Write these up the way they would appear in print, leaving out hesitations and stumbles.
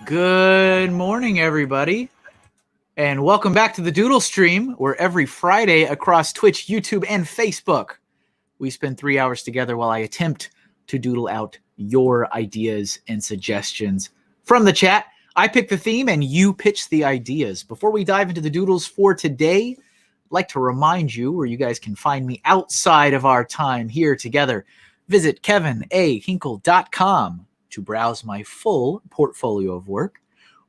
Good morning, everybody, and welcome back to the Doodle Stream, where every Friday across Twitch, YouTube, and Facebook, we spend 3 hours together while I attempt to doodle out your ideas and suggestions from the chat. I pick the theme and you pitch the ideas. Before we dive into the doodles for today, I'd like to remind you where you guys can find me outside of our time here together. Visit KevinAHinkle.com to browse my full portfolio of work,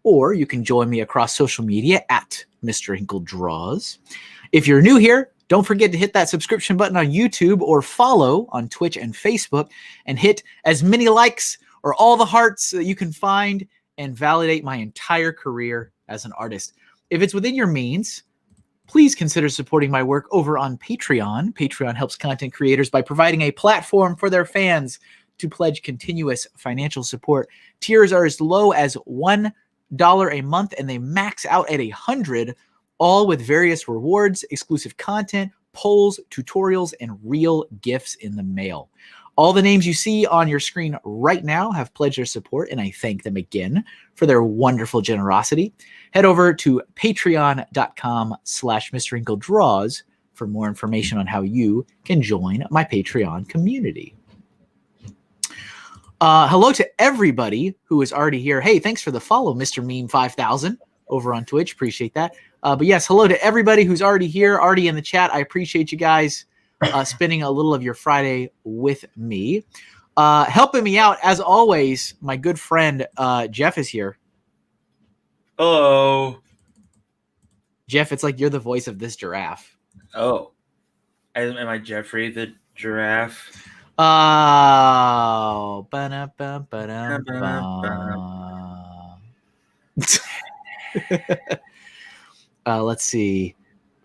or you can join me across social media at MrHinkleDraws. If you're new here, don't forget to hit that subscription button on YouTube or follow on Twitch and Facebook, and hit as many likes or all the hearts that you can find and validate my entire career as an artist. If it's within your means, please consider supporting my work over on Patreon. Patreon helps content creators by providing a platform for their fans to pledge continuous financial support. Tiers are as low as $1 a month, and they max out at $100, all with various rewards, exclusive content, polls, tutorials, and real gifts in the mail. All the names you see on your screen right now have pledged their support, and I thank them again for their wonderful generosity. Head over to patreon.com/MrHinkleDraws for more information on how you can join my Patreon community. Hello to everybody who is already here. Hey, thanks for the follow, Mr. Meme 5000 over on Twitch. Appreciate that. But yes, hello to everybody who's already here, already in the chat. I appreciate you guys spending a little of your Friday with me. Helping me out, as always, my good friend Jeff is here. Hello. Jeff, it's like you're the voice of this giraffe. Oh. Am I Jeffrey the giraffe? Oh. Let's see.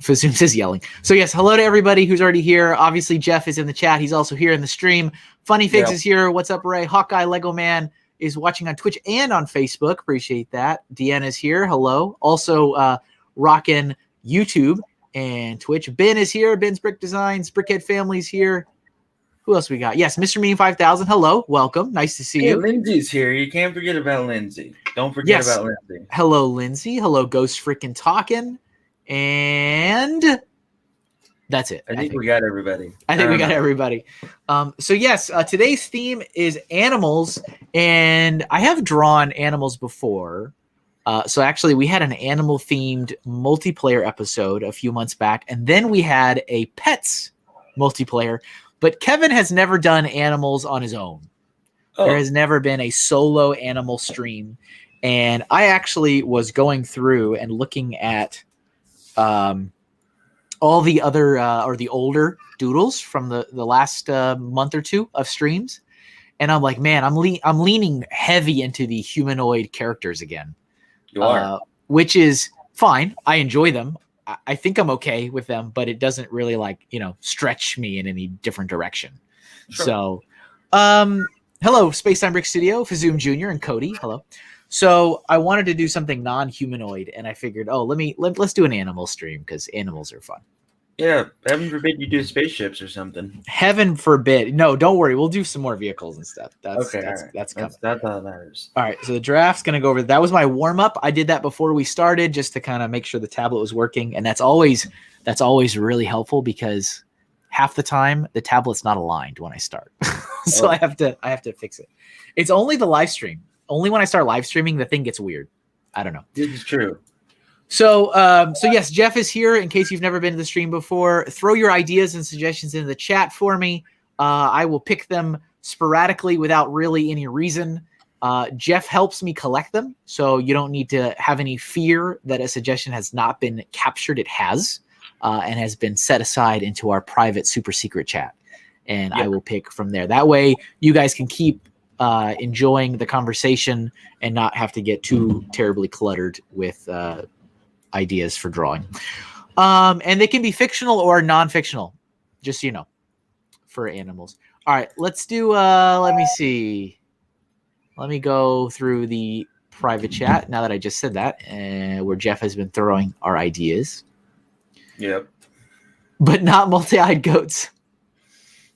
Fazoom says yelling. So yes, hello to everybody who's already here. Obviously, Jeff is in the chat. He's also here in the stream. Funny Figs is here. What's up, Ray? Hawkeye Lego Man is watching on Twitch and on Facebook. Appreciate that. Deanna is here. Hello. Also rocking YouTube and Twitch. Ben is here. Ben's Brick Designs. Brickhead Family's here. Who else we got? Yes, Mr. Meme 5000. Hello. Welcome. Nice to see you. Lindsay's here. You can't forget about Lindsay. Don't forget about Lindsay. Hello, Lindsay. Hello, Ghost Frickin' Talkin'. And that's it. I think we got everybody. I think we got everybody. So yes, today's theme is animals, and I have drawn animals before. So actually, we had an animal-themed multiplayer episode a few months back, and then we had a pets multiplayer. But Kevin has never done animals on his own. Oh. There has never been a solo animal stream, and I actually was going through and looking at all the other or the older doodles from the last month or two of streams, and I'm like, man, I'm leaning heavy into the humanoid characters again. You are, which is fine. I enjoy them. I think I'm okay with them, but it doesn't really stretch me in any different direction. Sure. So, hello, Spacetime Brick Studio, Fazoom Jr. and Cody. Hello. So I wanted to do something non-humanoid, and I figured, let's do an animal stream because animals are fun. Yeah, heaven forbid you do spaceships or something. Heaven forbid. No, don't worry. We'll do some more vehicles and stuff. That's coming. That's all that matters. All right, so the draft's going to go over. That was my warm-up. I did that before we started just to kind of make sure the tablet was working, and that's always really helpful because half the time the tablet's not aligned when I start. So I have to fix it. It's only the live stream. Only when I start live streaming, the thing gets weird. I don't know. This is true. So yes, Jeff is here. In case you've never been to the stream before, throw your ideas and suggestions into the chat for me. I will pick them sporadically without really any reason. Jeff helps me collect them, so you don't need to have any fear that a suggestion has not been captured. It has, and has been set aside into our private super secret chat, and I will pick from there. That way, you guys can keep enjoying the conversation and not have to get too terribly cluttered with ideas for drawing. And they can be fictional or non-fictional, just so you know, for animals. All right, let's do, let me see. Let me go through the private chat now that I just said that, where Jeff has been throwing our ideas. Yep. But not multi-eyed goats.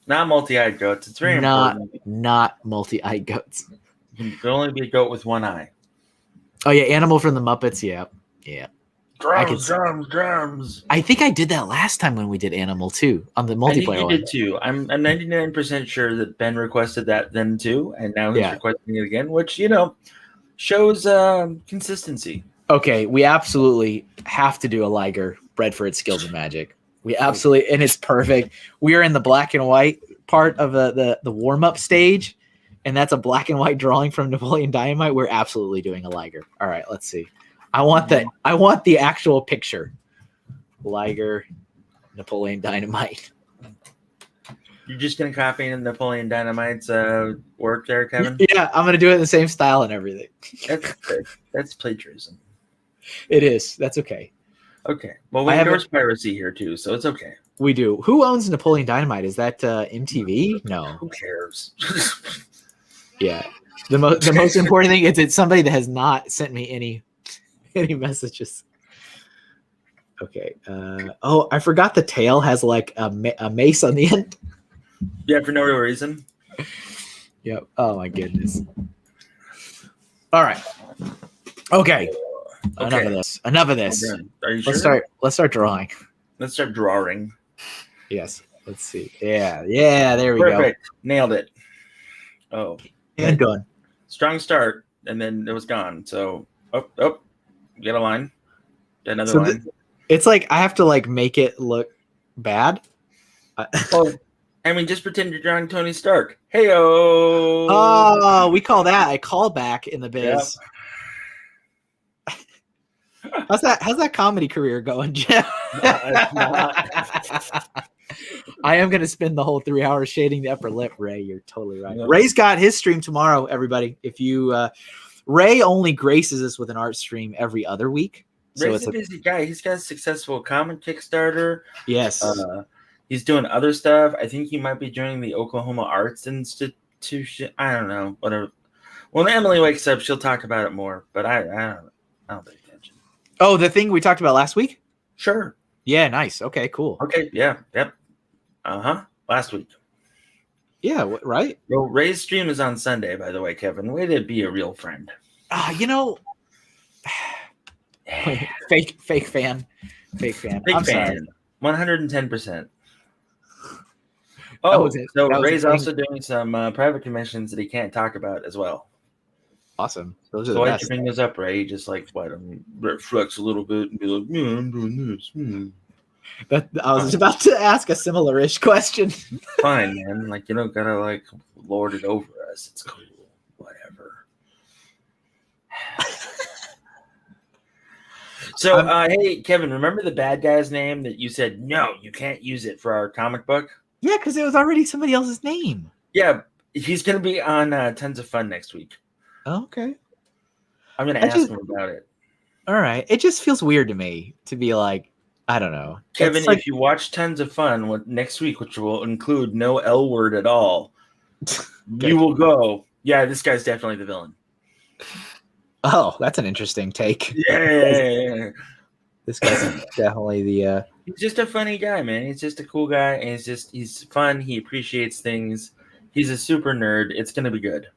Not multi-eyed goats. It's very important. Not multi-eyed goats. You can only be a goat with one eye. Oh yeah, Animal from the Muppets. Yeah, yeah. Drums. I think I did that last time when we did Animal too on the I think multiplayer you one. did too. I'm 99% sure that Ben requested that then too, and now he's requesting it again, which shows consistency. Okay, we absolutely have to do a Liger bred for its skills and magic. We absolutely, and it's perfect. We are in the black and white part of the warm up stage, and that's a black and white drawing from Napoleon Dynamite. We're absolutely doing a Liger. All right, let's see. I want the actual picture. Liger, Napoleon Dynamite. You're just gonna copy Napoleon Dynamite's work there, Kevin? Yeah, I'm gonna do it in the same style and everything. That's plagiarism. It is. That's okay. Okay. Well, we endorse piracy here too, so it's okay. We do. Who owns Napoleon Dynamite? Is that MTV? No. Who cares? Yeah. The most important thing is it's somebody that has not sent me any messages. Okay. Oh, I forgot the tail has like a mace on the end. Yeah, for no real reason. Yep. Oh my goodness. All right. Okay. Enough of this. Are you sure? Let's start drawing. Let's start drawing. Yes. Let's see. Yeah. There we go. Perfect. Nailed it. Oh. And done. Strong start, and then it was gone. So, get a line. Get another line. It's like I have to like make it look bad. Just pretend you're drawing Tony Stark. Hey-o. Oh, we call that a callback in the biz. Yep. How's that comedy career going, Jeff? I am going to spend the whole 3 hours shading the upper lip, Ray. You're totally right. Yep. Ray's got his stream tomorrow, everybody. If you Ray only graces us with an art stream every other week. Ray's a busy guy. He's got a successful comic Kickstarter. Yes. He's doing other stuff. I think he might be joining the Oklahoma Arts Institution. I don't know. Whatever. When Emily wakes up, she'll talk about it more. But I don't pay attention. Oh, the thing we talked about last week? Sure. Yeah, nice. Okay, cool. Okay, yeah, yep. Last week. Yeah, right? Well, Ray's stream is on Sunday, by the way, Kevin. Way to be a real friend. Fake fan. I'm sorry. 110%. Oh, so Ray's also doing some private commissions that he can't talk about as well. Awesome. Those are so the why best. You bring those up, Ray? Just flex a little bit and be like, yeah, I'm doing this. I was about to ask a similar-ish question. Fine, man. Gotta lord it over us. It's cool. Whatever. So, hey, Kevin, remember the bad guy's name that you said, no, you can't use it for our comic book? Yeah, because it was already somebody else's name. Yeah, he's going to be on Tons of Fun next week. Oh, okay. I'm going to ask him about it. All right. It just feels weird to me to be like, I don't know. Kevin, if you watch Tons of Fun next week, which will include no L word at all, you will go, yeah, this guy's definitely the villain. Oh, that's an interesting take. Yeah. This guy's definitely the He's just a funny guy, man. He's just a cool guy, and he's fun. He appreciates things. He's a super nerd. It's gonna be good.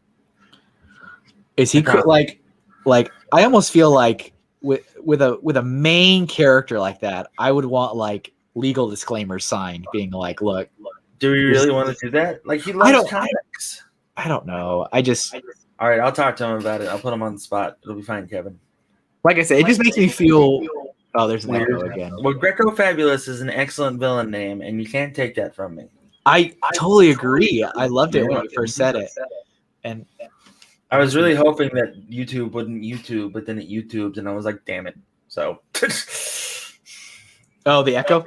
Is he like I almost feel like with a main character like that, I would want like legal disclaimer signed being like, look. Do we really want to do that? Like, he loves comics. I don't know. All right, I'll talk to him about it. I'll put him on the spot. It'll be fine, Kevin. Like I said, it just makes me feel. Oh, there's an echo again. Well, Greco Fabulous is an excellent villain name, and you can't take that from me. I totally agree. I loved it when you first said it, and I was really hoping that YouTube wouldn't YouTube, but then it YouTubed, and I was like, "Damn it!" So. Oh, the echo.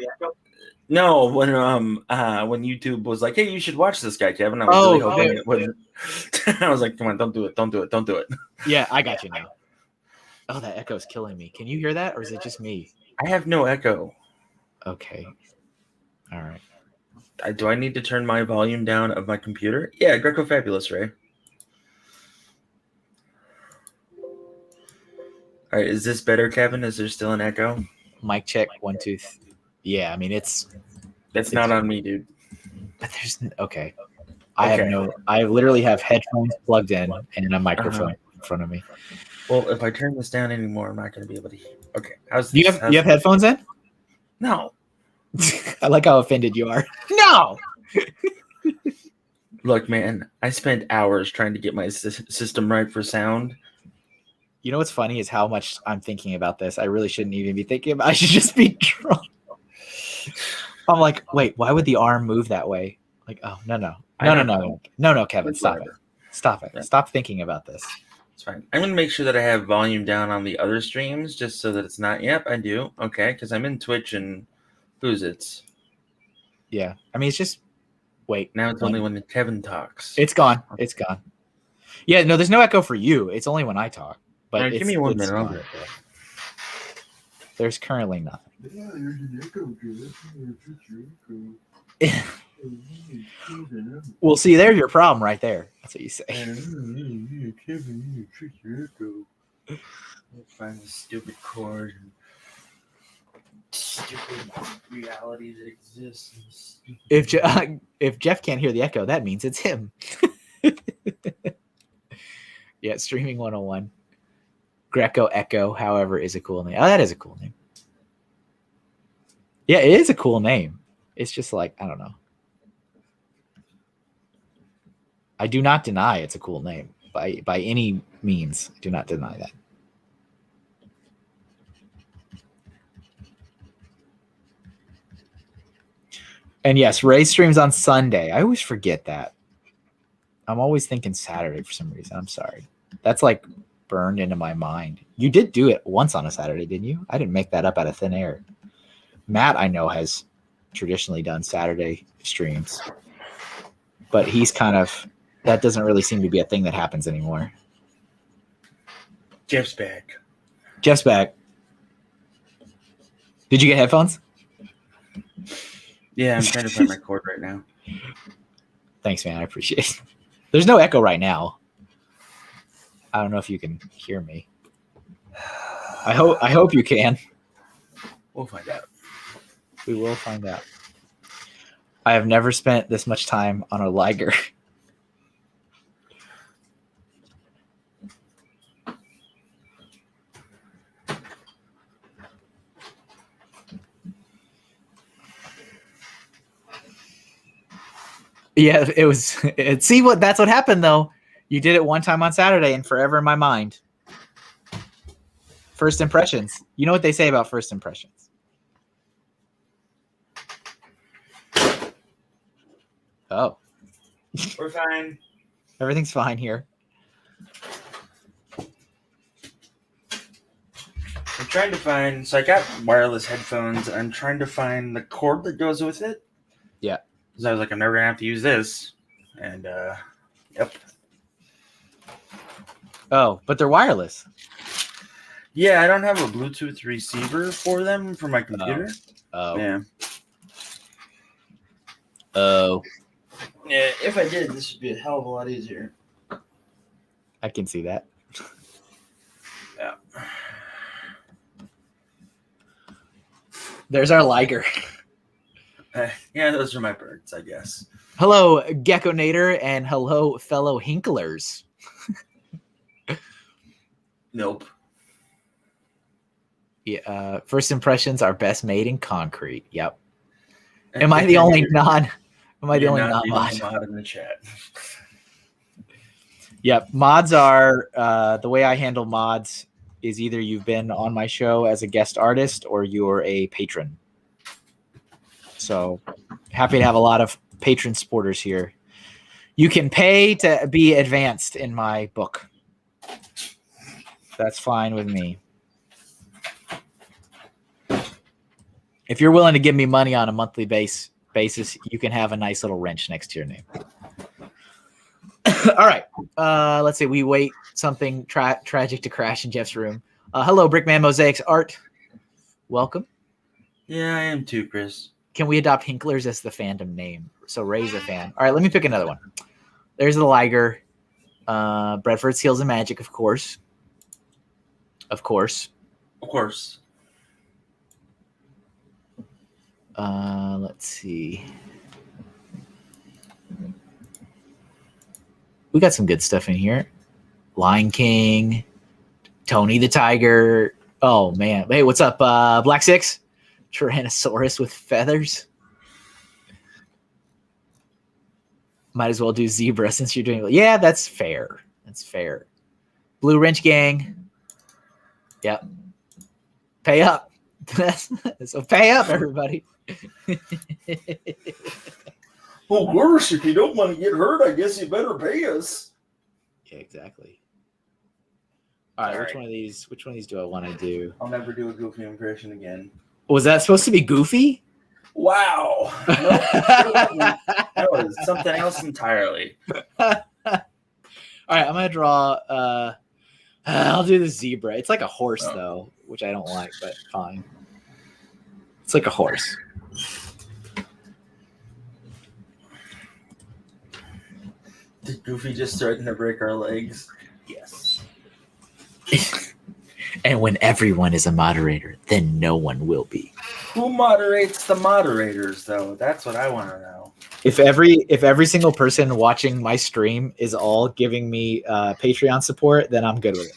No, when YouTube was like, "Hey, you should watch this guy, Kevin," I was really hoping it wouldn't. I was like, "Come on, don't do it." Yeah, I got you now. Oh, that echo is killing me. Can you hear that, or is it just me? I have no echo. Okay. All right. Do I need to turn my volume down of my computer? Yeah, Greco Fabulous, Ray. All right, is this better, Kevin? Is there still an echo? Mic check 1 2 3. Yeah, I mean That's not on me, dude. But there's okay. I literally have headphones plugged in and a microphone in front of me. Well, if I turn this down anymore, I'm not going to be able to hear. Okay, how's Do this? you have headphones in? No. I like how offended you are. No. Look, man, I spent hours trying to get my system right for sound. You know what's funny is how much I'm thinking about this. I really shouldn't even be thinking about. I should just be drunk. I'm like, wait, why would the arm move that way? Like, oh no, Kevin, It's stop whatever. it, stop it, Yeah. stop thinking about this. It's fine. I'm going to make sure that I have volume down on the other streams just so that it's not. Yep, I do. Okay, because I'm in Twitch and who's it's. Yeah, I mean, it's just wait. Now it's only when Kevin talks. It's gone. It's gone. Yeah, no, there's no echo for you. It's only when I talk. But All right, give me 1 minute. I'll be right back. There's currently nothing. Yeah, there's an echo to it. Well, see, there's your problem right there. That's what you say. Find the stupid cord and stupid reality that exists. If Jeff can't hear the echo, that means it's him. Yeah, Streaming 101. Greco Echo, however, is a cool name. Oh, that is a cool name. Yeah, it is a cool name. It's just like, I don't know. I do not deny it's a cool name by any means. I do not deny that. And yes, Ray streams on Sunday. I always forget that. I'm always thinking Saturday for some reason. I'm sorry. That's like burned into my mind. You did do it once on a Saturday, didn't you? I didn't make that up out of thin air. Matt, I know, has traditionally done Saturday streams, but he's kind of, that doesn't really seem to be a thing that happens anymore. Jeff's back. Jeff's back. Did you get headphones? Yeah, I'm trying to find my cord right now. Thanks, man. I appreciate it. There's no echo right now. I don't know if you can hear me. I hope you can. We'll find out. We will find out. I have never spent this much time on a Liger. Yeah, it was. See what? That's what happened, though. You did it one time on Saturday, and forever in my mind. First impressions. You know what they say about first impressions. Oh, We're fine. everything's fine here. I'm trying to find. So I got wireless headphones. I'm trying to find the cord that goes with it. Yeah. Because I was like, I'm never gonna have to use this. And yep. Oh, but they're wireless. Yeah, I don't have a Bluetooth receiver for them for my computer. Oh. Yeah. Oh. Yeah, if I did, this would be a hell of a lot easier. I can see that. Yeah. There's our Liger. Yeah, those are my birds, I guess. Hello, Gecko Nader, and hello, fellow Hinklers. Nope. Yeah, first impressions are best made in concrete. Yep. Am I the only non? Am I the only non-mod? Mod in the chat. Yep. Mods are the way I handle mods is either you've been on my show as a guest artist or you're a patron. So happy to have a lot of patron supporters here. You can pay to be advanced in my book. That's fine with me. If you're willing to give me money on a monthly basis, you can have a nice little wrench next to your name. All right. Let's see. We wait something tragic to crash in Jeff's room. Hello, Brickman Mosaics Art. Welcome. Yeah, I am too, Chris. Can we adopt Hinklers as the fandom name? So Ray's a fan. All right, let me pick another one. There's the Liger. Bradford Seals and Magic, of course. Of course. Of course. Let's see. We got some good stuff in here. Lion King. Tony the Tiger. Oh man. Hey, what's up? Black Six? Tyrannosaurus with feathers. Might as well do zebra since you're doing. Yeah, that's fair. That's fair. Blue Wrench Gang. Yep. Pay up. So pay up, everybody. Well, worse, if you don't want to get hurt, I guess you better pay us. Yeah, exactly. All right, which one of these do I want to do? I'll never do a Goofy impression again. Was that supposed to be Goofy? Wow. No, that was something else entirely. All right, I'm gonna draw. I'll do the zebra. It's like a horse though, which I don't like, but fine. It's like a horse. Did Goofy just threaten to break our legs? Yes. And when everyone is a moderator, then no one will be. Who moderates the moderators, though? That's what I want to know. If every single person watching my stream is all giving me Patreon support, then I'm good with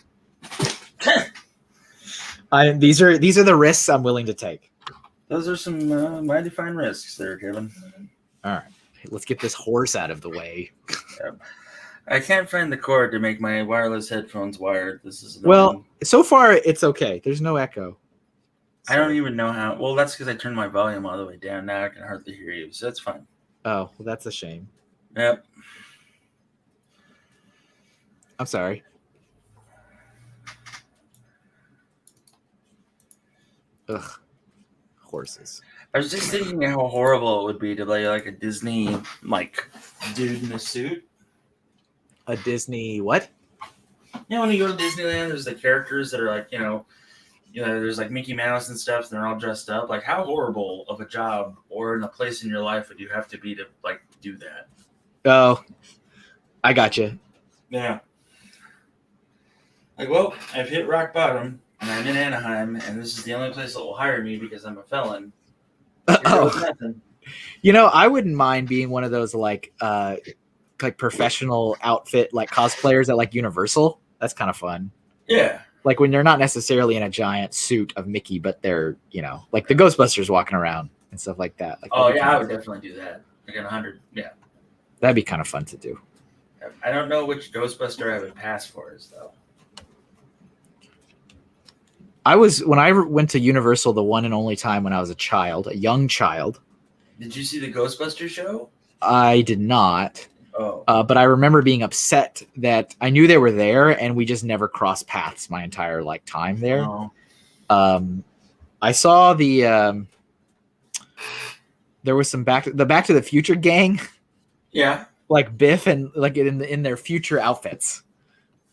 it. These are the risks I'm willing to take. Those are some mighty fine risks there, Kevin. All right, let's get this horse out of the way. Yep. I can't find the cord to make my wireless headphones wired. This is well, so far it's okay. There's no echo. I don't even know how. Well, that's because I turned my volume all the way down. Now I can hardly hear you, so that's fine. Oh, well, that's a shame. Yep. I'm sorry. Ugh. Horses. I was just thinking how horrible it would be to play like a Disney dude in a suit. A Disney what? You know, when you go to Disneyland, there's the characters that are like, there's like Mickey Mouse and stuff, and they're all dressed up. Like, how horrible of a job or in a place in your life would you have to be to like do that? Oh, I got you. Yeah. Like, well, I've hit rock bottom, and I'm in Anaheim, and this is the only place that will hire me because I'm a felon. Nothing. I wouldn't mind being one of those like professional outfit like cosplayers at like Universal. That's kind of fun. Yeah. Like when they're not necessarily in a giant suit of Mickey, but they're, like the Ghostbusters walking around and stuff like that. Like, I would definitely do that. Like in 100. Yeah. That'd be kind of fun to do. I don't know which Ghostbuster I would pass for is though. When I went to Universal the one and only time when I was a young child. Did you see the Ghostbuster show? I did not. Oh. But I remember being upset that I knew they were there and we just never crossed paths my entire time there. Oh. I saw there was some Back to the Future gang. Yeah. Like Biff and like in their future outfits.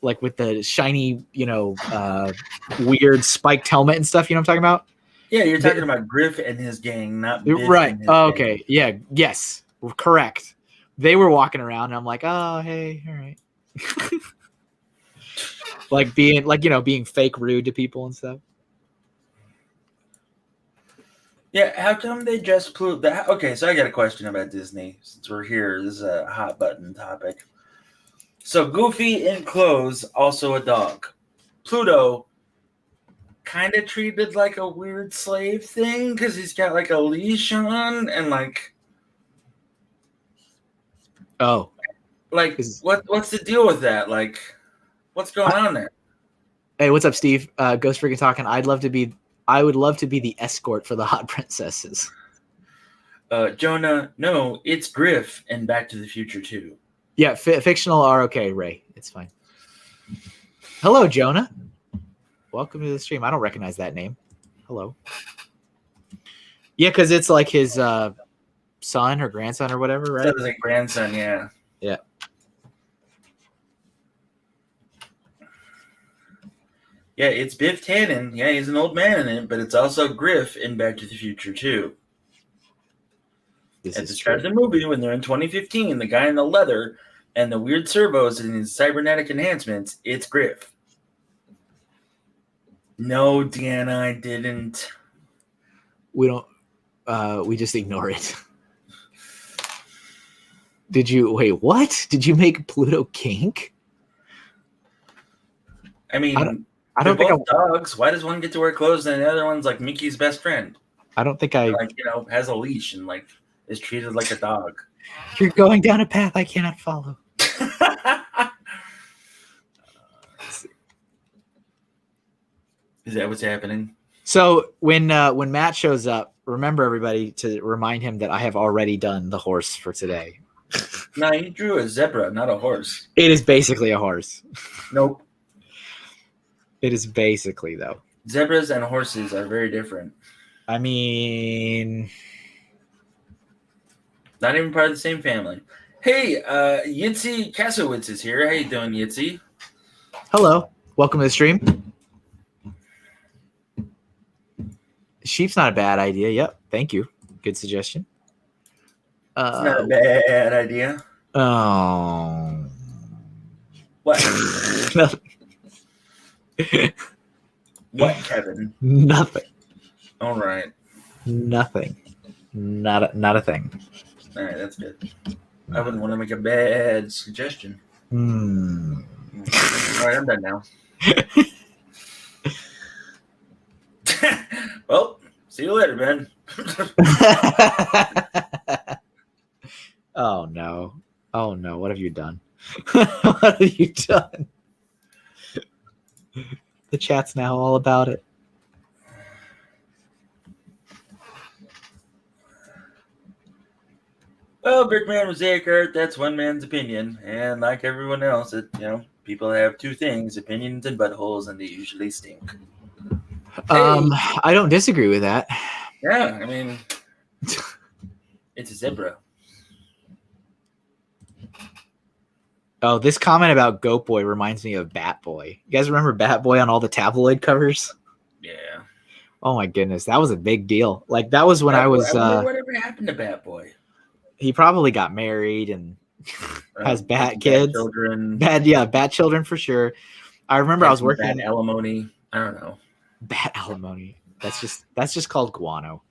Like with the shiny, weird spiked helmet and stuff, you know what I'm talking about? Yeah, you're talking about Griff and his gang, not Biff right. And his okay. gang. Yeah. Yes. Correct. They were walking around, and I'm like, oh, hey, all right. being fake rude to people and stuff. Yeah, how come they just Pluto? Okay, so I got a question about Disney since we're here. This is a hot button topic. So Goofy in clothes, also a dog. Pluto kind of treated like a weird slave thing because he's got like a leash on and like. Oh, what's the deal with that? Like, what's going on there? Hey, what's up, Steve? Ghost freaking talking. I would love to be the escort for the hot princesses. Jonah, no, it's Griff and Back to the Future 2. Yeah, fictional are okay, Ray. It's fine. Hello, Jonah. Welcome to the stream. I don't recognize that name. Hello. Yeah, because it's like his son or grandson or whatever, right? That was a grandson, yeah. Yeah. Yeah, it's Biff Tannen. Yeah, he's an old man in it, but it's also Griff in Back to the Future 2. At the start of the movie, when they're in 2015, the guy in the leather and the weird servos and his cybernetic enhancements, it's Griff. No, Deanna, I didn't. We don't. We just ignore it. Did you wait? What? Did you make Pluto kink? I mean, I They're don't think both dogs. Why does one get to wear clothes and the other one's like Mickey's best friend? I don't think I. Like, has a leash and like is treated like a dog. You're going down a path I cannot follow. Is that what's happening? So when Matt shows up, remember everybody to remind him that I have already done the horse for today. No, you drew a zebra, not a horse. It is basically a horse. Nope. It is basically, though. Zebras and horses are very different. I mean, not even part of the same family. Hey, Yitzi Kasowitz is here. How you doing, Yitzi? Hello. Welcome to the stream. Sheep's not a bad idea. Yep. Thank you. Good suggestion. It's not a bad idea. Oh. What? What, Kevin? Nothing. All right. Nothing. Not a thing. All right, that's good. I wouldn't want to make a bad suggestion. All right, I'm done now. Well, see you later, Ben. Oh no. What have you done? What have you done? The chat's now all about it. Well, Brickman Mosaic Art, that's one man's opinion. And like everyone else, people have two things, opinions and buttholes, and they usually stink. I don't disagree with that. Yeah, I mean, it's a zebra. Oh, this comment about Goat Boy reminds me of Bat Boy. You guys remember Bat Boy on all the tabloid covers? Yeah. Oh my goodness, that was a big deal. Like that was when I was. Whatever happened to Bat Boy? He probably got married and has bat kids, children. Bat children for sure. I remember I was working bat alimony. I don't know. Bat alimony. That's just called guano.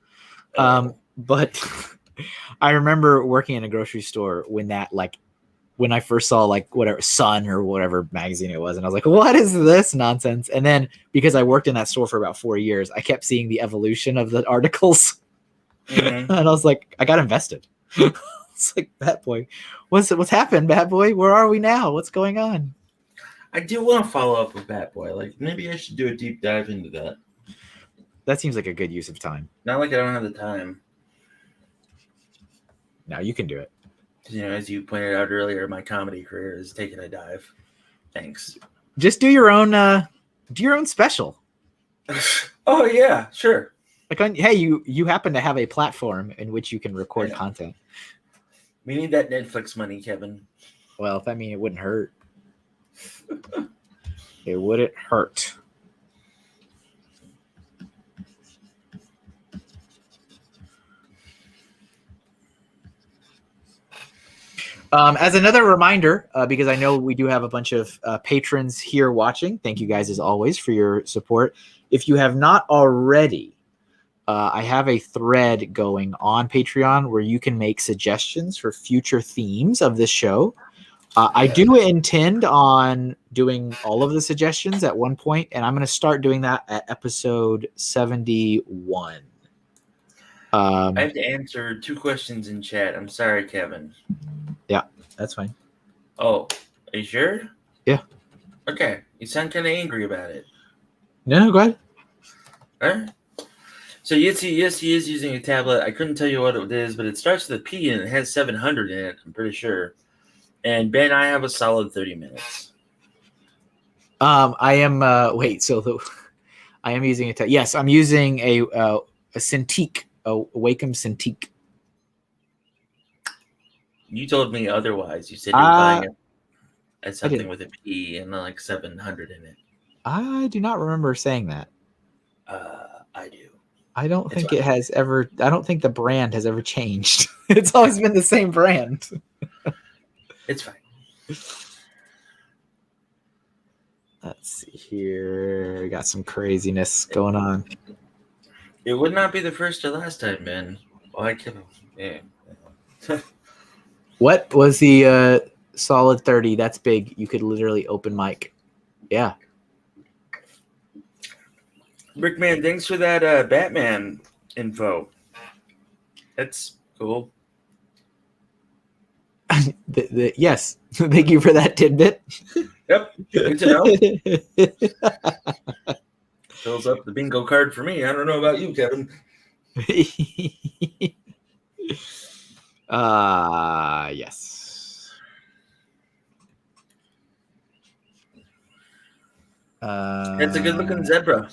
Oh. But I remember working in a grocery store when I first saw whatever Sun or whatever magazine it was, and I was like, what is this nonsense? And then because I worked in that store for about 4 years, I kept seeing the evolution of the articles. Mm-hmm. And I was like, I got invested. It's like, Bat Boy, what's happened, Bat Boy? Where are we now? What's going on? I do want to follow up with Bat Boy. Like maybe I should do a deep dive into that. That seems like a good use of time. Not like I don't have the time. No, you can do it. As you pointed out earlier, my comedy career is taking a dive. Thanks. Just do your own special. Oh yeah, sure. Hey, you happen to have a platform in which you can record content. We need that Netflix money, Kevin. Well, it wouldn't hurt. It wouldn't hurt. As another reminder, because I know we do have a bunch of patrons here watching, thank you guys as always for your support. If you have not already, I have a thread going on Patreon where you can make suggestions for future themes of this show. I do intend on doing all of the suggestions at one point, and I'm going to start doing that at episode 71. I have to answer 2 questions in chat. I'm sorry, Kevin. Yeah, that's fine. Oh, are you sure? Yeah. Okay. You sound kind of angry about it. No, go ahead. All right. So yes, he is using a tablet. I couldn't tell you what it is, but it starts with a P and it has 700 in it. I'm pretty sure. And Ben, I have a solid 30 minutes. I am. I am using a. Yes, I'm using a Cintiq, a Wacom Cintiq. You told me otherwise. You said you were buying something with a P and like 700 in it. I do not remember saying that. I do. I don't think it has ever. I don't think the brand has ever changed. It's always been the same brand. It's fine. Let's see here. We got some craziness going on. It would not be the first or last time, man. Yeah. What was the solid 30? That's big. You could literally open mic. Yeah. Brickman, thanks for that Batman info. That's cool. Yes, thank you for that tidbit. Yep, good to know. Fills up the bingo card for me. I don't know about you, Kevin. Yes. It's a good-looking zebra.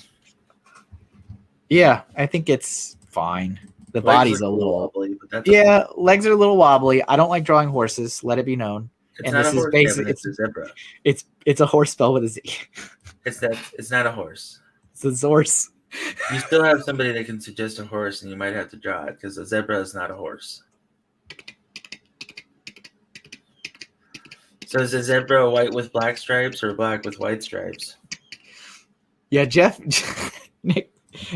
Yeah, I think it's fine. The Legs body's look a little wobbly, but that's yeah. Legs are a little wobbly. I don't like drawing horses. Let it be known. It's And not this a is horse, basic. Kevin. It's a zebra. It's a horse spelled with a Z. It's not a horse. It's a horse. You still have somebody that can suggest a horse, and you might have to draw it because a zebra is not a horse. So is a zebra white with black stripes or black with white stripes? Yeah, Jeff.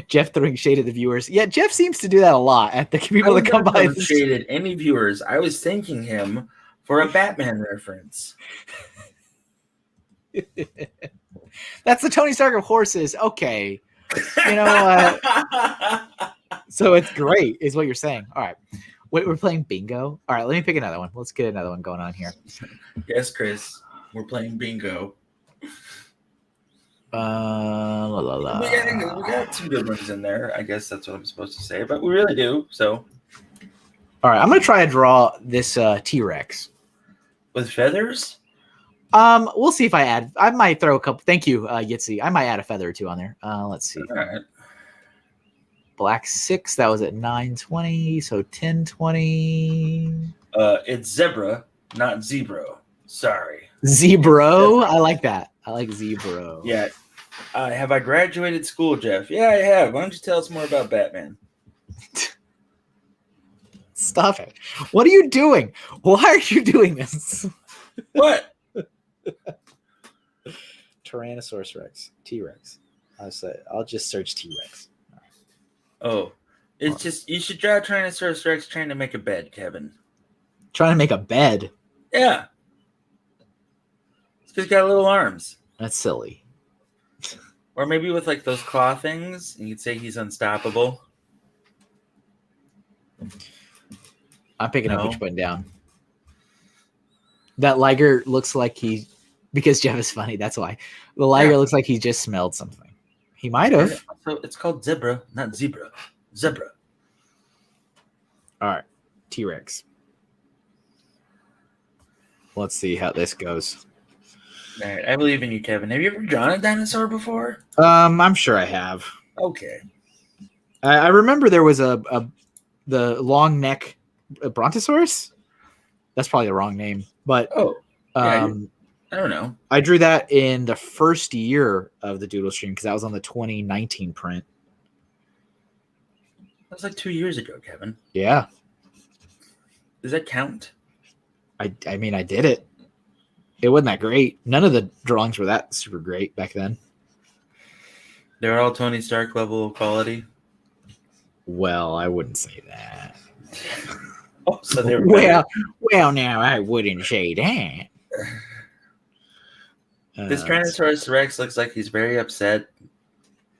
Jeff throwing shade at the viewers. Yeah, Jeff seems to do that a lot at the people that come by. Shaded any viewers. I was thanking him for a Batman reference. That's the Tony Stark of horses. Okay, you know. So it's great, is what you're saying. All right, wait, we're playing bingo. All right, let me pick another one. Let's get another one going on here. Yes, Chris, we're playing bingo. We got two good ones in there. I guess that's what I'm supposed to say, but we really do. So, all right, I'm gonna try to draw this T-Rex with feathers. We'll see if I add. I might throw a couple. Thank you, Yitzy. I might add a feather or two on there. Let's see. All right. Black 6. That was at 920. So 1020. It's zebra, not zebra. Sorry. Zebro. I like that. I like Zebro. Yeah. Have I graduated school, Jeff? Yeah, I have. Why don't you tell us more about Batman? Stop it. What are you doing? Why are you doing this? What? Tyrannosaurus Rex. T-Rex. I'll just search T-Rex. Oh. It's just, you should draw Tyrannosaurus Rex trying to make a bed, Kevin. Trying to make a bed? Yeah. He's got little arms. That's silly. Or maybe with like those claw things, and you'd say he's unstoppable. I'm picking up what you're putting down. That Liger looks like because Jeff is funny, that's why. The Liger looks like he just smelled something. He might have. So it's called zebra, not zebra. Zebra. All right. T-Rex. Let's see how this goes. All right, I believe in you, Kevin. Have you ever drawn a dinosaur before? I'm sure I have. Okay. I remember there was the long neck Brontosaurus. That's probably the wrong name, but I don't know. I drew that in the first year of the Doodle Stream because that was on the 2019 print. That was like 2 years ago, Kevin. Yeah. Does that count? I mean, I did it. It wasn't that great. None of the drawings were that super great back then. They were all Tony Stark level quality. Well, I wouldn't say that. Oh, so they were well, now I wouldn't say that. This Tyrannosaurus Rex looks like he's very upset.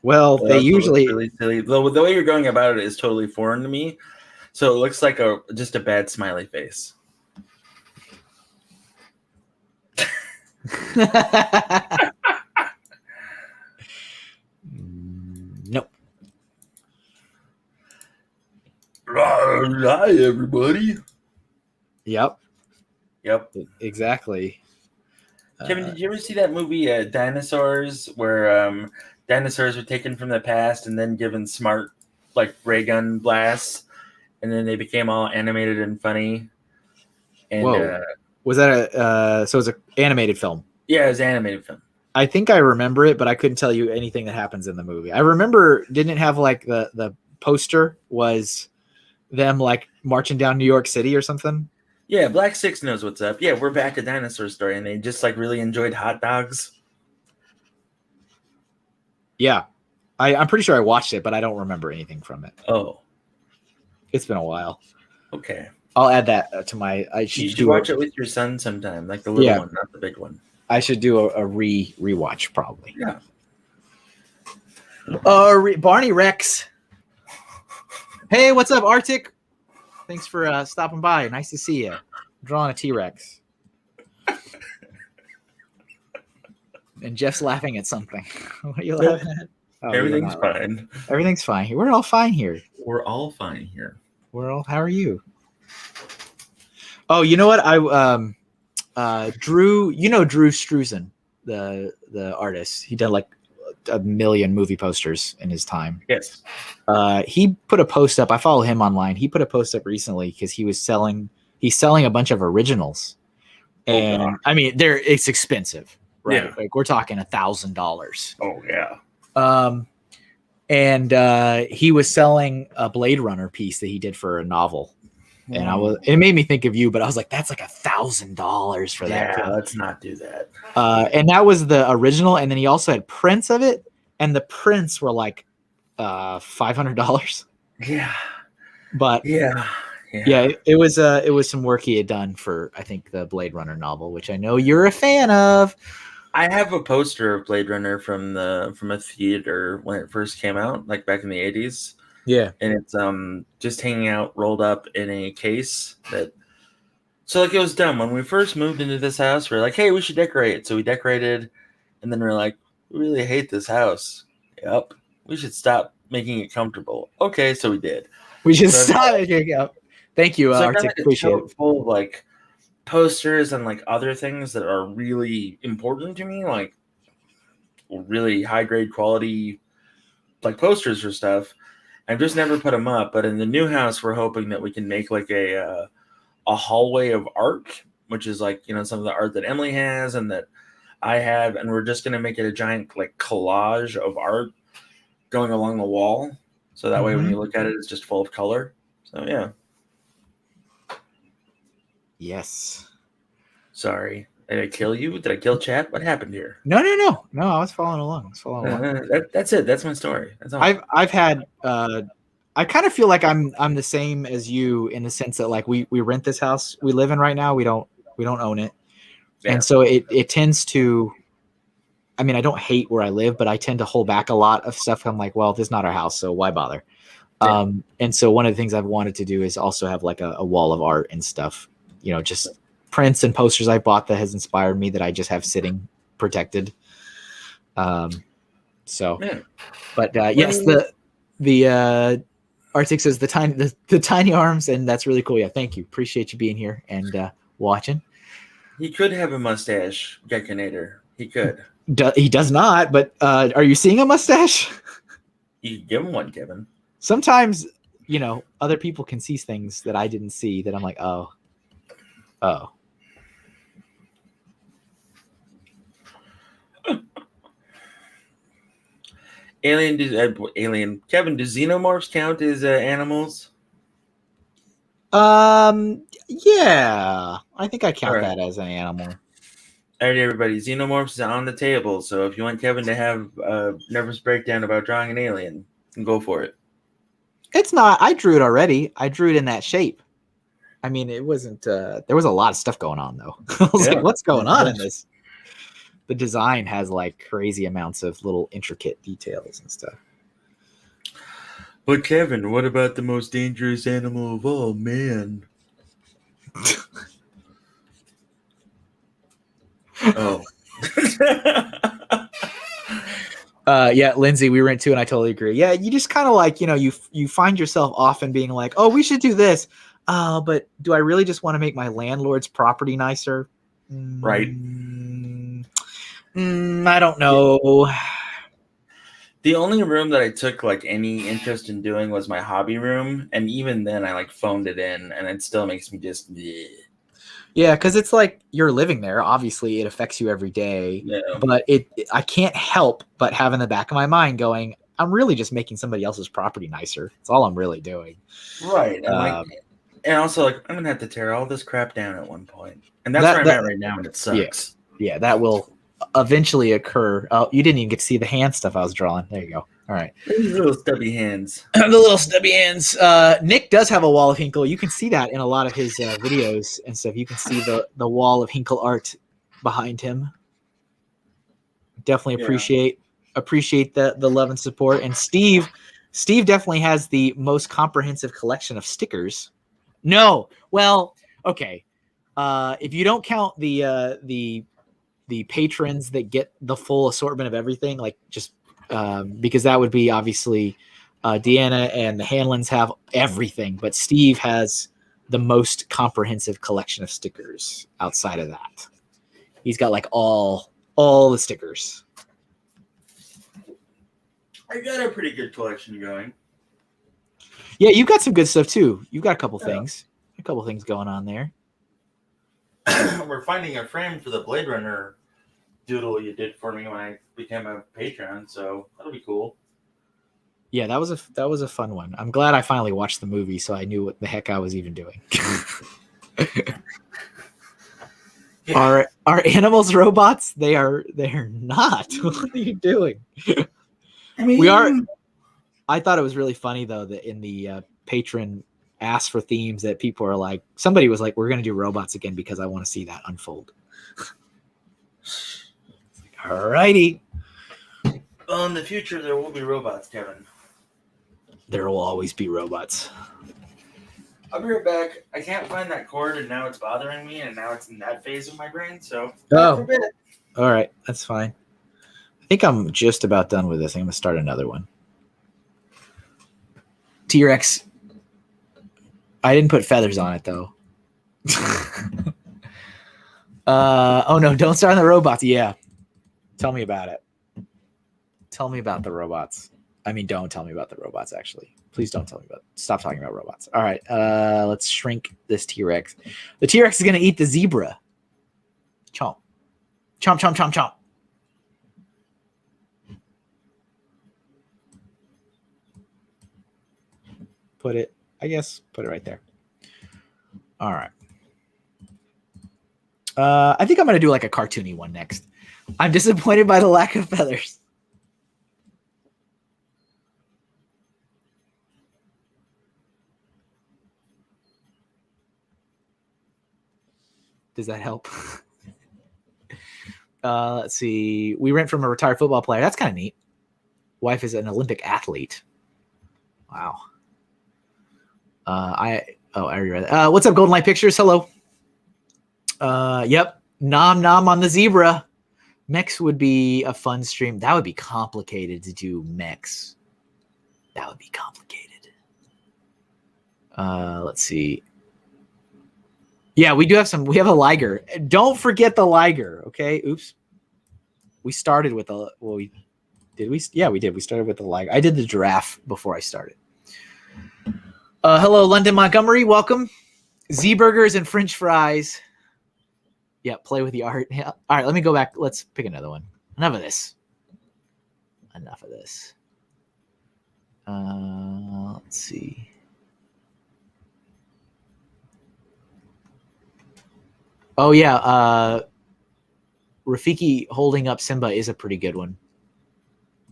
Well, they usually really silly. The way you're going about it is totally foreign to me. So it looks like just a bad smiley face. Nope. Hi, everybody. Yep. Exactly. Kevin, did you ever see that movie Dinosaurs, where dinosaurs were taken from the past and then given smart, like, ray gun blasts, and then they became all animated and funny? And, whoa. Was that so it was an animated film? Yeah, it was an animated film. I think I remember it, but I couldn't tell you anything that happens in the movie. I remember, didn't it have like the poster was them like marching down New York City or something? Yeah, Black 6 knows what's up. Yeah, we're back to Dinosaur Story, and they just like really enjoyed hot dogs. Yeah, I'm pretty sure I watched it, but I don't remember anything from it. Oh, it's been a while. Okay, I'll add that to my. You should watch it with your son sometime, like the little one, not the big one. I should do a rewatch probably. Yeah. Barney Rex. Hey, what's up, Arctic? Thanks for stopping by. Nice to see you. I'm drawing a T-Rex. And Jeff's laughing at something. What are you laughing at? Oh, Everything's fine. Everything's fine here. We're all fine here. We're all fine here. How are you? Oh, you know what? Drew Struzan, the artist. He did like a million movie posters in his time. Yes. He put a post up. I follow him online. He put a post up recently because he's selling a bunch of originals. And I mean, it's expensive, right? Yeah. Like we're talking $1,000. Oh yeah. And he was selling a Blade Runner piece that he did for a novel. And it made me think of you, but I was like, that's like $1,000 for that. Yeah, let's not do that. And that was the original. And then he also had prints of it. And the prints were like $500. Yeah. But yeah, it was some work he had done for, I think, the Blade Runner novel, which I know you're a fan of. I have a poster of Blade Runner from a theater when it first came out, like back in the 80s. Yeah. And it's just hanging out rolled up in a case so like it was dumb. When we first moved into this house, we were like, hey, we should decorate. So we decorated, and then we we're like, we really hate this house. Yep. We should stop making it comfortable. Okay, so we did. We should stop making it up. Thank you, Arctic. Appreciate it. Full of like posters and like other things that are really important to me, like really high grade quality like posters or stuff. I've just never put them up, but in the new house, we're hoping that we can make like a hallway of art, which is like, some of the art that Emily has and that I have, and we're just going to make it a giant like collage of art going along the wall. So that way when you look at it, it's just full of color. So yeah. Yes. Sorry. Did I kill you? Did I kill chat? What happened here? No. I was following along. That's it. That's my story. That's all. I've had. I kind of feel like I'm the same as you in the sense that like we rent this house we live in right now. We don't own it, and so it tends to. I mean, I don't hate where I live, but I tend to hold back a lot of stuff. I'm like, well, this is not our house, so why bother? Yeah. And so one of the things I've wanted to do is also have like a wall of art and stuff. Just prints and posters I bought that has inspired me that I just have sitting protected. Yes, the Arctic says the tiny arms, and that's really cool. Yeah, thank you. Appreciate you being here and watching. He could have a mustache, Gekinator. He could. He does not, but are you seeing a mustache? You can give him one, Kevin. Sometimes, other people can see things that I didn't see that I'm like, oh. Kevin, do xenomorphs count as animals? Yeah, I think I count that as an animal. All right, everybody, xenomorphs is on the table. So if you want Kevin to have a nervous breakdown about drawing an alien, go for it. It's not. I drew it already. I drew it in that shape. I mean, it wasn't. There was a lot of stuff going on, though. I was like, "What's going on in this?" The design has like crazy amounts of little intricate details and stuff. But Kevin, what about the most dangerous animal of all, man? Oh. Yeah, Lindsay, we went to, and I totally agree. Yeah, you just kind of like, you find yourself often being like, oh, we should do this. But do I really just want to make my landlord's property nicer? Right. I don't know. The only room that I took like any interest in doing was my hobby room, and even then I like phoned it in, and it still makes me just bleh. Yeah, because it's like you're living there. Obviously, it affects you every day. Yeah. But I can't help but have in the back of my mind going, I'm really just making somebody else's property nicer. That's all I'm really doing. Right. And also, like, I'm gonna have to tear all this crap down at one point, and that's where I'm at right now, and it sucks. Yeah, that will eventually occur. Oh, you didn't even get to see the hand stuff I was drawing. There you go. All right. These little stubby hands. The little stubby hands. Nick does have a wall of Hinkle. You can see that in a lot of his videos and stuff. You can see the wall of Hinkle art behind him. Definitely appreciate Appreciate the love and support. And Steve definitely has the most comprehensive collection of stickers. No, well, okay. If you don't count the patrons that get the full assortment of everything, like just because that would be obviously Deanna and the Hanlons have everything, but Steve has the most comprehensive collection of stickers outside of that. He's got like all the stickers. I got a pretty good collection going. Yeah, you've got some good stuff too. You've got a couple things going on there. We're finding a frame for the Blade Runner doodle you did for me when I became a patron, so that'll be cool. Yeah, that was a fun one. I'm glad I finally watched the movie, so I knew what the heck I was even doing. Yeah. Are animals robots? They're not. What are you doing? I mean, I thought it was really funny though that in the patron ask for themes that people are like, somebody was like, we're gonna do robots again because I want to see that unfold. Alrighty. Well, in the future there will be robots, Kevin. There will always be robots. I'll be right back. I can't find that cord, and now it's bothering me, and now it's in that phase of my brain. So, all right, that's fine. I think I'm just about done with this. I'm gonna start another one. T-Rex. I didn't put feathers on it though. Oh no! Don't start on the robots. Yeah, tell me about it. Tell me about the robots. I mean, don't tell me about the robots. Actually, please don't tell me about. Stop talking about robots. All right, let's shrink this T-Rex. The T-Rex is gonna eat the zebra. Chomp, chomp, chomp, chomp, chomp. Put it right there. All right. I think I'm gonna do like a cartoony one next. I'm disappointed by the lack of feathers. Does that help? Let's see. We rent from a retired football player. That's kind of neat. Wife is an Olympic athlete. Wow. I already read that. What's up, Golden Light Pictures? Hello. Yep. Nom nom on the zebra. Mechs would be a fun stream. That would be complicated to do mechs. That would be complicated. Let's see. Yeah, we do have some. We have a Liger. Don't forget the Liger. Okay. Oops. We started with the. Well, did we? Yeah, we did. We started with the Liger. I did the giraffe before I started. Hello, London Montgomery. Welcome. Z-burgers and French fries. Yeah, play with the art. Yeah. All right, let me go back. Let's pick another one. Enough of this. Let's see. Oh yeah, Rafiki holding up Simba is a pretty good one.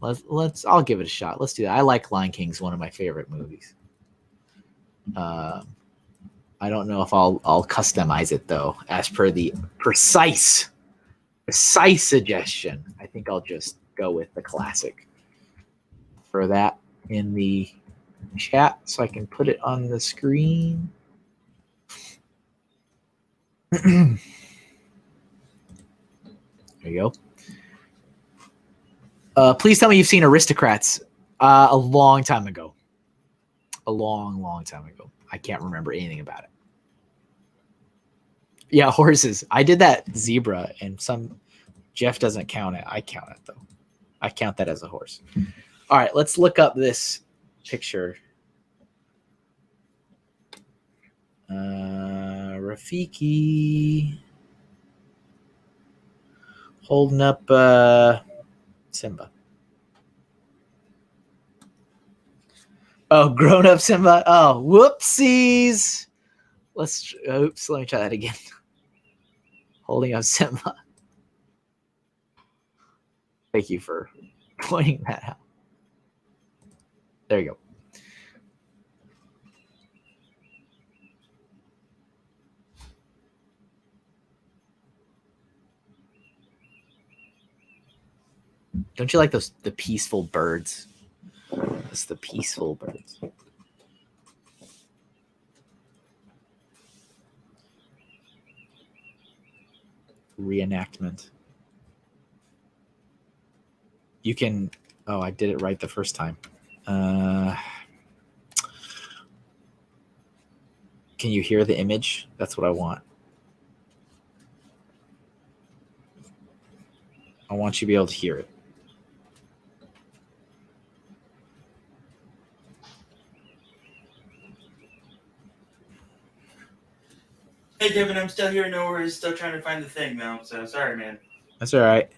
I'll give it a shot. Let's do that. I like Lion King's one of my favorite movies. I don't know if I'll customize it though, as per the precise suggestion. I think I'll just go with the classic for that in the chat so I can put it on the screen. There you go. Please tell me you've seen Aristocrats. A long time ago. A long time ago. I can't remember anything about it. Yeah, horses. I did that zebra, and Jeff doesn't count it. I count it though. I count that as a horse. All right, let's look up this picture. Rafiki holding up Simba. Oh, grown up Simba. Oh, whoopsies. Let me try that again. Holding up Simba. Thank you for pointing that out. There you go. Don't you like the peaceful birds? It's the peaceful birds. Reenactment. You can. Oh, I did it right the first time. Can you hear the image? That's what I want. I want you to be able to hear it. Hey, Devin, I'm still here. No worries. Still trying to find the thing, though. So sorry, man. That's all right.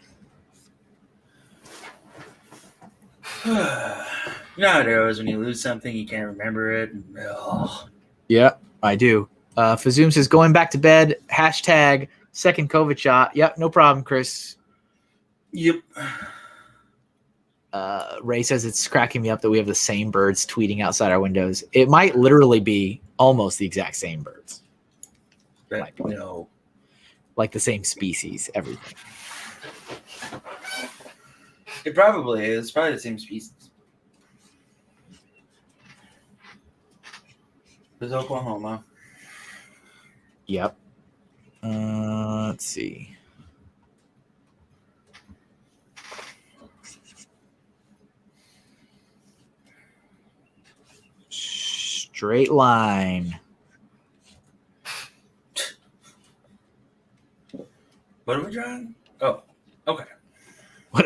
You know how it goes when you lose something, you can't remember it. Oh. Yeah, I do. Fazoom says going back to bed. Hashtag second COVID shot. Yep, no problem, Chris. Yep. Ray says it's cracking me up that we have the same birds tweeting outside our windows. It might literally be almost the exact same birds. Like, no. Like the same species, everything. It probably is. It's probably the same species. It's Oklahoma. Yep. Let's see. Straight line. What are we drawing? Oh, okay.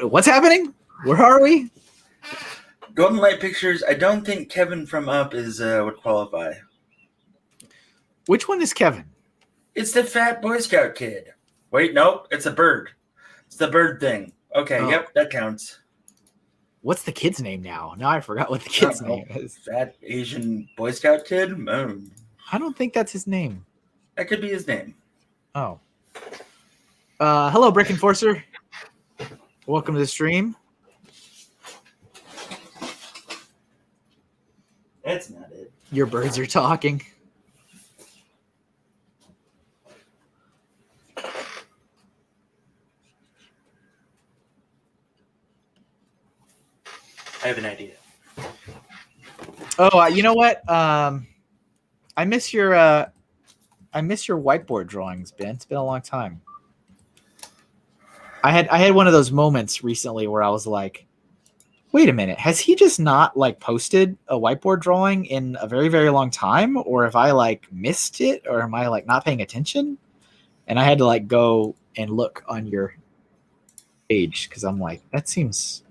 What's happening? Where are we? Golden Light Pictures. I don't think Kevin from Up is would qualify. Which one is Kevin? It's the fat Boy Scout kid. Wait, nope. It's a bird. It's the bird thing. Okay, Yep, that counts. What's the kid's name now? Now I forgot what the kid's name is. Fat Asian Boy Scout kid? I don't think that's his name. That could be his name. Oh. Hello, Brick Enforcer. Welcome to the stream. That's not it. Your birds are talking. I have an idea. Oh, you know what? I miss your whiteboard drawings, Ben. It's been a long time. I had one of those moments recently where I was like, wait a minute, has he just not like posted a whiteboard drawing in a very, very long time? Or have I like missed it? Or am I like not paying attention? And I had to like go and look on your page because I'm like, that seems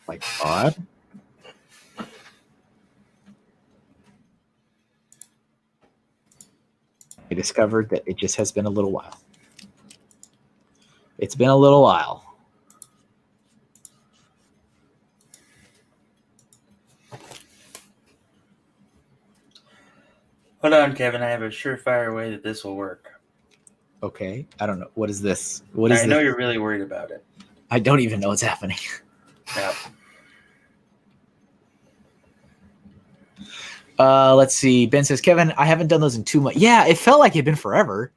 like odd. I discovered that it just has been a little while. It's been a little while. Hold on, Kevin. I have a surefire way that this will work. Okay. I don't know. What is this? What is I know you're really worried about it. I don't even know what's happening. Yep. Let's see. Ben says, Kevin, I haven't done those in 2 months. Yeah, it felt like it'd been forever.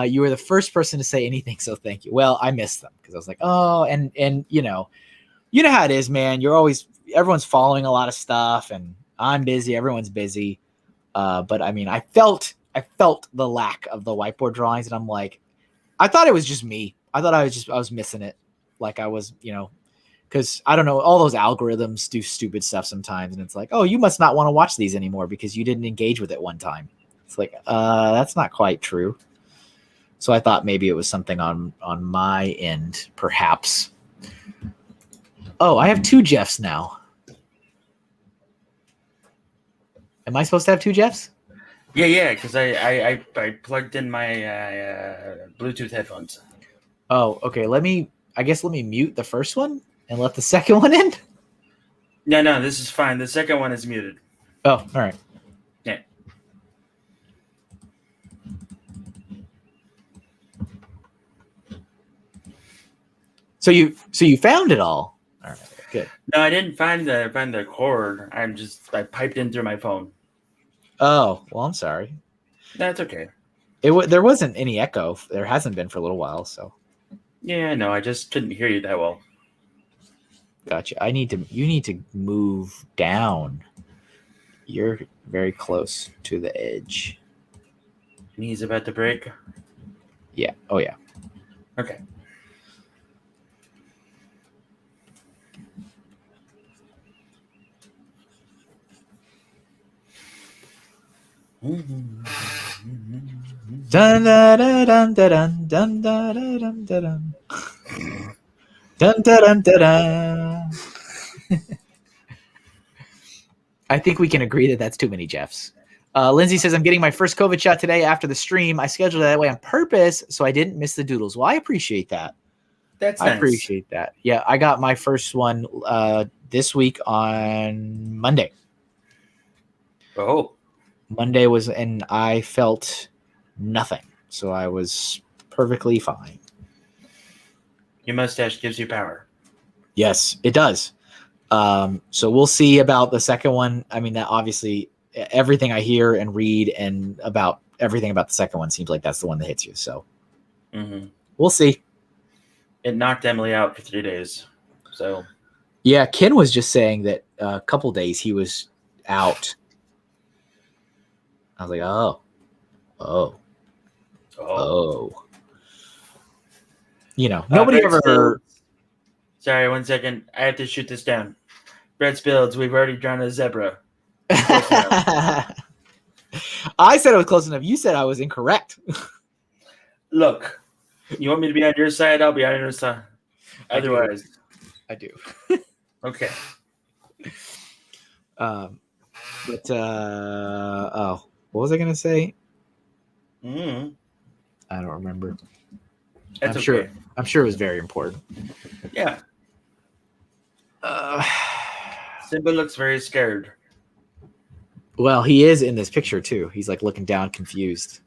You were the first person to say anything, so thank you. Well, I missed them because I was like, oh, and you know how it is, man. Everyone's following a lot of stuff, and I'm busy. Everyone's busy. But I mean, I felt the lack of the whiteboard drawings, and I'm like, I thought it was just me. I thought I was missing it. Like I was, because I don't know, all those algorithms do stupid stuff sometimes, and it's like, oh, you must not want to watch these anymore because you didn't engage with it one time. It's like, that's not quite true. So I thought maybe it was something on my end, perhaps. Oh, I have 2 Jeffs now. Am I supposed to have 2 Jeffs? Yeah, because I plugged in my Bluetooth headphones. Oh, okay. Let me mute the first one and let the second one in. No, this is fine. The second one is muted. Oh, all right. Yeah. So you found it all. All right, good. No, I didn't find the cord. I piped in through my phone. Oh, well, I'm sorry. That's okay. There wasn't any echo. There hasn't been for a little while, so. Yeah, no, I just couldn't hear you that well. Gotcha. You need to move down. You're very close to the edge. Knees about to break. Yeah. Oh yeah. Okay. Dun dun dun dun dun dun dun dun dun dun dun dun dun. I think we can agree that that's too many Jeffs. Lindsay says, I'm getting my first COVID shot today after the stream. I scheduled it that way on purpose so I didn't miss the doodles. Well, I appreciate that. That's I nice. appreciate that. Yeah, I got my first one this week on Monday. Oh. Monday was, and I felt nothing. So I was perfectly fine. Your mustache gives you power. Yes, it does. So we'll see about the second one. I mean, that obviously everything I hear and read and about everything about the second one seems like that's the one that hits you. So we'll see. It knocked Emily out for 3 days. So yeah, Ken was just saying that a couple days he was out. I was like, oh. You know, nobody Brett ever. Spills. Sorry, 1 second. I have to shoot this down. Brett Spills, we've already drawn a zebra. I said I was close enough. You said I was incorrect. Look, you want me to be on your side? I'll be on your side. Otherwise, I do. Okay. What was I gonna say? Mm-hmm. I don't remember. That's I'm sure it was very important. Yeah. Simba looks very scared. Well, he is in this picture too. He's like looking down, confused.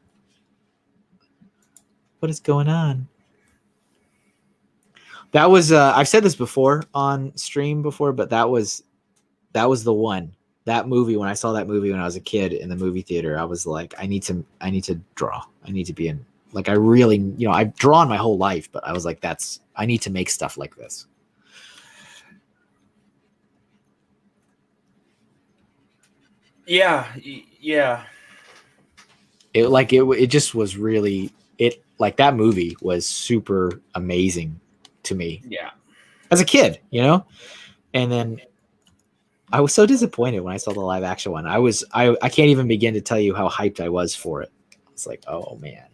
What is going on? That was I've said this before on stream before, but that was the one. That movie, when I saw that movie when I was a kid in the movie theater, I was like, I need to draw. I need to be in, like, I really, you know, I've drawn my whole life, but I was like, I need to make stuff like this. Yeah. It just was really, like, that movie was super amazing to me. Yeah. As a kid, you know? And then I was so disappointed when I saw the live action one. I can't even begin to tell you how hyped I was for it. It's like, oh man.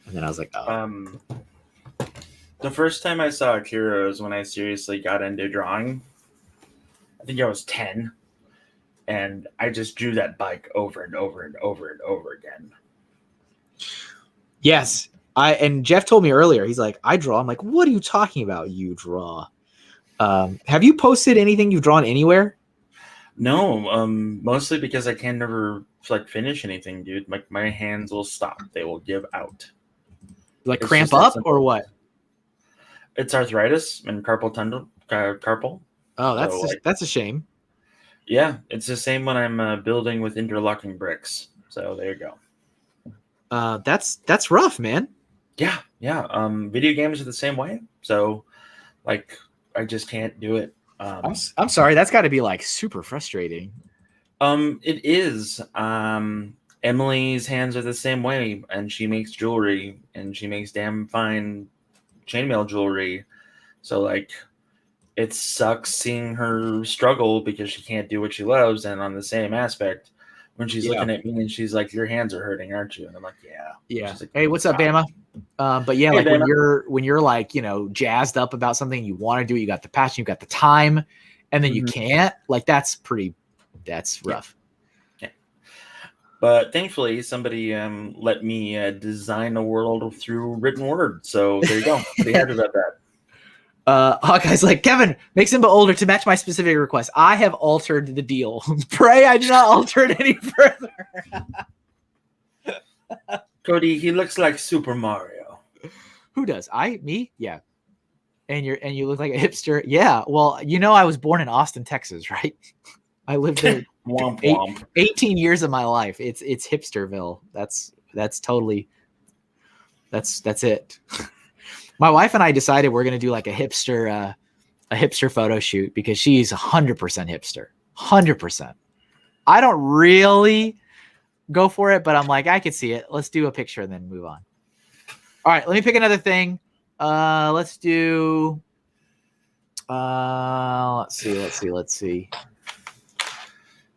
And then I was like, oh. The first time I saw Akira was when I seriously got into drawing. I think I was 10. And I just drew that bike over and over and over and over again. Yes. And Jeff told me earlier, he's like, I draw. I'm like, what are you talking about? You draw. Have you posted anything you've drawn anywhere? No, mostly because I can never like finish anything, dude. Like my hands will stop; they will give out. Like it's cramp up or what? It's arthritis and carpal tunnel. Carpal. Oh, that's a shame. Yeah, it's the same when I'm building with interlocking bricks. So there you go. That's rough, man. Yeah. Video games are the same way. So, like, I just can't do it. I'm sorry. That's got to be like super frustrating. It is. Emily's hands are the same way, and she makes jewelry, and she makes damn fine chainmail jewelry. So like, it sucks seeing her struggle because she can't do what she loves. And on the same aspect, when she's looking at me and she's like, "Your hands are hurting, aren't you?" And I'm like, "Yeah." Like, hey, what's up, Bama? But yeah, hey, like Bama. when you're like, you know, jazzed up about something, you want to do it, you got the passion, you got the time, and then you can't. Like that's rough. Yeah. But thankfully, somebody let me design a world through written word. So there you go. Pretty happy about that. Hawkeye's like, Kevin, make Simba older to match my specific request. I have altered the deal. Pray I do not alter it any further. Cody, he looks like Super Mario. Who does? Me? Yeah. And you look like a hipster. Yeah. Well, you know, I was born in Austin, Texas, right? I lived there 18 years of my life. It's hipsterville. That's totally that's it. My wife and I decided we're going to do like a hipster a hipster photo shoot because she's 100% hipster. 100%. I don't really go for it, but I'm like, I could see it. Let's do a picture and then move on. All right, let me pick another thing. Let's do. Let's see.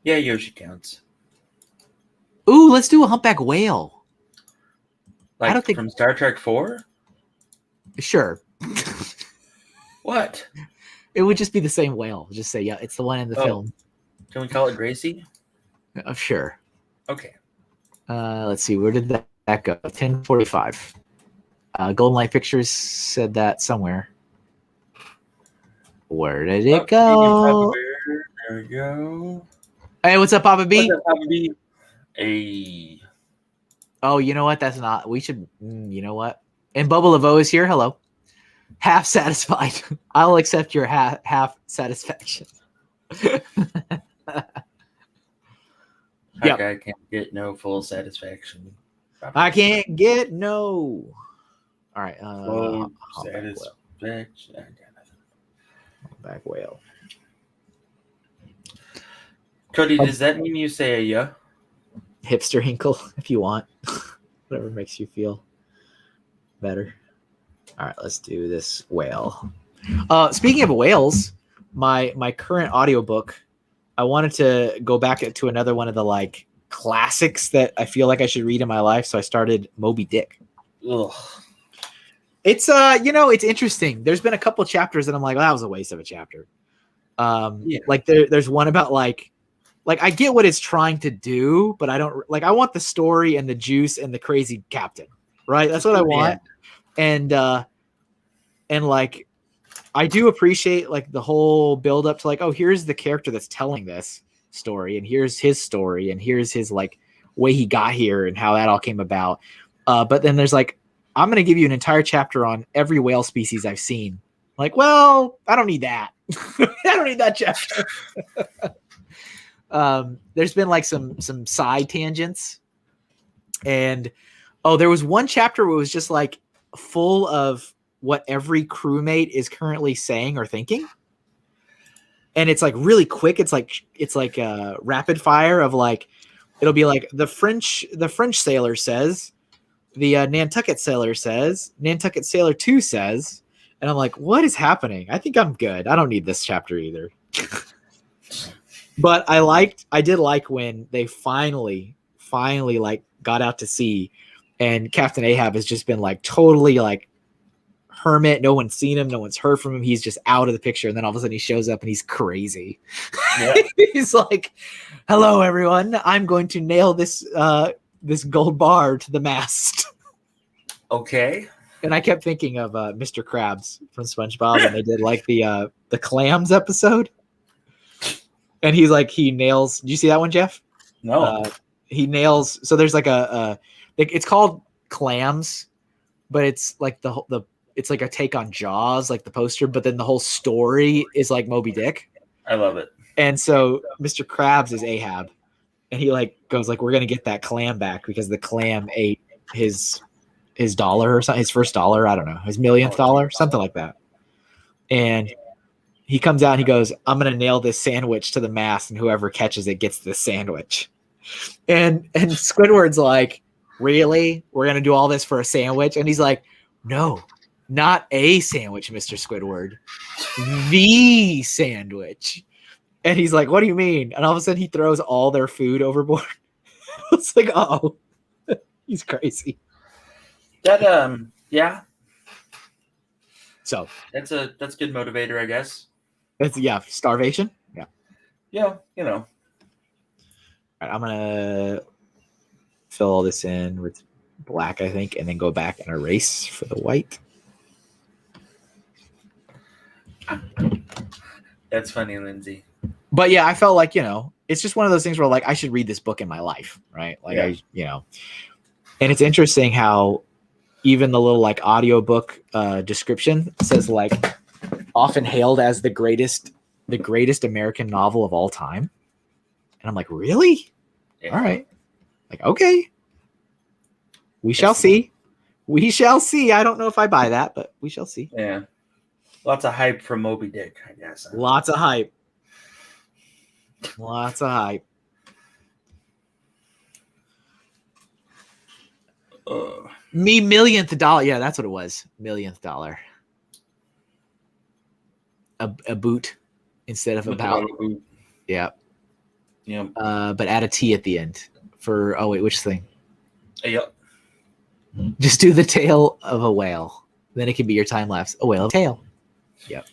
Yeah, Yoshi counts. Ooh, let's do a humpback whale. Like I don't think from Star Trek 4? Sure. What? It would just be the same whale. Just say, yeah, it's the one in the film. Can we call it Gracie? Sure. Okay. Let's see. Where did that go? 10:45. Golden Light Pictures said that somewhere. Where did it go? There we go. Hey, what's up, Papa B? What's up, Papa B? Hey. Oh, you know what? That's not. We should. You know what? And Bubba Laveau is here. Hello. Half satisfied. I'll accept your half satisfaction. Yep. Yeah. I can't get no full satisfaction. I can't get no. All right. Full satisfaction. Back whale. Cody, does that mean you say a yeah? Hipster Hinkle, if you want. Whatever makes you feel better. All right, let's do this whale. Speaking of whales, my current audiobook, I wanted to go back to another one of the like classics that I feel like I should read in my life. So I started Moby Dick. Ugh. It's it's interesting. There's been a couple chapters that I'm like, well, that was a waste of a chapter. Like there's one about like I get what it's trying to do, but I don't like. I want the story and the juice and the crazy captain, right? That's what I want. And like I do appreciate like the whole build up to like, oh, here's the character that's telling this story, and here's his story, and here's his like way he got here and how that all came about. But then there's like, I'm going to give you an entire chapter on every whale species I've seen. Like, well, I don't need that. I don't need that chapter. There's been like some side tangents, and there was one chapter where it was just like full of what every crewmate is currently saying or thinking, and it's like really quick. It's like a rapid fire of like, it'll be like the French sailor says, the Nantucket sailor says, Nantucket sailor 2 says, and I'm like, what is happening? I think I'm good. I don't need this chapter either. But I did like when they finally like got out to sea, and Captain Ahab has just been like totally like hermit. No one's seen him. No one's heard from him. He's just out of the picture. And then all of a sudden he shows up and he's crazy. Yeah. He's like, hello, everyone. I'm going to nail this gold bar to the mast. Okay. And I kept thinking of Mr. Krabs from SpongeBob, and they did like the clams episode. And he's like, he nails. Did you see that one, Jeff? No. He nails. So there's like it's called Clams, but it's like it's like a take on Jaws, like the poster. But then the whole story is like Moby Dick. I love it. And so Mr. Krabs is Ahab, and he like goes like, we're gonna get that clam back because the clam ate his dollar or something, his first dollar. I don't know, his millionth dollar, something like that. And he comes out and he goes, I'm going to nail this sandwich to the mast, and whoever catches it gets the sandwich. And Squidward's like, really? We're going to do all this for a sandwich? And he's like, no, not a sandwich, Mr. Squidward. The sandwich. And he's like, what do you mean? And all of a sudden he throws all their food overboard. It's like, oh, he's crazy. That, yeah. So that's good motivator, I guess. It's starvation. Yeah. Yeah, you know. All right, I'm gonna fill all this in with black, I think, and then go back and erase for the white. That's funny, Lindsay. But yeah, I felt like, it's just one of those things where like I should read this book in my life, right? Like and it's interesting how even the little like audiobook description says like often hailed as the greatest American novel of all time. And I'm like, really? Yeah. All right. Like, okay. We shall see. We shall see. I don't know if I buy that, but we shall see. Yeah. Lots of hype from Moby Dick, I guess. Lots of hype. Lots of hype. Me millionth dollar. Yeah, that's what it was. Millionth dollar. A boot instead of about. Yeah. Yeah. But add a T at the end for. Oh wait, which thing? Yep. Just do the tail of a whale. Then it can be your time lapse. A whale tail. Yep.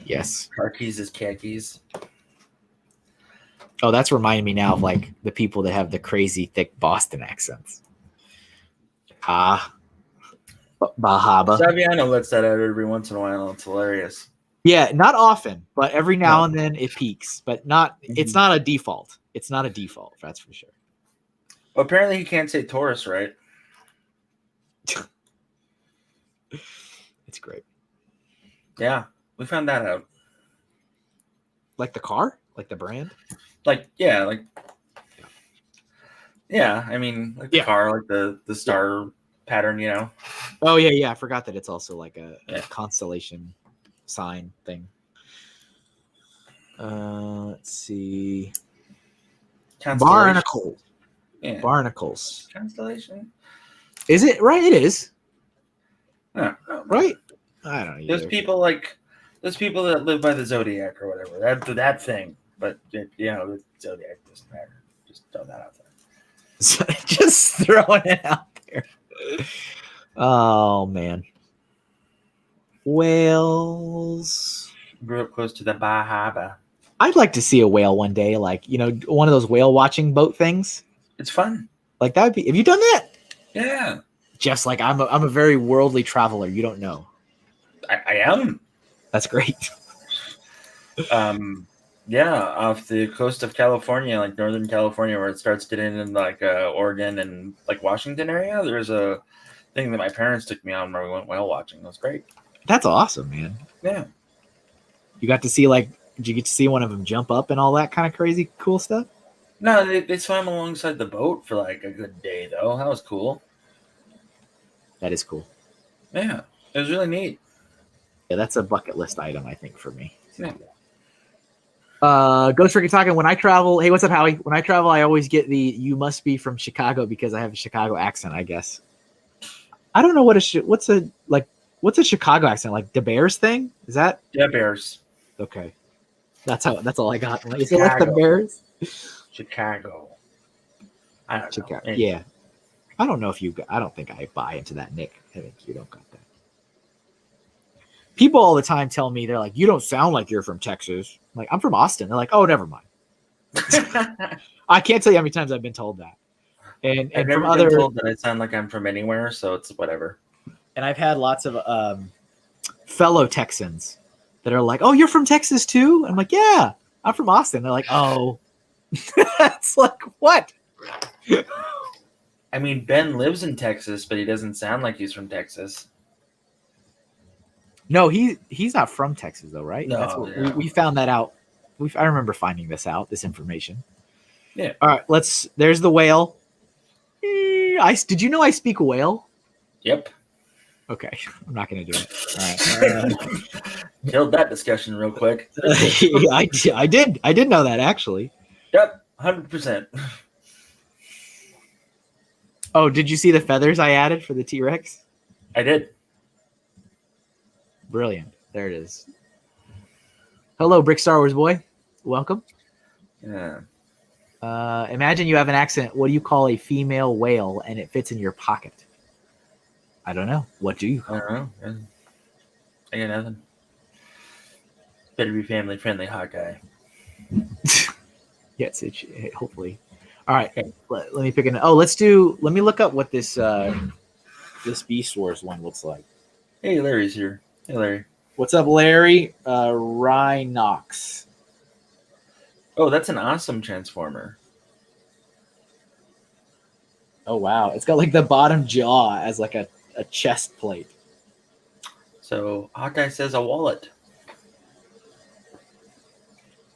Yes. Car keys is khakis. Oh, that's reminding me now of like the people that have the crazy thick Boston accents. Bahaba. Saviano lets that out every once in a while. It's hilarious. Yeah, not often, but every now and then it peaks. But not. It's not a default. It's not a default. That's for sure. Well, apparently, he can't say Taurus, right? It's great. Yeah, we found that out. Like the car, like the brand. Yeah. I mean, like the car, like the star pattern, you know. Oh yeah. I forgot that it's also like a constellation sign thing. Let's see. Barnacles. Yeah. Barnacles. Constellation. Is it right? It is. No. Right. I don't know. There's people that live by the zodiac or whatever. That thing. But the zodiac doesn't matter. Just throw that out there. Just throwing it out there. Oh man. Whales. Grew up close to the Bahaba. I'd like to see a whale one day, like, one of those whale watching boat things. It's fun. Like that would be. Have you done that? Yeah. Just like I'm a very worldly traveler. You don't know. I am. That's great. Yeah, off the coast of California, like Northern California, where it starts getting in like Oregon and like Washington area. There's a thing that my parents took me on where we went whale watching. It was great. That's awesome, man. Yeah. You got to see did you get to see one of them jump up and all that kind of crazy cool stuff? No, they swam alongside the boat for like a good day though. That was cool. That is cool. Yeah, it was really neat. Yeah, that's a bucket list item, I think, for me. Yeah. Ghost Ricky talking. When I travel, hey, what's up, Howie? When I travel, I always get the "you must be from Chicago" because I have a Chicago accent, I guess. I don't know what's a Chicago accent, like the Bears thing? Is that? Yeah, Bears. Okay, that's all I got. Is it like the Bears? Chicago. I don't know. Anyway. Yeah, I don't know if I don't think I buy into that, Nick. I think you don't got that. People all the time tell me, they're like, "You don't sound like you're from Texas." I'm like, I'm from Austin. They're like, "Oh, never mind." I can't tell you how many times I've been told that. And I've never been told that I sound like I'm from anywhere, so it's whatever. And I've had lots of fellow Texans that are like, "Oh, you're from Texas too?" I'm like, "Yeah, I'm from Austin." They're like, "Oh." It's like, what? I mean, Ben lives in Texas, but he doesn't sound like he's from Texas. No, he's not from Texas though, right? No, that's what we found that out. I remember finding this information. Yeah. All right, there's the whale. Did you know I speak whale? Yep. Okay, I'm not going to do it. All right. Killed that discussion real quick. I did know that, actually. Yep, 100%. Oh, did you see the feathers I added for the T-Rex? I did. Brilliant. There it is. Hello, Brick Star Wars boy. Welcome. Yeah. Imagine you have an accent. What do you call a female whale and it fits in your pocket? I don't know. What do you call it? I don't know. I got nothing. Better be family friendly, hot guy. Yes, hopefully. All right. Okay. Let me pick an. Oh, let me look up what this Beast Wars one looks like. Hey, Larry's here. Hey, Larry. What's up, Larry? Rhinox. Oh, that's an awesome transformer. Oh, wow. It's got like the bottom jaw as like a chest plate. So Hawkeye says a wallet.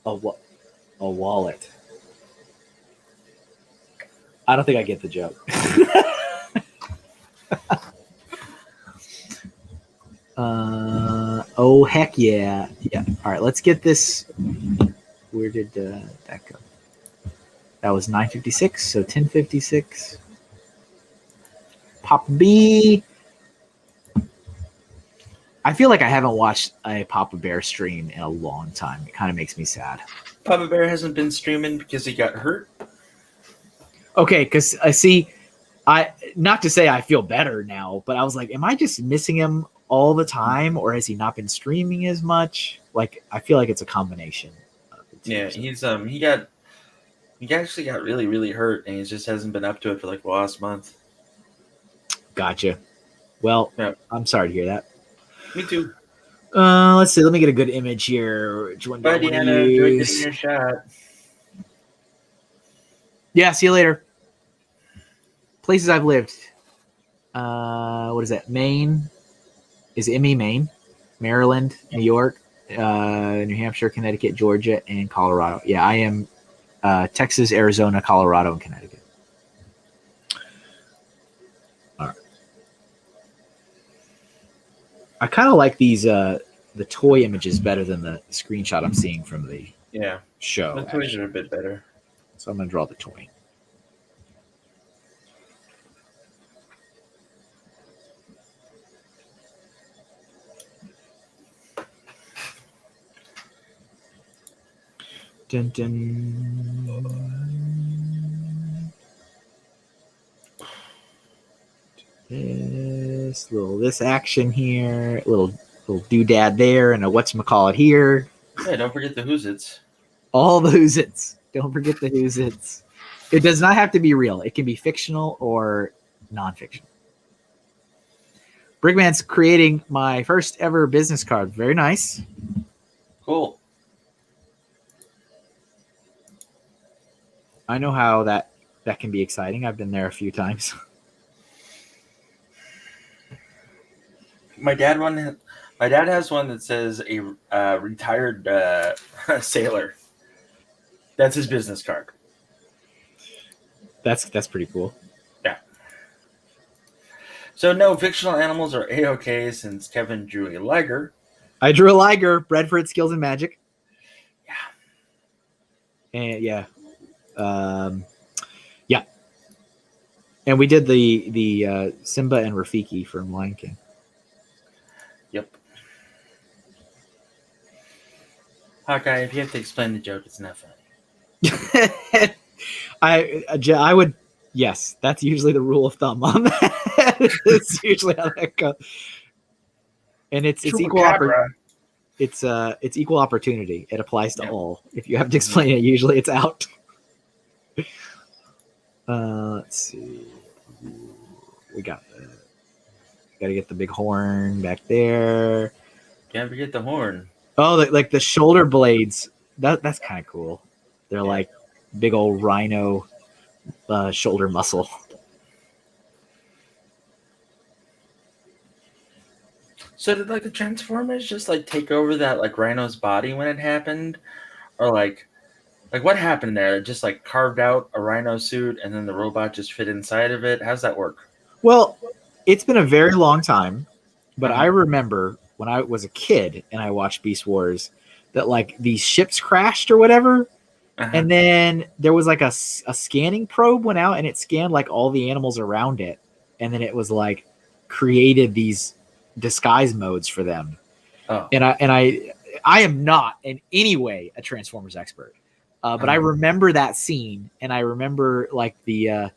A wallet. I don't think I get the joke. Oh heck yeah. Yeah. All right, let's get this. Where did that go? That was 9:56, so 10:56. Pop B. I feel like I haven't watched a Papa Bear stream in a long time. It kind of makes me sad. Papa Bear hasn't been streaming because he got hurt. Okay, because I see, I not to say I feel better now, but I was like, am I just missing him all the time, or has he not been streaming as much? Like, I feel like it's a combination. Yeah, he's he actually got really, really hurt, and he just hasn't been up to it for like the last month. Gotcha. Well, Yeah. I'm sorry to hear that. Me too. Let's see. Let me get a good image here. Which one do I Bye, want to Deanna. Enjoy getting use? your shot. Yeah, see you later. Places I've lived. What is that? Maine. Is Emmy Maine? Maryland, New York, New Hampshire, Connecticut, Georgia, and Colorado. Yeah, I am Texas, Arizona, Colorado, and Connecticut. All right. I kind of like these the toy images better than the screenshot I'm seeing from the show. The toys are a bit better. So I'm going to draw the toy. Dun, dun. This action here, little doodad there, and a whatchamacallit here. Yeah, don't forget the Who's Its. All the Who's Its. Don't forget the Who's Its. It does not have to be real. It can be fictional or non-fictional. Brigman's creating my first ever business card. Very nice. Cool. I know how that can be exciting. I've been there a few times. My dad has one that says a retired sailor. That's his business card. That's pretty cool. Yeah. So no fictional animals are A-okay since Kevin drew a liger. I drew a liger, bred for its skills in magic. Yeah. And yeah. Yeah. And we did the Simba and Rafiki from Lion King. Yep. Hawkeye, if you have to explain the joke, it's not funny. I would, yes, that's usually the rule of thumb on that. It's usually how that goes. And it's equal it's equal opportunity. It applies to all. If you have to explain it, usually it's out. Let's see. We got gotta get the big horn back there. Can't forget the horn. Oh, like the shoulder blades. That's kind of cool. They're like big old rhino shoulder muscle. So did like the Transformers just like take over that like rhino's body when it happened, or like what happened there? It just like carved out a rhino suit and then the robot just fit inside of it. How's that work? Well, it's been a very long time, but I remember when I was a kid and I watched Beast Wars that like these ships crashed or whatever. And then there was like a scanning probe went out and it scanned like all the animals around it. And then it was like created these disguise modes for them. Oh. And I am not in any way a Transformers expert. But I remember that scene, and I remember like the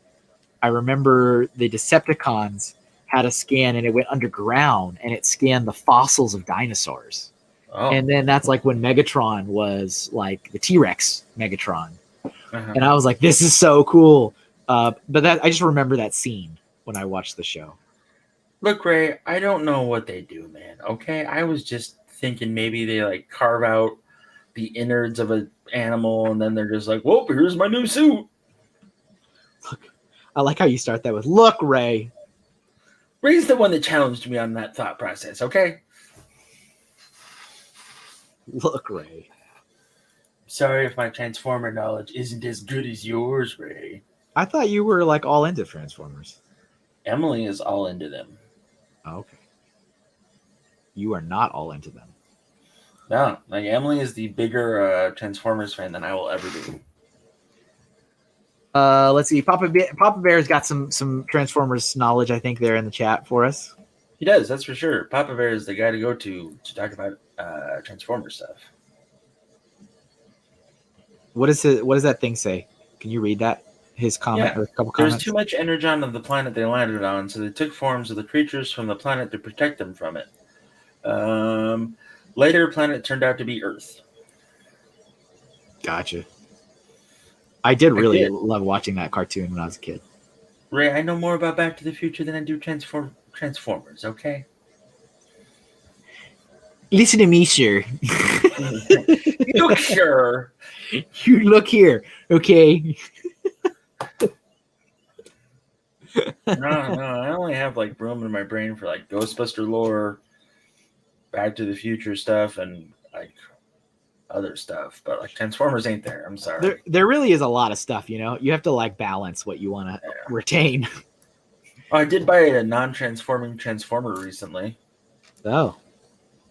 Decepticons had a scan, and it went underground, and it scanned the fossils of dinosaurs. Oh. And then that's like when Megatron was like the T-Rex Megatron, and I was like, "This is so cool." But I just remember that scene when I watched the show. Look, Ray, I don't know what they do, man. Okay, I was just thinking maybe they like carve out the innards of an animal, and then they're just like, "Whoa, here's my new suit." Look, I like how you start that with, "Look, Ray." Ray's the one that challenged me on that thought process, okay? Look, Ray. Sorry if my Transformer knowledge isn't as good as yours, Ray. I thought you were like all into Transformers. Emily is all into them. Oh, okay. you are not all into them. No, like Emily is the bigger Transformers fan than I will ever be. Let's see. Papa Bear's got some Transformers knowledge, I think, there in the chat for us. He does, that's for sure. Papa Bear is the guy to go to talk about Transformers stuff. What does that thing say? Can you read that? His comment or a couple comments? There was too much energon of the planet they landed on, so they took forms of the creatures from the planet to protect them from it. Later, planet turned out to be Earth. Gotcha. I did really love watching that cartoon when I was a kid. Ray, I know more about Back to the Future than I do Transformers, okay? Listen to me, sir. Look, sure. You look here, okay? No, I only have like room in my brain for like Ghostbuster lore, Back to the Future stuff, and like other stuff. But like Transformers ain't there. I'm sorry. There really is a lot of stuff, you know. You have to like balance what you want to retain. Oh, I did buy a non-transforming Transformer recently. Oh,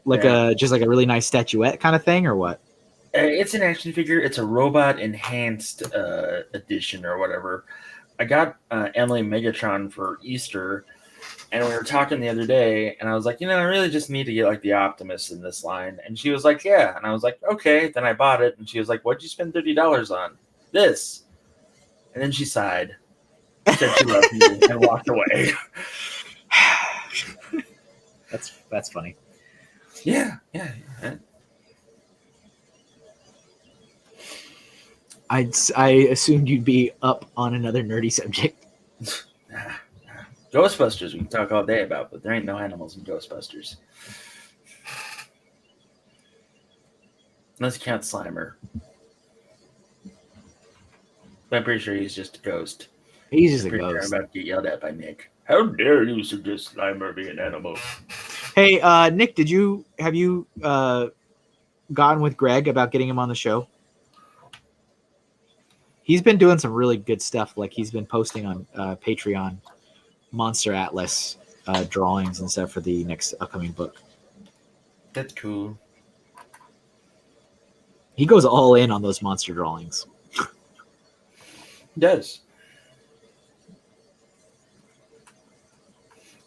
like just like a really nice statuette kind of thing, or what? It's an action figure. It's a robot enhanced edition or whatever. I got Emily Megatron for Easter, and we were talking the other day, and I was like, I really just need to get like the Optimus in this line. And she was like, yeah. And I was like, okay. Then I bought it, and she was like, what'd you spend $30 on? This. And then she sighed, said she loved me, and walked away. That's funny. Yeah. I assumed you'd be up on another nerdy subject. Ghostbusters we can talk all day about, but there ain't no animals in Ghostbusters. Unless you count Slimer. But I'm pretty sure he's just a ghost. He's just a Sure ghost. I'm about to get yelled at by Nick. How dare you suggest Slimer be an animal? Hey, Nick, have you gotten with Greg about getting him on the show? He's been doing some really good stuff. Like he's been posting on Patreon Monster Atlas drawings and stuff for the next upcoming book. That's cool. He goes all in on those monster drawings. He does.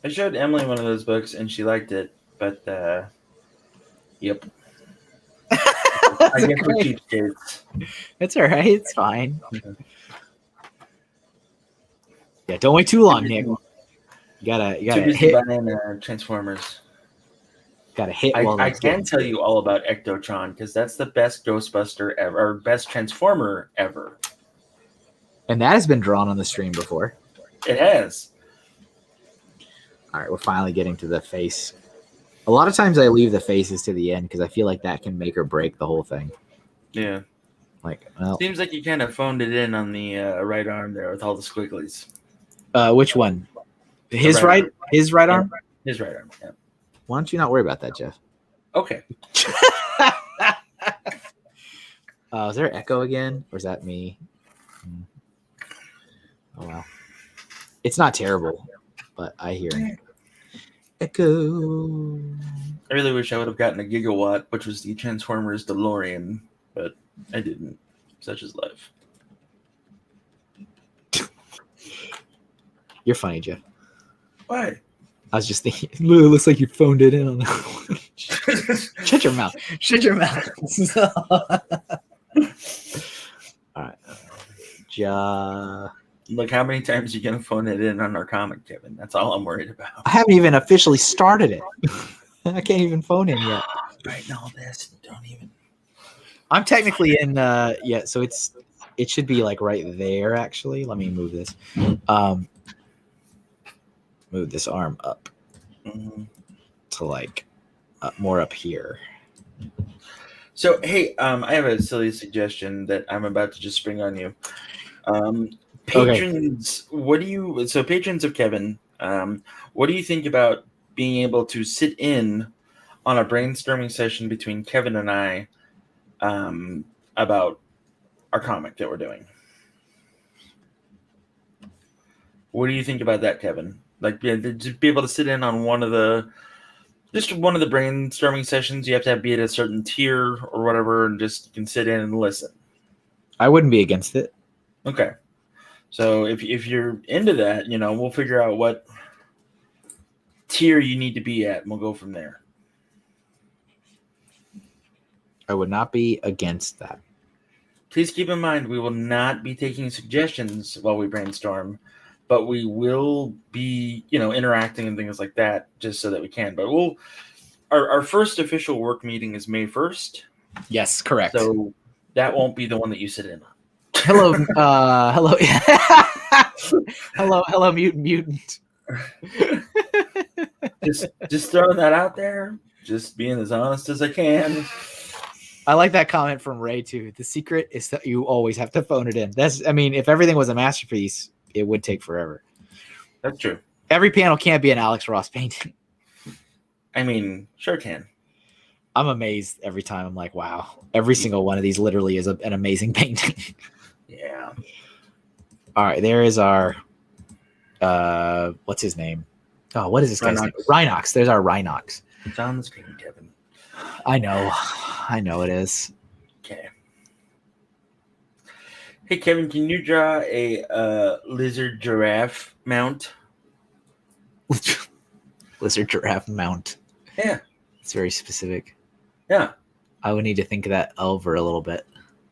I showed Emily one of those books and she liked it, but yep. I guess we're cheapskates. It's all right. It's fine. Yeah, don't wait too long, Nick. You gotta hit. Transformers. Gotta hit. I can tell you all about Ectotron because that's the best Ghostbuster ever, or best Transformer ever. And that has been drawn on the stream before. It has. All right, we're finally getting to the face. A lot of times I leave the faces to the end because I feel like that can make or break the whole thing. Yeah. Like, well, seems like you kind of phoned it in on the right arm there with all the squigglies. Which one? His right arm? His right arm, yeah. Why don't you not worry about that, Jeff? Okay. Is there echo again? Or is that me? Oh, well. It's not terrible, but I hear it. Echo. I really wish I would have gotten a Gigawatt, which was the Transformers DeLorean, but I didn't. Such is life. You're funny, Jeff. Why? I was just thinking, it looks like you phoned it in on that one. Shut your mouth. Shut your mouth. All right. Look, how many times are you going to phone it in on our comic, Kevin? That's all I'm worried about. I haven't even officially started it. I can't even phone in yet. Right now, this don't even. I'm technically in. Yeah, so it should be like right there. Actually, let me move this. Move this arm up to like more up here. So hey, I have a silly suggestion that I'm about to just spring on you. Patrons, okay. Patrons of Kevin, what do you think about being able to sit in on a brainstorming session between Kevin and I about our comic that we're doing? What do you think about that, Kevin? Like, to be able to sit in on one of the Just one of the brainstorming sessions. You have to be at a certain tier or whatever, and just you can sit in and listen. I wouldn't be against it. Okay. So if you're into that, we'll figure out what tier you need to be at, and we'll go from there. I would not be against that. Please keep in mind we will not be taking suggestions while we brainstorm, but we will be, interacting and things like that just so that we can. But our first official work meeting is May 1st. Yes, correct. So that won't be the one that you sit in on. Hello, hello, mutant. Just throwing that out there. Just being as honest as I can. I like that comment from Ray too. The secret is that you always have to phone it in. If everything was a masterpiece, it would take forever. That's true. Every panel can't be an Alex Ross painting. Sure can. I'm amazed every time. I'm like, wow, every single one of these literally is an amazing painting. Yeah. All right, there is our what's his name? Oh, what is this guy's name? Rhinox. There's our Rhinox. It's on the screen, Kevin. I know it is. Okay. Hey, Kevin, can you draw a lizard giraffe mount? Lizard giraffe mount. Yeah. It's very specific. Yeah. I would need to think of that over a little bit.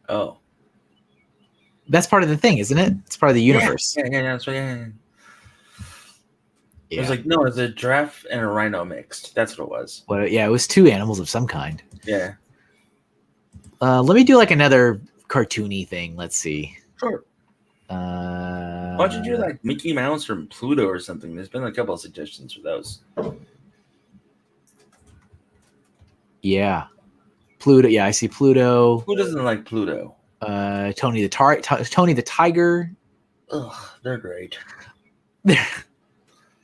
Oh. That's part of the thing, isn't it? It's part of the universe. Yeah, that's right. Yeah. It was like, no, it's a giraffe and a rhino mixed. That's what it was. Well, yeah, it was two animals of some kind. Yeah. Let me do like another cartoony thing. Let's see. Sure. Why don't you do like Mickey Mouse from Pluto or something? There's been a couple of suggestions for those. Yeah. Pluto. Yeah, I see Pluto. Who doesn't like Pluto? Tony the Tiger. Ugh, they're great.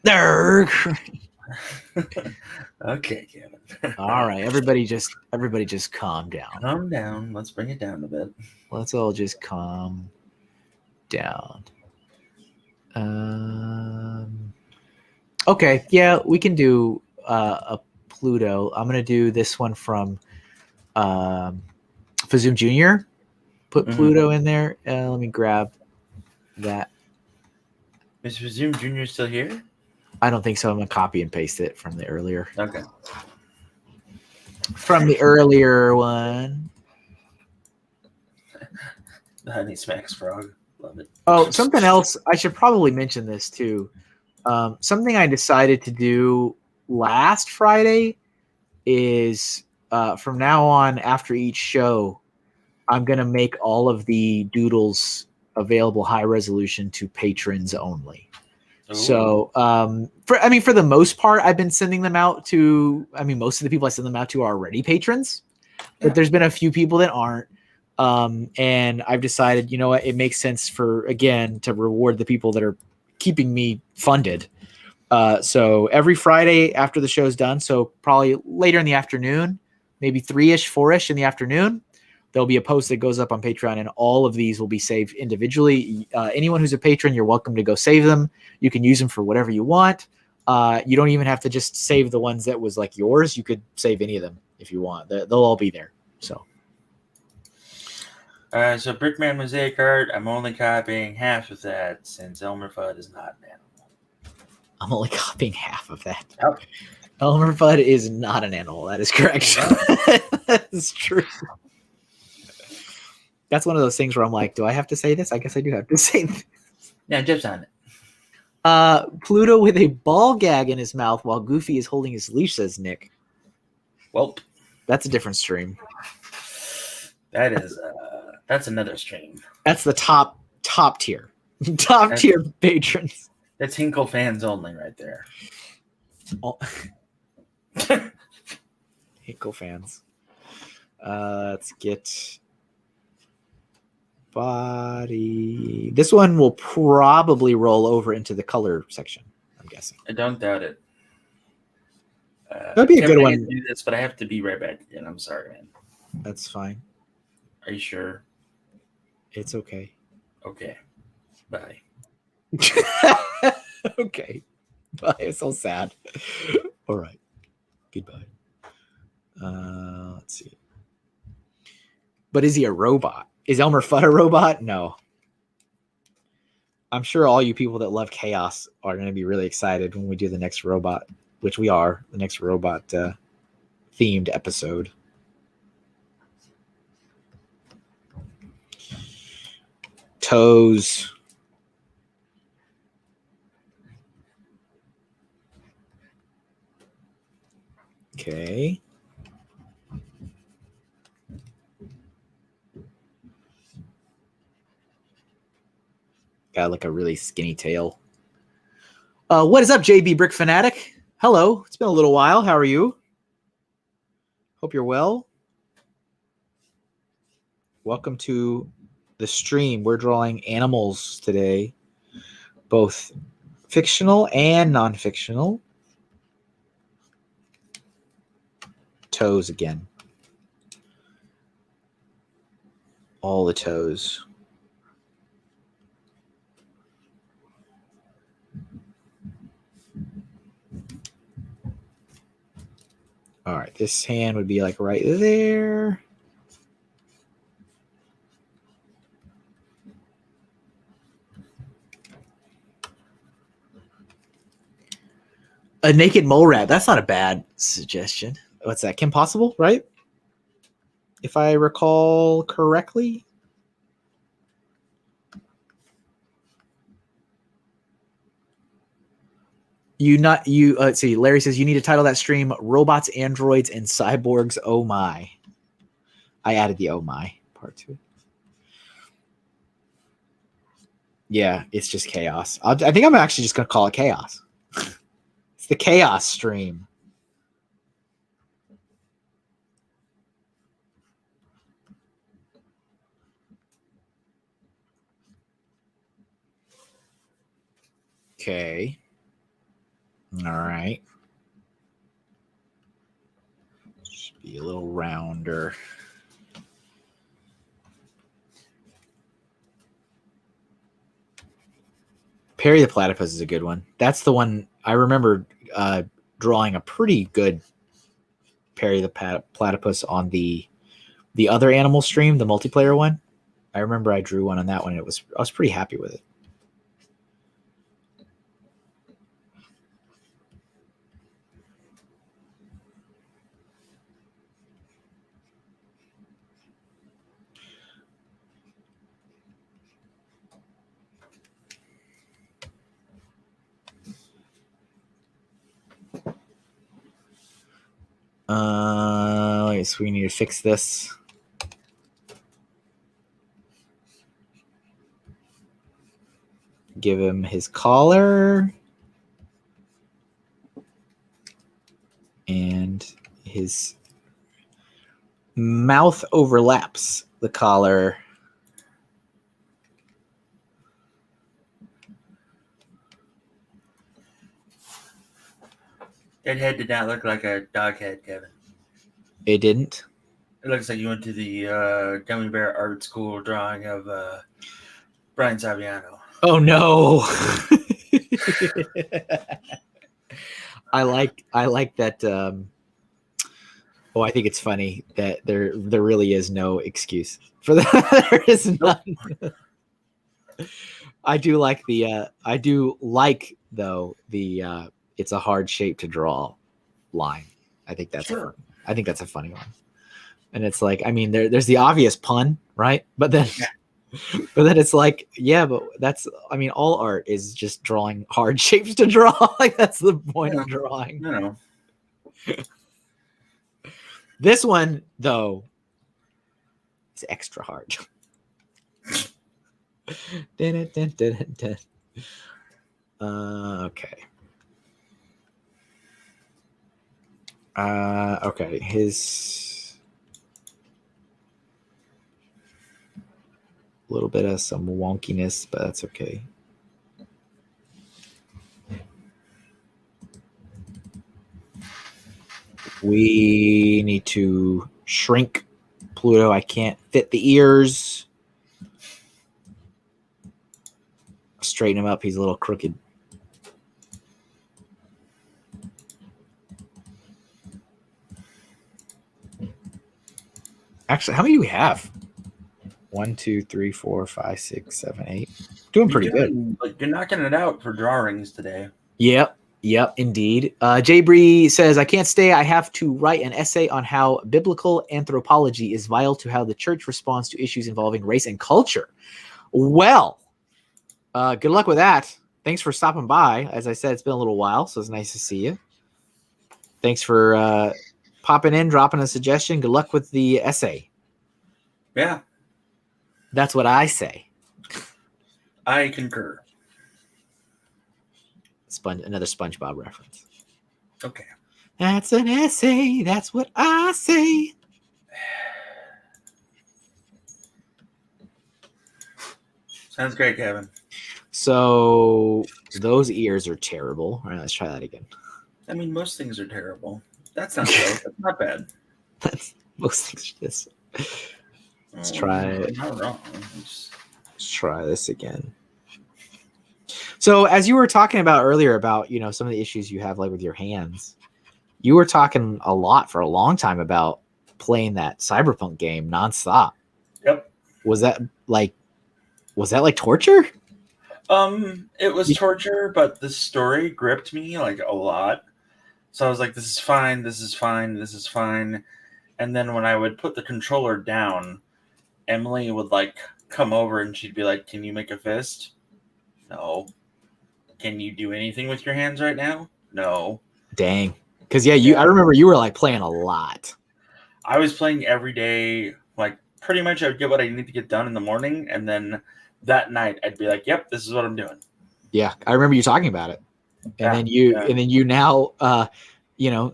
They're great. Okay, Kevin. All right, everybody just calm down. Calm down. Let's bring it down a bit. Let's all just calm down. Okay, yeah, we can do a Pluto. I'm gonna do this one from Fazoom Jr. Put Pluto in there. Let me grab that. Is Fazoom Jr. still here? I don't think so. I'm gonna copy and paste it from the earlier. Okay. From the earlier one. The Honey Smacks Frog. Love it. Oh, something else. I should probably mention this too. Something I decided to do last Friday is from now on, after each show, I'm going to make all of the doodles available high resolution to patrons only. Ooh. So for the most part, I've been sending them out to, most of the people I send them out to are already patrons, but there's been a few people that aren't. And I've decided, you know what, it makes sense to reward the people that are keeping me funded. So every Friday after the show's done, so probably later in the afternoon, maybe 3-ish, 4-ish in the afternoon, there'll be a post that goes up on Patreon, and all of these will be saved individually. Anyone who's a patron, you're welcome to go save them. You can use them for whatever you want. You don't even have to just save the ones that was like yours. You could save any of them if you want. They'll all be there. So. So Brickman Mosaic Art, I'm only copying half of that since Elmer Fudd is not an animal. I'm only copying half of that. Oh. Elmer Fudd is not an animal. That is correct. That is true. That's one of those things where I'm like, do I have to say this? I guess I do have to say this. Yeah, Jeff's on it. Pluto with a ball gag in his mouth while Goofy is holding his leash, says Nick. Well, that's a different stream. That is... That's another stream. That's the top tier. Tier patrons. That's Hinkle fans only right there. Oh. Hinkle fans. Let's get body. This one will probably roll over into the color section, I'm guessing. I don't doubt it. That'd be a good one. Do this, but I have to be right back again. I'm sorry, man. That's fine. Are you sure? It's okay. Okay. Bye. Okay. Bye. It's so sad. All right. Goodbye. Let's see. But is he a robot? Is Elmer Fudd a robot? No. I'm sure all you people that love chaos are going to be really excited when we do the next robot, which we are, the next robot themed episode. Toes. Okay. Got like a really skinny tail. What is up, JB Brick Fanatic? Hello. It's been a little while. How are you? Hope you're well. Welcome to the stream. We're drawing animals today, both fictional and non-fictional. Toes again. All the toes. All right, this hand would be like right there. A naked mole rat. That's not a bad suggestion. What's that? Kim Possible, right? If I recall correctly. Let's see. Larry says you need to title that stream Robots, Androids, and Cyborgs. Oh my. I added the oh my part to it. Yeah, it's just chaos. I think I'm actually just going to call it chaos. It's the chaos stream. Okay. All right. Should be a little rounder. Perry the Platypus is a good one. That's the one I remember drawing a pretty good Perry the Platypus on the other animal stream, the multiplayer one. I remember I drew one on that one. I was pretty happy with it. I guess we need to fix this. Give him his collar. And his mouth overlaps the collar. That head did not look like a dog head, Kevin. It didn't? It looks like you went to the Gummy Bear Art School drawing of Brian Saviano. Oh no. I like that. I think it's funny that there really is no excuse for that. There is none. I do like though the it's a hard shape to draw line. I think that's sure. I think that's a funny one. And it's like, I mean, there's the obvious pun, right? But then it's like, yeah, but that's, I mean, all art is just drawing hard shapes to draw. Like that's the point of drawing. No. This one, though, is extra hard. Okay. Okay. His little bit of some wonkiness, but that's okay. We need to shrink Pluto. I can't fit the ears. Straighten him up. He's a little crooked. Actually, how many do we have? 1, 2, 3, 4, 5, 6, 7, 8. Doing pretty good. Like, you're knocking it out for drawings today. Yep, indeed. Jay Bree says, I can't stay. I have to write an essay on how biblical anthropology is vital to how the church responds to issues involving race and culture. Well, good luck with that. Thanks for stopping by. As I said, it's been a little while, so it's nice to see you. Thanks for popping in, dropping a suggestion. Good luck with the essay. Yeah. That's what I say. I concur. Another SpongeBob reference. Okay. That's an essay. That's what I say. Sounds great, Kevin. So those ears are terrible. All right, let's try that again. I mean, most things are terrible. That's not so. That's not bad. That's most things. This. Let's try it. Not wrong. Let's try this again. So as you were talking about earlier about, some of the issues you have like with your hands, you were talking a lot for a long time about playing that Cyberpunk game nonstop. Yep. Was that like torture? It was torture, but the story gripped me like a lot. So I was like, this is fine, this is fine, this is fine. And then when I would put the controller down, Emily would like come over and she'd be like, can you make a fist? No. Can you do anything with your hands right now? No. Dang. Because I remember you were like playing a lot. I was playing every day. Like pretty much I would get what I need to get done in the morning. And then that night I'd be like, yep, this is what I'm doing. Yeah. I remember you talking about it. And then you now,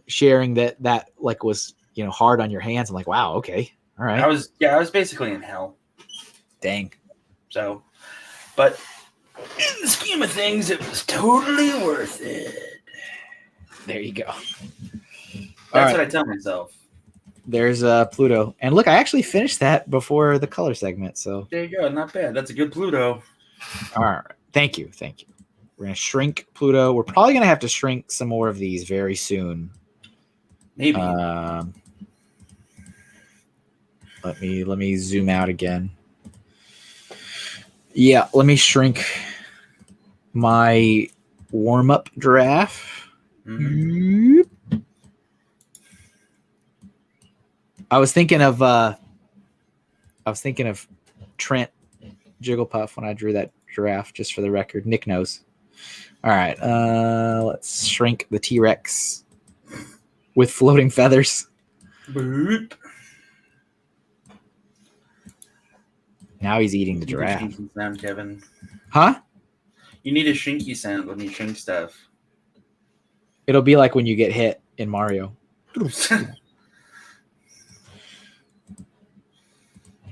sharing that like was, hard on your hands. I'm like, wow. Okay. All right. I was basically in hell. Dang. So, but in the scheme of things, it was totally worth it. There you go. That's what I tell myself. There's Pluto. And look, I actually finished that before the color segment. So there you go. Not bad. That's a good Pluto. All right. Thank you. We're going to shrink Pluto. We're probably going to have to shrink some more of these very soon. Maybe. Let me zoom out again. Yeah, let me shrink my warm-up giraffe. Mm-hmm. I was thinking of Trent Jigglepuff when I drew that giraffe, just for the record. Nick knows. All right, let's shrink the T-Rex with floating feathers. Boop. Now he's eating the giraffe. You need a shinky sound, Kevin. Huh? You need a shinky sound when you shrink stuff. It'll be like when you get hit in Mario.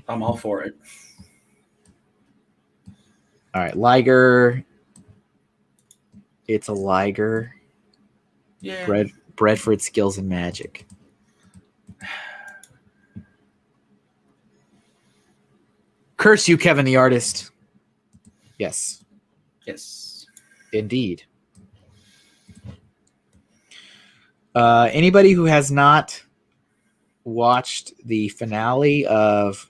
I'm all for it. All right, Liger. It's a Liger. Yeah. Bred for its skills and magic. Curse you, Kevin the artist. Yes. Yes. Indeed. Anybody who has not watched the finale of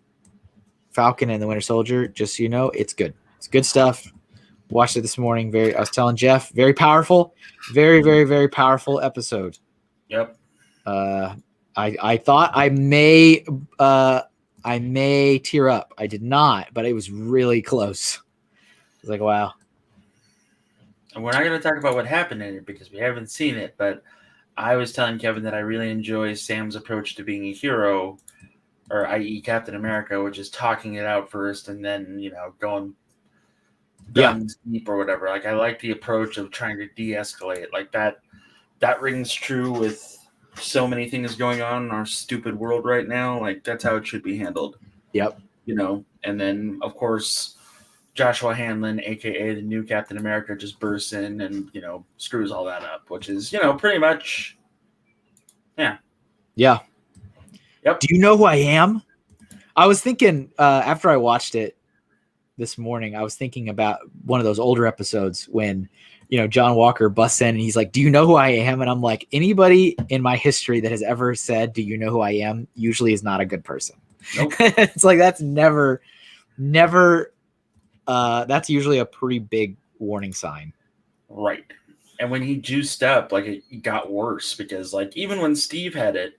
Falcon and the Winter Soldier, just so you know, it's good. It's good stuff. Watched it this morning. I was telling Jeff, very powerful, very, very, very powerful episode. Yep. I thought I may tear up. I did not, but it was really close. I was like, wow. And we're not going to talk about what happened in it because we haven't seen it, but I was telling Kevin that I really enjoy Sam's approach to being a hero, or i.e. Captain America, which is talking it out first and then, going guns deep or whatever. Like, I like the approach of trying to de-escalate. Like, that rings true with so many things going on in our stupid world right now. Like, that's how it should be handled. Yep. And then, of course, Joshua Hanlon, a.k.a. the new Captain America, just bursts in and, screws all that up, which is, pretty much, yeah. Yeah. Yep. Do you know who I am? I was thinking, after I watched it this morning, I was thinking about one of those older episodes when, John Walker busts in and he's like, do you know who I am? And I'm like, anybody in my history that has ever said, do you know who I am, usually is not a good person. Nope. It's like that's never. That's usually a pretty big warning sign. Right. And when he juiced up, like it got worse because like even when Steve had it,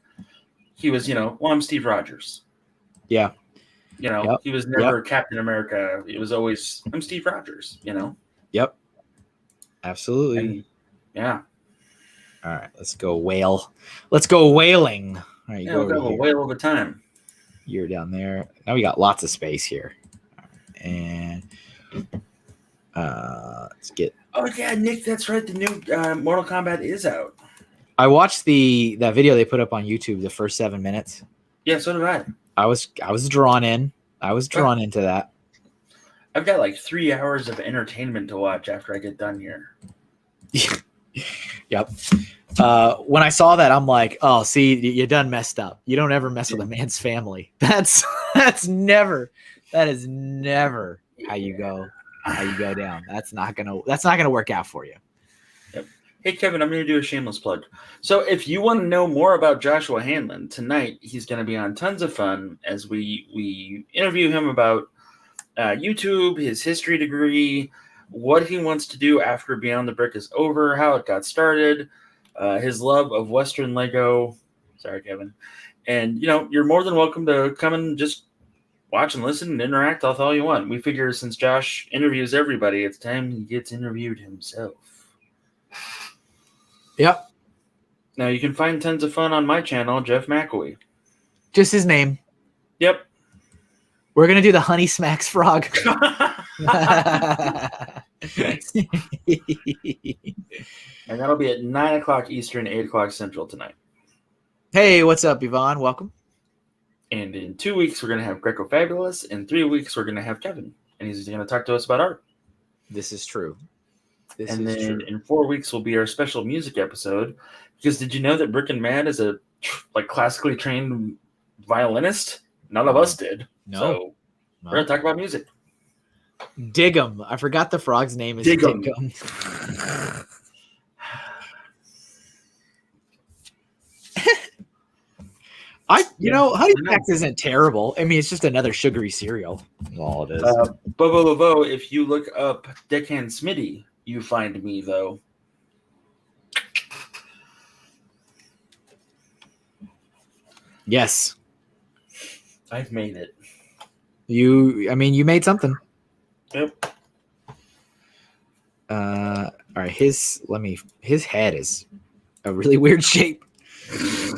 he was, well, I'm Steve Rogers. Yeah. Yep. He was never Captain America. It was always, I'm Steve Rogers, Yep. Absolutely. And, yeah. All right, let's go whale. Let's go whaling. All right, you go we'll over have here. a whale of a time. You're down there. Now we got lots of space here. And let's get. Oh yeah, Nick, that's right. The new Mortal Kombat is out. I watched that video they put up on YouTube, the first 7 minutes. Yeah, so did I. I was drawn in. I was drawn into that. I've got like 3 hours of entertainment to watch after I get done here. Yep. When I saw that, I'm like, oh, see, you done messed up. You don't ever mess with a man's family. That is never how you go down. That's not gonna work out for you. Yep. Hey Kevin, I'm gonna do a shameless plug. So if you want to know more about Joshua Hanlon, tonight he's gonna be on Tons of Fun as we interview him about YouTube, his history degree, what he wants to do after Beyond the Brick is over, how it got started, his love of Western Lego. Sorry, Kevin. And, you're more than welcome to come and just watch and listen and interact with all you want. We figure since Josh interviews everybody, it's time he gets interviewed himself. Yep. Now, you can find Tons of Fun on my channel, Jeff McElwee. Just his name. Yep. We're going to do the Honey Smacks Frog. And that'll be at 9 o'clock Eastern, 8 o'clock Central tonight. Hey, what's up, Yvonne? Welcome. And in 2 weeks, we're going to have Greco Fabulous. In 3 weeks, we're going to have Kevin. And he's going to talk to us about art. This is true. And then in 4 weeks will be our special music episode. Because did you know that Brick and Mad is a classically trained violinist? None of us did. No. So we're going to talk about music. Dig'em. I forgot the frog's name is Dig'em. Honey Smacks isn't terrible. I mean, it's just another sugary cereal. That's all it is. Bobo Lovo, if you look up Deckhand Smitty, you find me, though. Yes. I've made it. You made something. Yep. All right. His head is a really weird shape. Okay.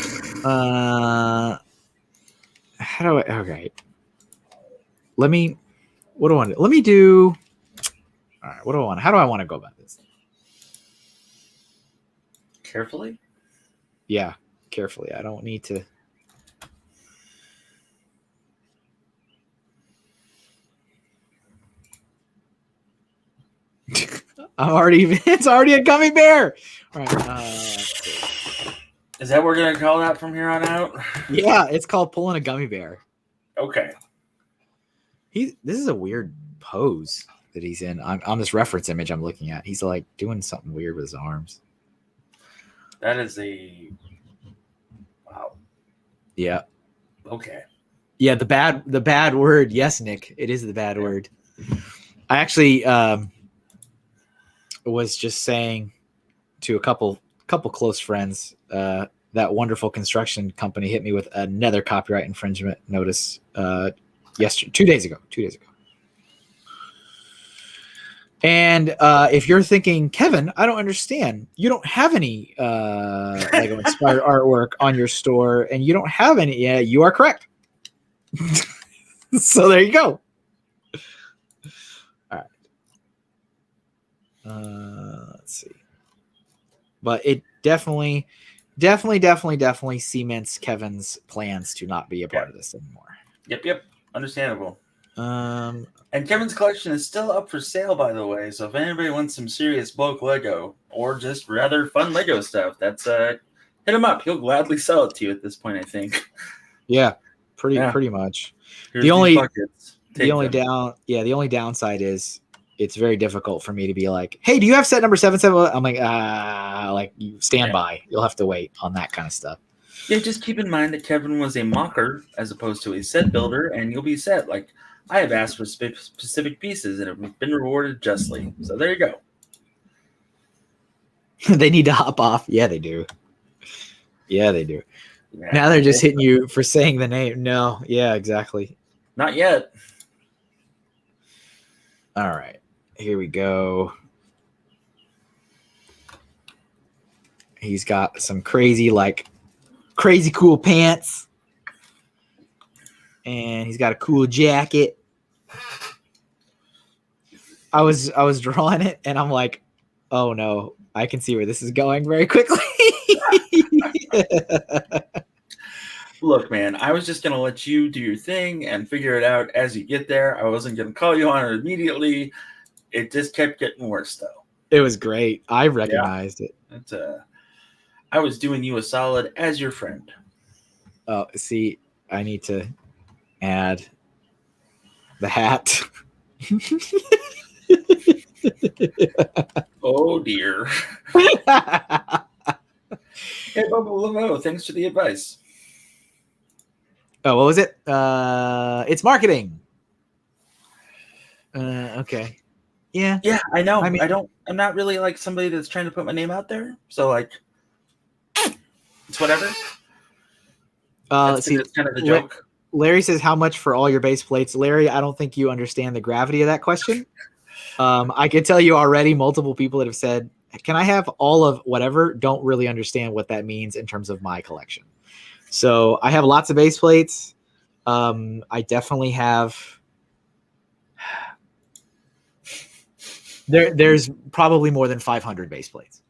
What do I want to do? Let me do. All right. What do I want? How do I want to go about this? Carefully? Yeah. Carefully. I don't need to. It's already a gummy bear. All right. Let's see. Is that what we're going to call that from here on out? Yeah, it's called pulling a gummy bear. Okay. This is a weird pose that he's in on this reference image I'm looking at. He's like doing something weird with his arms. That is a wow. Yeah. Okay. Yeah, the bad word. Yes, Nick, it is the bad word. I actually was just saying to a couple close friends, that wonderful construction company hit me with another copyright infringement notice 2 days ago. And if you're thinking, Kevin, I don't understand. You don't have any Lego inspired artwork on your store, and you don't have any. Yeah, you are correct. So there you go. All right. Let's see. But it definitely cements Kevin's plans to not be a part of this anymore. Yep. Understandable. And Kevin's collection is still up for sale, by the way. So if anybody wants some serious bulk Lego or just rather fun Lego stuff, that's hit him up. He'll gladly sell it to you at this point, I think. Yeah, pretty much. Here's The only downside is it's very difficult for me to be like, hey, do you have set number 77? I'm like, you stand by. You'll have to wait on that kind of stuff. Yeah, just keep in mind that Kevin was a mocker as opposed to a set builder, and you'll be set. Like, I have asked for specific pieces and have been rewarded justly. So there you go. They need to hop off. Yeah, they do. Yeah, they do. Yeah, Now they're just hitting you for saying the name. No, yeah, exactly. Not yet. All right, here we go. He's got some crazy cool pants, and he's got a cool jacket. I was drawing it, and I'm like, oh no, I can see where this is going very quickly. Look, man, I was just going to let you do your thing and figure it out as you get there. I wasn't going to call you on it immediately. It just kept getting worse, though. It was great. I recognized it. I was doing you a solid as your friend. Oh, see, I need to add the hat. Oh, dear. Hey, Bubba Lamo, thanks for the advice. Oh, what was it? It's marketing. Okay. Yeah. Yeah, I know. I mean, I'm not really like somebody that's trying to put my name out there. So like, it's whatever. Let's see. That's kind of the joke. Larry says, how much for all your base plates? Larry, I don't think you understand the gravity of that question. I can tell you already multiple people that have said, can I have all of whatever? Don't really understand what that means in terms of my collection. So I have lots of base plates. I definitely have. There's probably more than 500 base plates.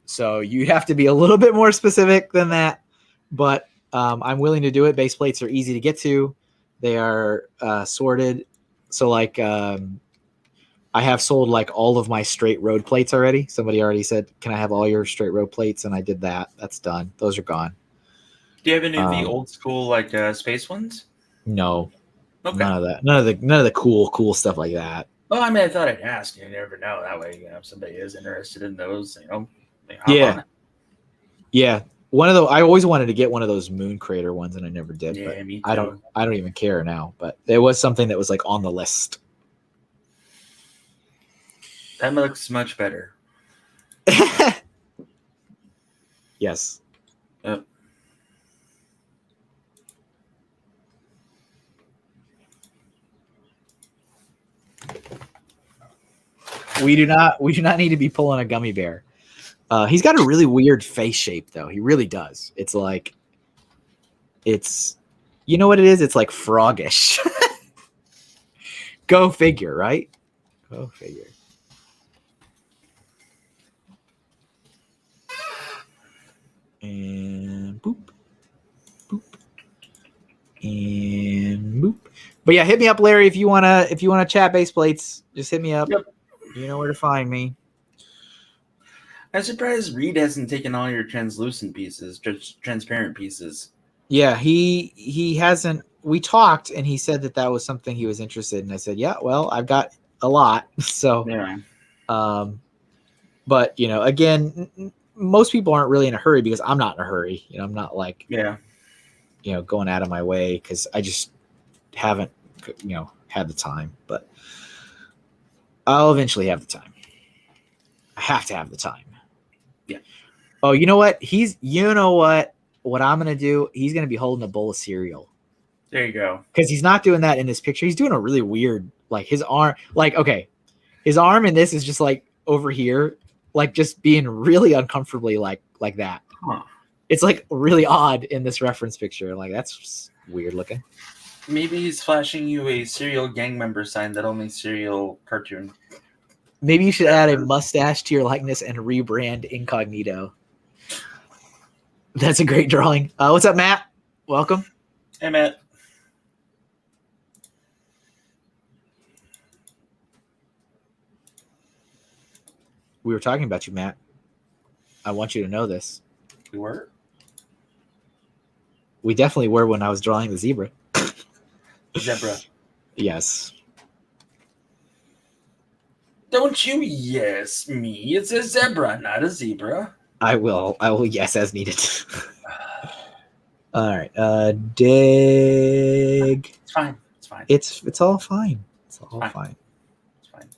So you have to be a little bit more specific than that. But I'm willing to do it. Base plates are easy to get to. They are sorted. So like I have sold like all of my straight road plates already. Somebody already said, can I have all your straight road plates? And I did that. That's done. Those are gone. Do you have any of the old school like space ones? No. Okay. None of that. None of the cool stuff like that. Well, I mean, I thought I'd ask. You never know. That way, if somebody is interested in those, Yeah. Yeah. I always wanted to get one of those moon crater ones, and I never did. Yeah, but me too. I don't even care now. But there was something that was like on the list. That looks much better. Yes. Yep. We do not need to be pulling a gummy bear. He's got a really weird face shape, though. He really does. It's like, you know what it is? It's like froggish. Go figure, right? Go figure. And boop, boop, and boop. But yeah, hit me up, Larry, if you wanna chat base plates. Just hit me up. Yep. You know where to find me. I'm surprised Reed hasn't taken all your translucent pieces, just transparent pieces. Yeah, he hasn't. We talked, and he said that was something he was interested in. I said, yeah, well, I've got a lot. So, yeah. But again, most people aren't really in a hurry because I'm not in a hurry. I'm not like, going out of my way because I just haven't, had the time. But I'll eventually have the time. I have to have the time. Yeah. Oh, you know what? What I'm going to do, he's going to be holding a bowl of cereal. There you go. Because he's not doing that in this picture. He's doing a really weird, like his arm, his arm in this is just like over here, like just being really uncomfortably like that. Huh. It's like really odd in this reference picture. Like that's weird looking. Maybe he's flashing you a Serial gang member sign that only Serial cartoon. Maybe you should add a mustache to your likeness and rebrand incognito. That's a great drawing. What's up, Matt? Welcome. Hey, Matt. We were talking about you, Matt. I want you to know this. We were? We definitely were when I was drawing the zebra. Zebra. Yes. Don't you me. It's a zebra, not a zebra. I will yes as needed. All right. Dig. It's fine. It's fine. It's all fine. It's all fine. fine. It's fine.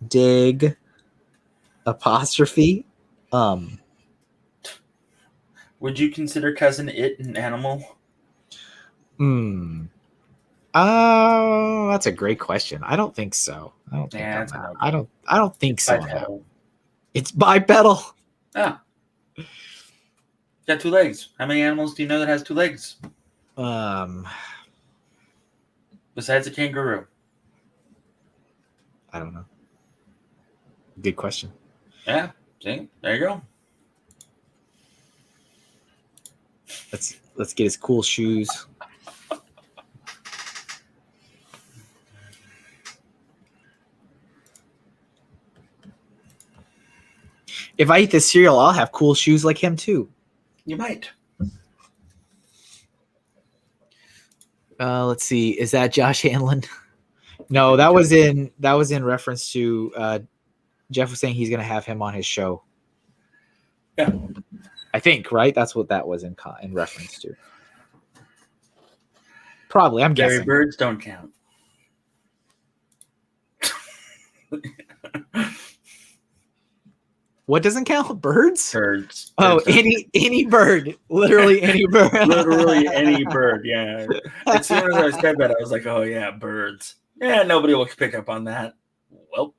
Dig. Apostrophe. Would you consider Cousin It an animal? Oh, that's a great question. I don't think so. I don't think Yeah, I'm it's a that. no-go. I don't think It's so. bipedal. It's bipedal. Ah. Got 2 legs. How many animals do you know that has 2 legs? Besides a kangaroo. I don't know. Good question. Yeah. See? There you go. Let's get his cool shoes. If I eat this cereal, I'll have cool shoes like him too. You might. Let's see. Is that Josh Hanlon? No, that was in reference to Jeff was saying he's going to have him on his show. Yeah. I think, right? That's what that was in reference to. Probably, I'm guessing. Birds don't count. What doesn't count? Birds? Birds. Oh, any bird. Literally any bird. Literally any bird, yeah. As soon as I said that, I was like, oh, yeah, birds. Yeah, nobody will pick up on that. Well,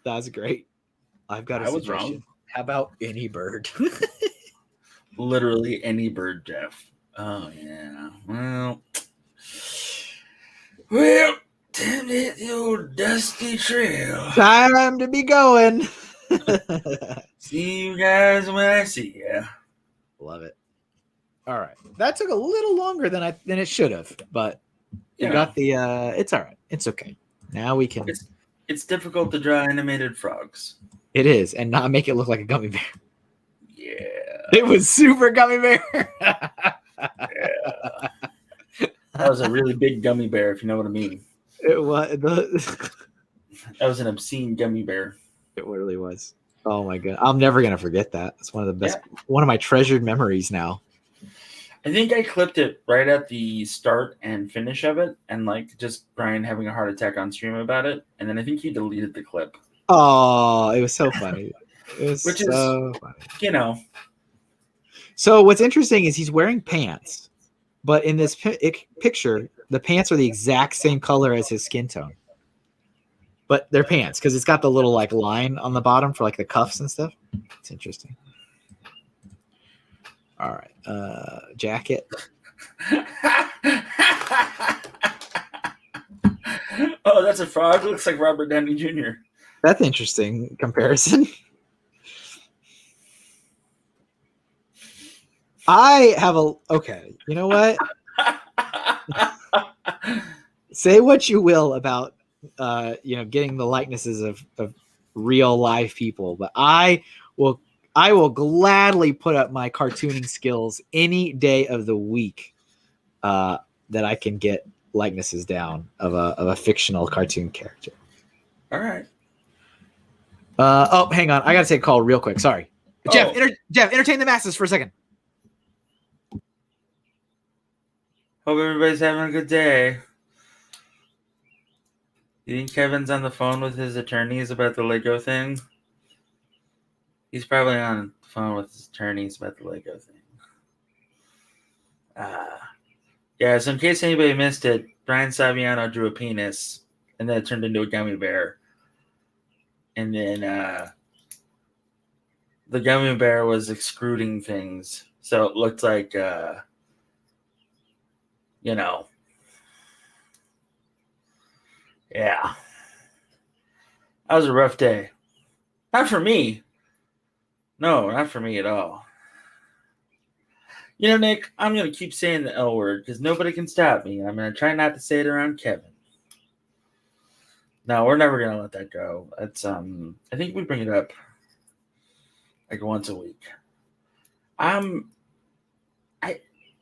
that's great. I've got a I was suggestion. wrong. How about any bird? Literally any bird, Jeff. Oh, yeah. Well, time to hit the old dusty trail. Time to be going. See you guys when I see ya. Love it. All right. That took a little longer than it should have, but you got the it's all right. It's okay. Now we can It's difficult to draw animated frogs. It is, and not make it look like a gummy bear. Yeah. It was super gummy bear. Yeah. That was a really big gummy bear, if you know what I mean. It was That was an obscene gummy bear. It really was. Oh my god. I'm never gonna forget that. It's one of the best one of my treasured memories now. I think I clipped it right at the start and finish of it, and like just Brian having a heart attack on stream about it, and then I think he deleted the clip. Oh, it was so funny. It was so funny. You know. So what's interesting is he's wearing pants, but in this picture, the pants are the exact same color as his skin tone. But they're pants because it's got the little like line on the bottom for like the cuffs and stuff. It's interesting. All right, jacket. Oh, that's a frog. It looks like Robert Downey Jr. That's an interesting comparison. I have okay. You know what? Say what you will about getting the likenesses of real live people, but I will gladly put up my cartooning skills any day of the week that I can get likenesses down of a fictional cartoon character. All right. Hang on. I got to take a call real quick. Sorry. Jeff, entertain the masses for a second. Hope everybody's having a good day. You think Kevin's on the phone with his attorneys about the Lego thing? He's probably on the phone with his attorneys about the Lego thing. Yeah, so in case anybody missed it, Brian Saviano drew a penis, and then it turned into a gummy bear. And then the gummy bear was excreting things. So it looked like, yeah. That was a rough day. Not for me. No, not for me at all. Nick, I'm going to keep saying the L word because nobody can stop me. I'm going to try not to say it around Kevin. No, we're never going to let that go. It's I think we bring it up like once a week.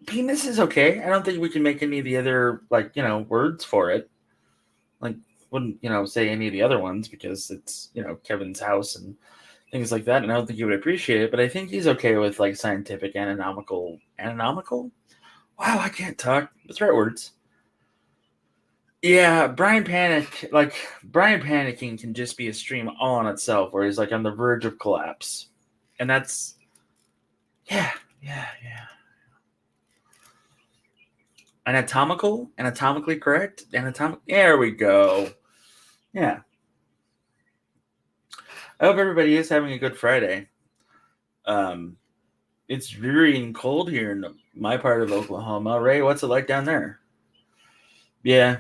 Penis is okay. I don't think we can make any of the other words for it. Like, wouldn't say any of the other ones because it's Kevin's house and things like that, and I don't think he would appreciate it. But I think he's okay with like scientific anatomical. Wow, I can't talk. That's the right words. Yeah, Brian panicking can just be a stream all on itself, where he's like on the verge of collapse, and that's yeah. Anatomically correct. There we go. Yeah. I hope everybody is having a good Friday. It's really cold here in my part of Oklahoma. Ray, what's it like down there? Yeah.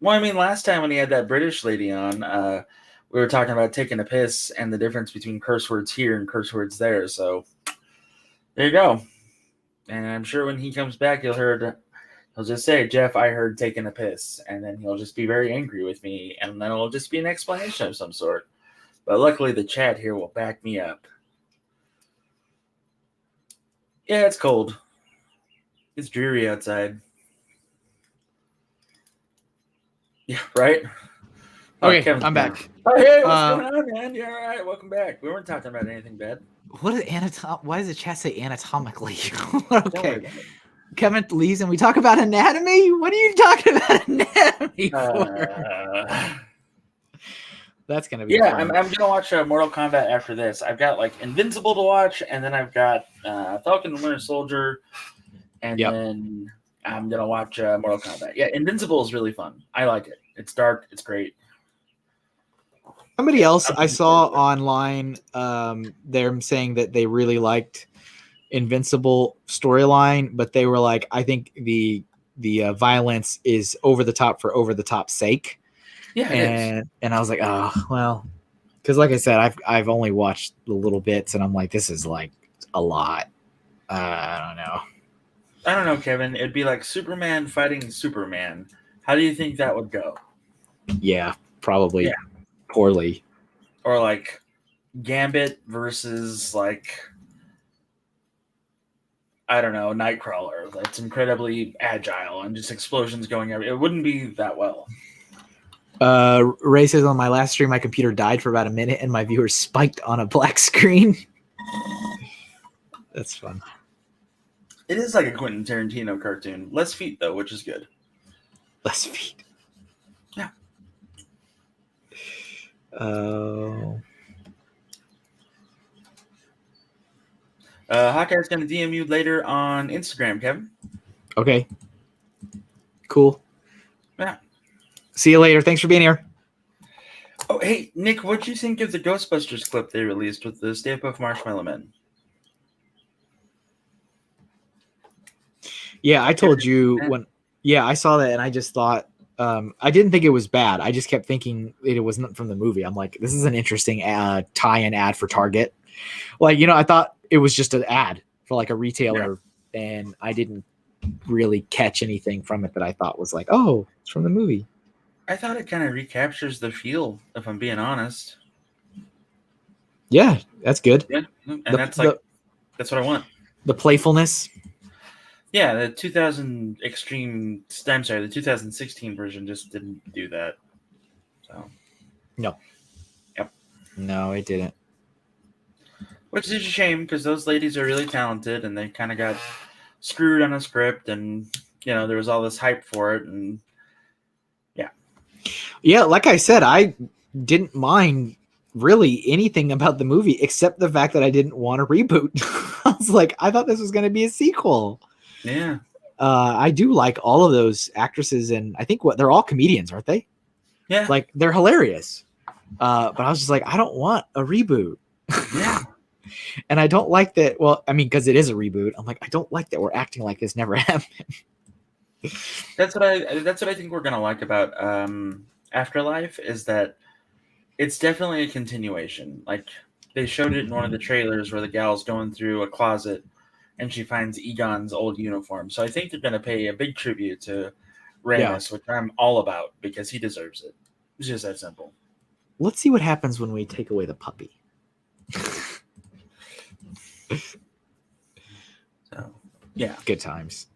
Well, I mean, last time when he had that British lady on, we were talking about taking a piss and the difference between curse words here and curse words there. So there you go. And I'm sure when he comes back, he'll just say, Jeff, I heard taking a piss. And then he'll just be very angry with me. And then it'll just be an explanation of some sort. But luckily, the chat here will back me up. Yeah, it's cold. It's dreary outside. Yeah, right? Okay, I'm back. Oh, hey, what's going on, man? Yeah, all right. Welcome back. We weren't talking about anything bad. Why does the chat say anatomically? Okay. Kevin leaves and we talk about anatomy? What are you talking about anatomy for? That's going to be fun. I'm going to watch Mortal Kombat after this. I've got like Invincible to watch, and then I've got Falcon and Winter Soldier, and then I'm going to watch Mortal Kombat. Yeah, Invincible is really fun. I like it. It's dark. It's great. Somebody else I saw online, they're saying that they really liked Invincible storyline, but they were like, I think the violence is over the top for over the top's sake. Yeah, and I was like, oh well, because like I said, I've only watched the little bits, and I'm like, this is like a lot. I don't know, Kevin. It'd be like Superman fighting Superman. How do you think that would go? Yeah, probably poorly. Or like Gambit versus like, I don't know, Nightcrawler. That's incredibly agile and just explosions going everywhere. It wouldn't be that well. Ray says on my last stream, my computer died for about a minute and my viewers spiked on a black screen. That's fun. It is like a Quentin Tarantino cartoon. Less feet though, which is good. Less feet. Yeah. Hawkeye's going to DM you later on Instagram, Kevin. Okay. Cool. Yeah. See you later. Thanks for being here. Oh, hey, Nick, what'd you think of the Ghostbusters clip they released with the Stay Puft Marshmallow Men? Yeah, I told you when. Yeah, I saw that and I just thought I didn't think it was bad. I just kept thinking it wasn't from the movie. I'm like, this is an interesting tie-in ad for Target. Like, I thought it was just an ad for like a retailer, and I didn't really catch anything from it that I thought was like, oh, it's from the movie. I thought it kind of recaptures the feel, if I'm being honest. Yeah, that's good. Yeah, and that's what I want. The playfulness. Yeah, the 2016 version just didn't do that. So. No. Yep. No, it didn't. Which is a shame because those ladies are really talented and they kind of got screwed on a script and, there was all this hype for it and Yeah, like I said, I didn't mind really anything about the movie except the fact that I didn't want a reboot. I was like, I thought this was going to be a sequel. Yeah. I do like all of those actresses, and I think they're all comedians, aren't they? Yeah. Like, they're hilarious. But I was just like, I don't want a reboot. Yeah. And I don't like that. Well, I mean, because it is a reboot. I'm like, I don't like that we're acting like this never happened. That's what I think we're gonna like about Afterlife is that it's definitely a continuation. Like they showed it in one of the trailers where the gal's going through a closet and she finds Egon's old uniform. So I think they're gonna pay a big tribute to Ramis, which I'm all about because he deserves it. It's just that simple. Let's see what happens when we take away the puppy. So yeah, good times.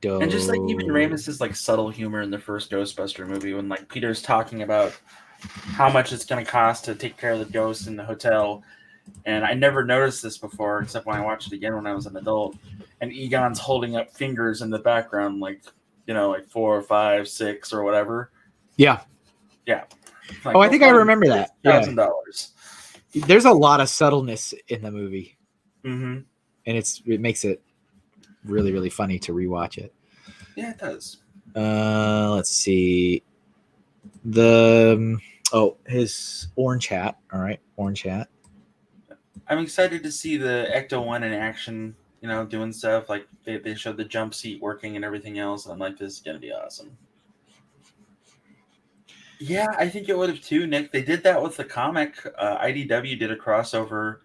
And just like even Ramis's like subtle humor in the first Ghostbuster movie when like Peter's talking about how much it's going to cost to take care of the ghost in the hotel, And I never noticed this before, except when I watched it again when I was an adult. And Egon's holding up fingers in the background, like 4 or 5, 6 or whatever. Yeah. Yeah. Like, I think I remember that. Yeah. $1,000. There's a lot of subtleness in the movie. Mm-hmm. And it makes it really, really funny to rewatch it. Yeah, it does. Let's see. His orange hat. All right, orange hat. I'm excited to see the Ecto-1 in action, doing stuff. Like, they showed the jump seat working and everything else. I'm like, this is going to be awesome. Yeah, I think it would have too, Nick. They did that with the comic. IDW did a crossover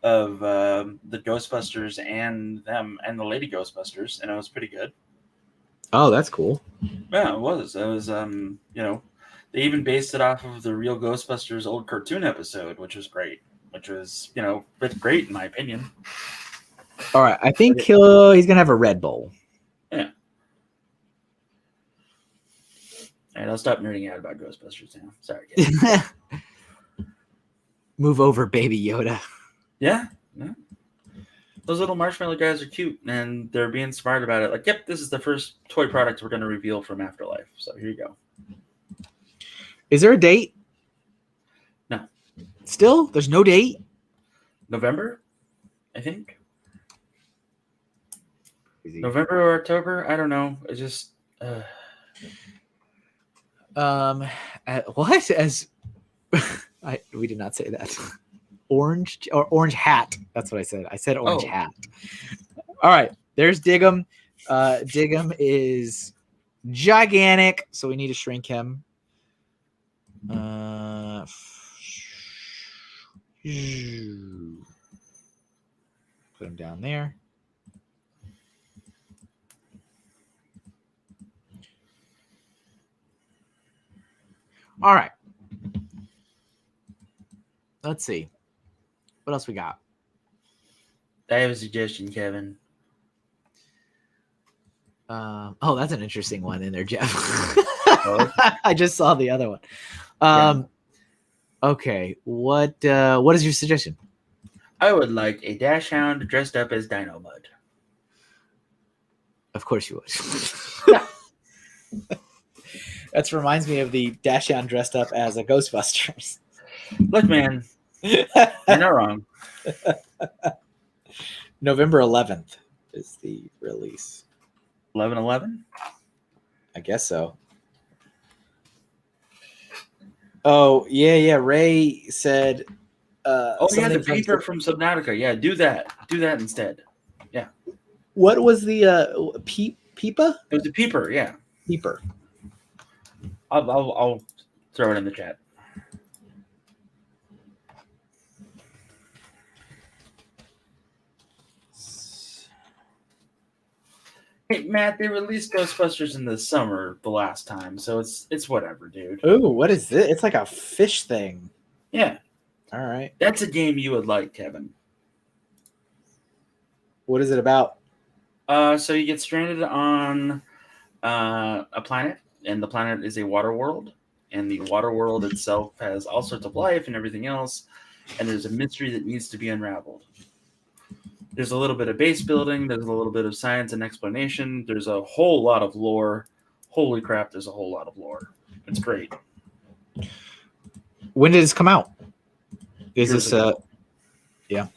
of the Ghostbusters and them and the Lady Ghostbusters, and it was pretty good. Oh, that's cool. Yeah, it was. It was, they even based it off of the real Ghostbusters old cartoon episode, which was great. Which was, great in my opinion. All right, I think he's gonna have a Red Bull. Yeah. All right, I'll stop nerding out about Ghostbusters now. Sorry. Move over, Baby Yoda. Yeah. Those little marshmallow guys are cute, and they're being smart about it. Like, yep, this is the first toy product we're going to reveal from Afterlife. So here you go. Is there a date? No. Still? There's no date? November, I think. November or October? I don't know. It's just... What? We did not say that. Orange hat. That's what I said. I said orange hat. All right. There's Diggum. Diggum is gigantic, so we need to shrink him. Put him down there. All right. Let's see. What else we got? I have a suggestion, Kevin. That's an interesting one in there, Jeff. I just saw the other one. Okay. What is your suggestion? I would like a Dash Hound dressed up as Dino Mud. Of course you would. That reminds me of the Dash Hound dressed up as a Ghostbusters. Look, man, you're not wrong. November 11th is the release. 11/11? I guess so. Oh, yeah. Ray said... the paper from Subnautica. Yeah, do that. Do that instead. Yeah. What was the Peepa? It was a peeper, yeah. Peeper. I'll throw it in the chat. Hey Matt, they released Ghostbusters in the summer the last time, so it's whatever, dude. Ooh, what is this? It's like a fish thing. Yeah. All right. That's a game you would like, Kevin. What is it about? So you get stranded on a planet, and the planet is a water world, and the water world itself has all sorts of life and everything else, and there's a mystery that needs to be unraveled. There's a little bit of base building, there's a little bit of science and explanation, there's a whole lot of lore. Holy crap, there's a whole lot of lore. It's great. When did this come out? Is this yeah.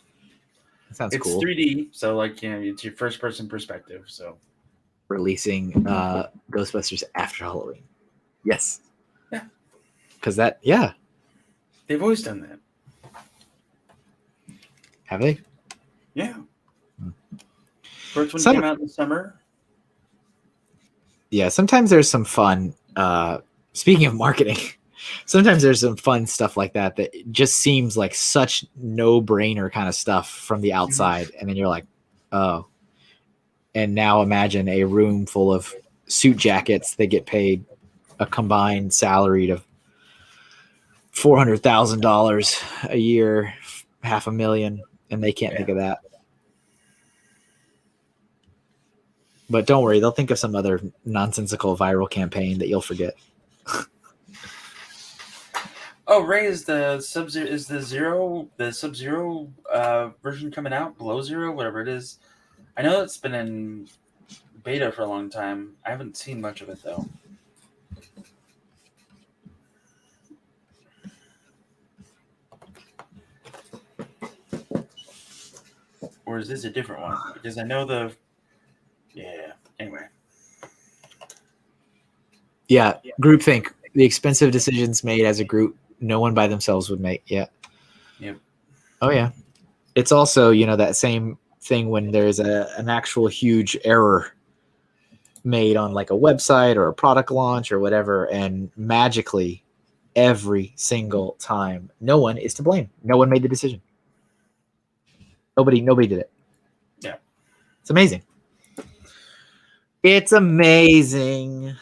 That sounds cool. It's 3D, so it's your first person perspective, so releasing Ghostbusters after Halloween. Yes. Yeah. Because they've always done that. Have they? Yeah. First one came out in the summer. Yeah, sometimes there's some fun. Speaking of marketing, sometimes there's some fun stuff like that just seems like such no-brainer kind of stuff from the outside, and then you're like, oh. And now imagine a room full of suit jackets that get paid a combined salary of $400,000 a year, $500,000, and they can't think of that. But don't worry, they'll think of some other nonsensical viral campaign that you'll forget. Oh, Ray, is the Sub-Zero version coming out? Below Zero, whatever it is. I know it's been in beta for a long time. I haven't seen much of it though. Or is this a different one? Because I know the. Yeah. Anyway. Yeah, groupthink. The expensive decisions made as a group, no one by themselves would make. Yeah. Yep. Oh yeah. It's also, that same thing when there's an actual huge error made on like a website or a product launch or whatever, and magically every single time no one is to blame. No one made the decision. Nobody did it. Yeah. It's amazing. It's amazing.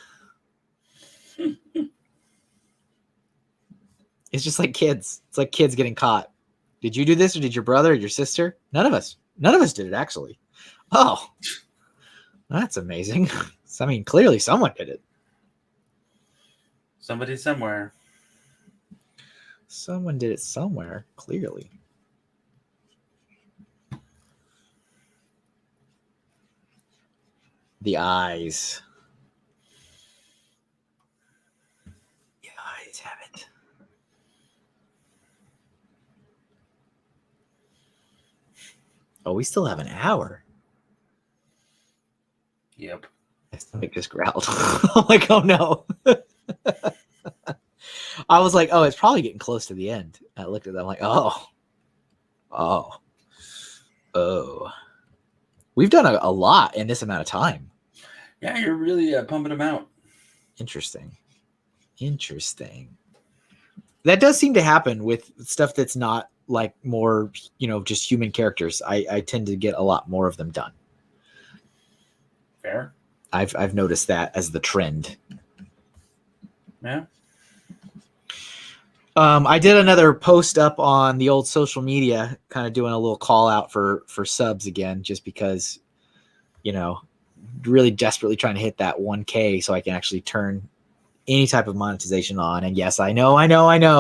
It's just like kids. It's like kids getting caught. Did you do this, or did your brother or your sister? None of us did it, actually. Oh, that's amazing. I mean, clearly someone did it. Somebody somewhere. Someone did it somewhere, clearly. The eyes. The eyes have it. Oh, we still have an hour. Yep. My stomach just growled. I'm like, oh no. I was like, oh, it's probably getting close to the end. I looked at them like, oh. We've done a lot in this amount of time. Yeah, you're really pumping them out. Interesting. That does seem to happen with stuff that's not like more, just human characters. I tend to get a lot more of them done. Fair. I've noticed that as the trend. Yeah. I did another post up on the old social media, kind of doing a little call out for subs again, just because, really desperately trying to hit that 1K so I can actually turn any type of monetization on. And yes, I know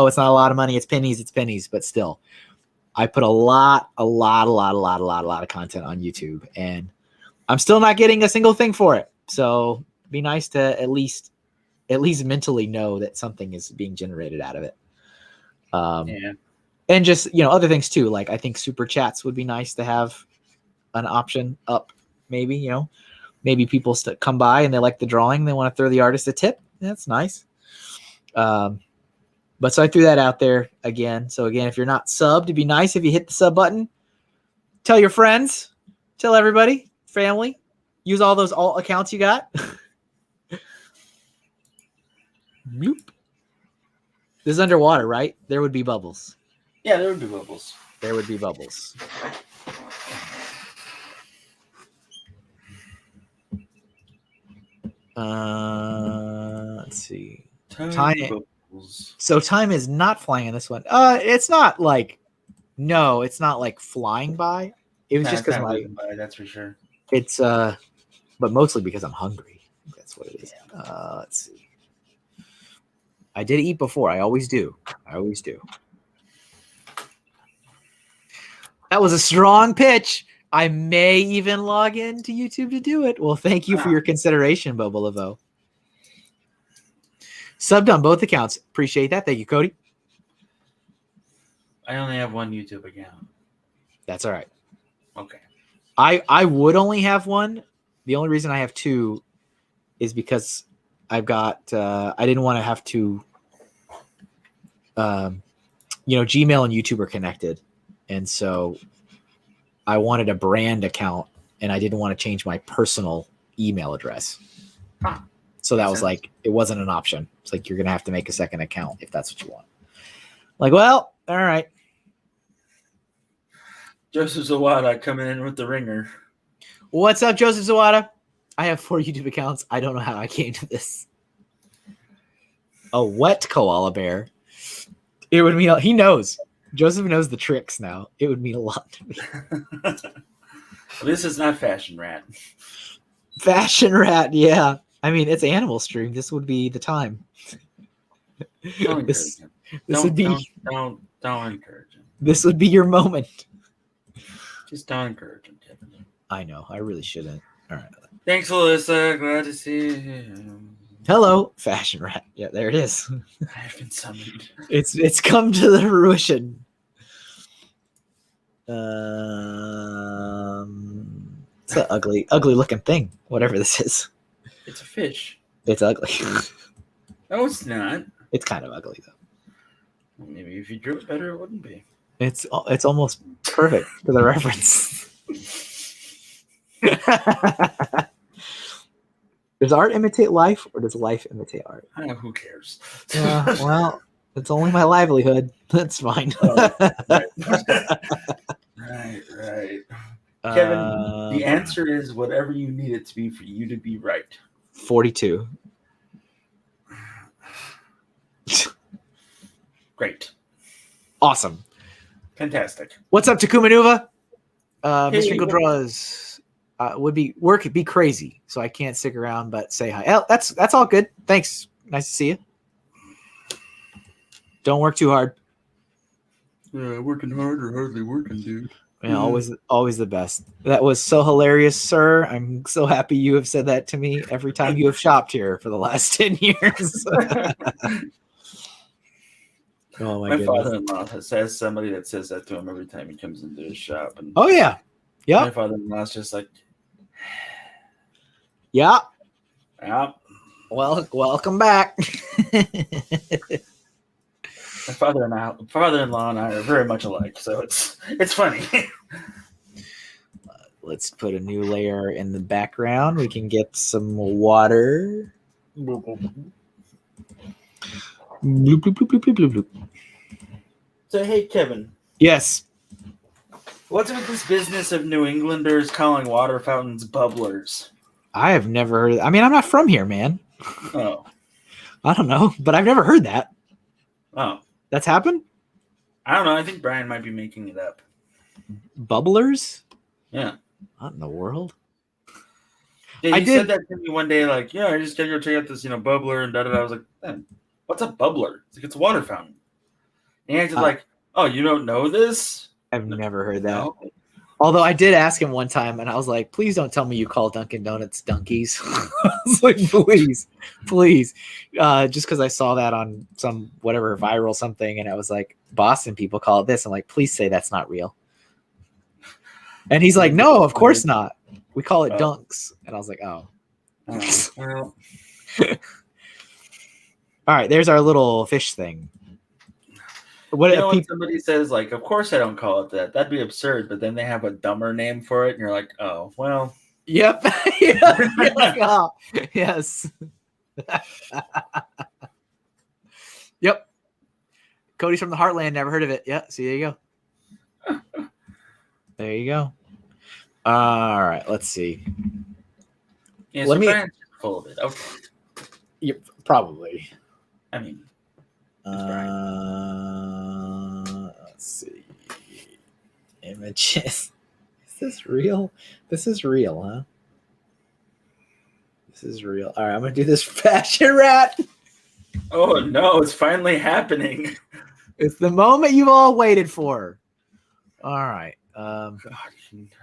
it's not a lot of money. It's pennies, but still, I put a lot of content on YouTube, and I'm still not getting a single thing for it. So be nice to at least mentally know that something is being generated out of it. Yeah. And just, other things too. Like, I think super chats would be nice to have an option up, maybe, maybe people come by and they like the drawing. They want to throw the artist a tip. That's nice. But so I threw that out there again. So again, if you're not subbed, it'd be nice if you hit the sub button, tell your friends, tell everybody, family, use all those alt accounts you got. Bloop. This is underwater, right? There would be bubbles. Yeah, there would be bubbles. There would be bubbles. Let's see. Time. So time is not flying in this one. It's not like, no, it's not like flying by. It was just because that's for sure. It's but mostly because I'm hungry. That's what it is. Let's see. I did eat before. I always do. That was a strong pitch. I may even log into YouTube to do it. Well, thank you for your consideration, Bobo Laveau. Subbed on both accounts. Appreciate that. Thank you, Cody. I only have one YouTube account. That's all right. Okay. I would only have one. The only reason I have two is because I've got I didn't want to have to Gmail and YouTube are connected, and so I wanted a brand account, and I didn't want to change my personal email address. So that was like, it wasn't an option. It's like, you're gonna have to make a second account if that's what you want. Like, well, all right. Joseph Zawada coming in with the ringer. What's up, Joseph Zawada? I have 4 YouTube accounts. I don't know how I came to this. A wet koala bear. It would mean, he knows. Joseph knows the tricks now. It would mean a lot to me. This is not Fashion Rat. Fashion Rat, yeah. I mean, it's Animal Stream. This would be the time. This would be don't encourage him. this would be your moment. Just don't encourage him, Kevin. I know. I really shouldn't. All right. Thanks, Alyssa. Glad to see you. Hello, fashion rat. Yeah, there it is. I've been summoned. It's come to the fruition. It's an ugly looking thing. Whatever this is. It's a fish. It's ugly. No, it's not. It's kind of ugly though. Well, maybe if you drew it better, it wouldn't be. It's almost perfect for the reference. Does art imitate life, or does life imitate art? Who cares? Well, it's only my livelihood. That's fine. Right. Kevin, the answer is whatever you need it to be for you to be right. 42. Great. Awesome. Fantastic. What's up, Takuma Nuva? Hey, MrHinkleDraws would be crazy, so I can't stick around, but say hi. Oh, that's all good. Thanks. Nice to see you. Don't work too hard. Working hard or hardly working, dude. Yeah, always the best. That was so hilarious, sir. I'm so happy you have said that to me every time you have shopped here for the last 10 years. Oh my goodness. Father-in-law has somebody that says that to him every time he comes into his shop. And oh yeah. Yeah. my father-in-law's just like, yeah. yeah. Well, welcome back. My father-in-law and I are very much alike, so it's funny. Let's put a new layer in the background. We can get some water. Bloop, bloop, bloop, bloop, bloop, bloop, bloop. So hey, Kevin. Yes. What's with this business of New Englanders calling water fountains bubblers? I have never heard. I mean, I'm not from here, man. Oh. I don't know, but I've never heard that. Oh. That's happened? I don't know. I think Brian might be making it up. Bubblers? Yeah. What in the world? Yeah, you said that to me one day, like, yeah, I just gotta go check out this, bubbler and da-da-da. I was like, man, what's a bubbler? It's like, it's a water fountain. And he acted like, oh, you don't know this? I've never heard that. No. Although I did ask him one time, and I was like, please don't tell me you call Dunkin' Donuts donkeys. I was like, please. Just because I saw that on some whatever viral something, and I was like, Boston people call it this. I'm like, please say that's not real. And he's like, no, of course not. We call it dunks. And I was like, oh. Well. All right, there's our little fish thing. When somebody says, like, of course I don't call it that, that'd be absurd, but then they have a dumber name for it, and you're like, oh, well. Yep. Yeah. Like, oh, yes. Yep. Cody's from the Heartland, never heard of it. Yeah, see, there you go. There you go. All right, let's see. Yeah, let me full of it. Okay. Yeah, probably. I mean, let's see. Images. Is this real? This is real, huh? This is real. All right, I'm gonna do this fashion rat. Oh no, it's finally happening. It's the moment you've all waited for. All right. God,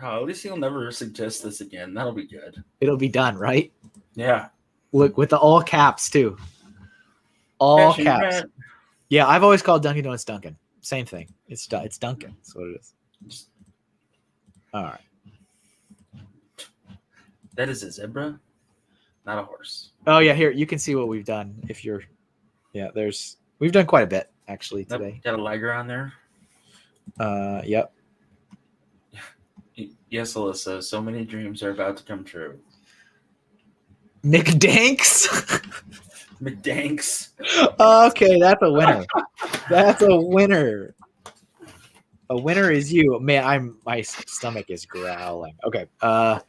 at least he'll never suggest this again. That'll be good. It'll be done, right? Yeah. Look, with the all caps too. All fashion caps. rat. Yeah, I've always called Dunkin' Donuts Dunkin'. Same thing. It's Dunkin'. That's what it is. All right. That is a zebra, not a horse. Oh yeah, here you can see what we've done. If you're, yeah, we've done quite a bit actually today. Got a liger on there. Yep. Yes, Alyssa. So many dreams are about to come true. McDanks. McDanks. Okay, that's a winner. That's a winner. A winner is you. Man, my stomach is growling. Okay. All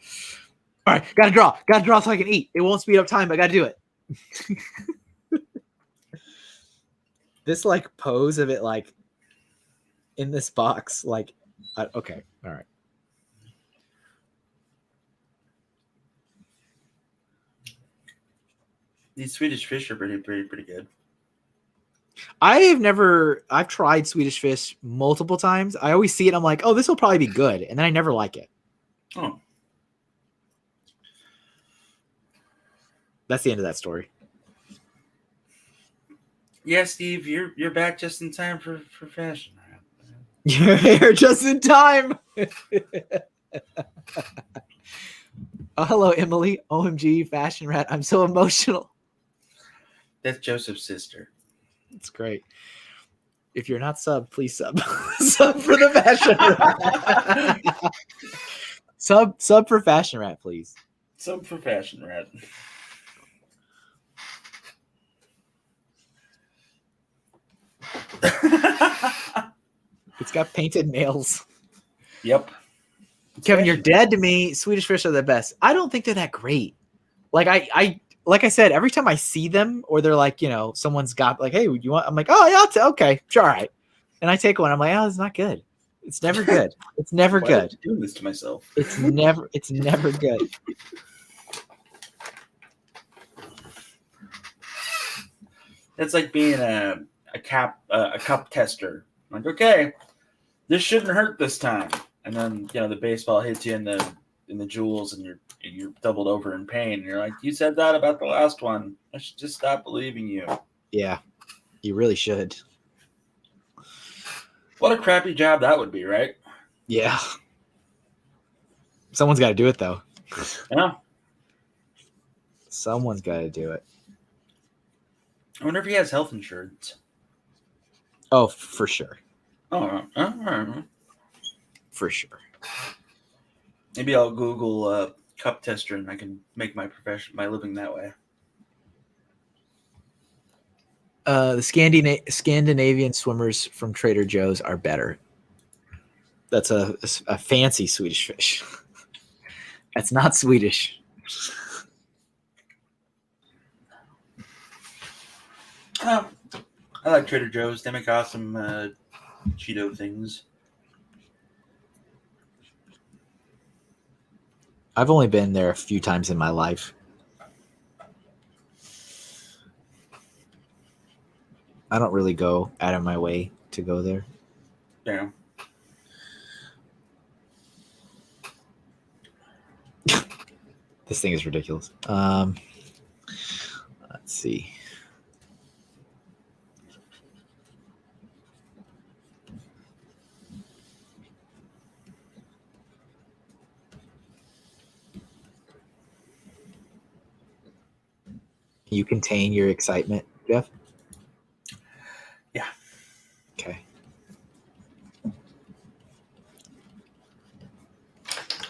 right, gotta draw so I can eat. It won't speed up time, but I gotta do it. This like pose of it like in this box, like okay, all right. These Swedish fish are pretty good. I've tried Swedish Fish multiple times. I always see it. I'm like, oh, this will probably be good. And then I never like it. Oh. That's the end of that story. Yeah, Steve, you're back just in time for fashion. You're here just in time. Oh, hello, Emily. OMG, Fashion Rat. I'm so emotional. That's Joseph's sister. It's great. If you're not sub, please sub. Sub for the Fashion Rat. Sub for Fashion Rat, please. Sub for Fashion Rat. It's got painted nails. Yep. Kevin, you're dead to me. Swedish Fish are the best. I don't think they're that great. Like like I said, every time I see them or they're like, someone's got like, hey, you want? I'm like, oh yeah, okay, sure, all right. And I take one. I'm like, oh, it's not good. It's never good. It's never Why good. did I do this to myself? It's never good. It's like being a cup tester. Like, okay, this shouldn't hurt this time. And then the baseball hits you in the jewels, and you're doubled over in pain. And you're like, you said that about the last one. I should just stop believing you. Yeah, you really should. What a crappy job that would be, right? Yeah. Someone's got to do it, though. Yeah. Someone's got to do it. I wonder if he has health insurance. Oh, for sure. Oh, for sure. Maybe I'll Google cup tester, and I can make my living that way. The Scandinavian swimmers from Trader Joe's are better. That's a fancy Swedish fish. That's not Swedish. I like Trader Joe's. They make awesome Cheeto things. I've only been there a few times in my life. I don't really go out of my way to go there. Yeah. This thing is ridiculous. Let's see. Can you contain your excitement, Jeff? Yeah. Okay.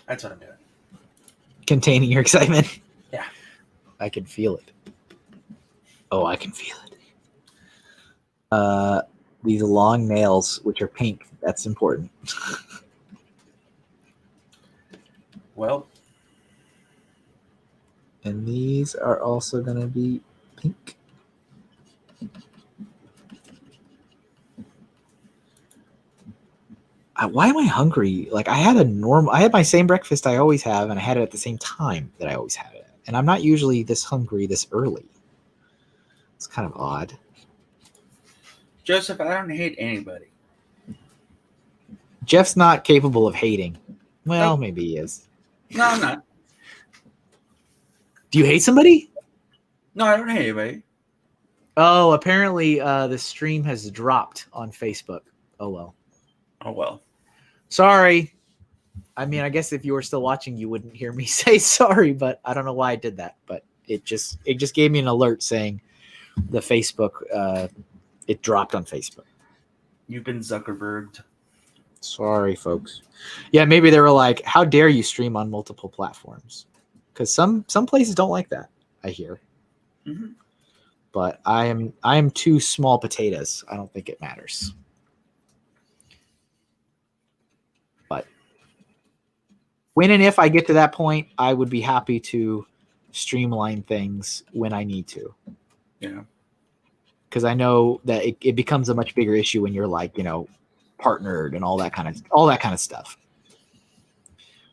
That's what I'm doing. Containing your excitement? Yeah. I can feel it. Oh, I can feel it. These long nails, which are pink, that's important. Well. And these are also going to be pink. Why am I hungry? Like I had my same breakfast I always have, and I had it at the same time that I always had it. And I'm not usually this hungry this early. It's kind of odd. Joseph, I don't hate anybody. Jeff's not capable of hating. Well, maybe he is. No, I'm not. Do you hate somebody? No, I don't hate anybody. Oh, apparently the stream has dropped on Facebook. Oh, well. Oh, well. Sorry. I mean, I guess if you were still watching, you wouldn't hear me say sorry, but I don't know why I did that. But it just gave me an alert saying the Facebook, it dropped on Facebook. You've been Zuckerberged. Sorry, folks. Yeah, maybe they were like, how dare you stream on multiple platforms? Because some places don't like that, I hear. Mm-hmm. But I am too small potatoes. I don't think it matters. But when and if I get to that point, I would be happy to streamline things when I need to. Yeah. Because I know that it becomes a much bigger issue when you're like, partnered and all that kind of stuff.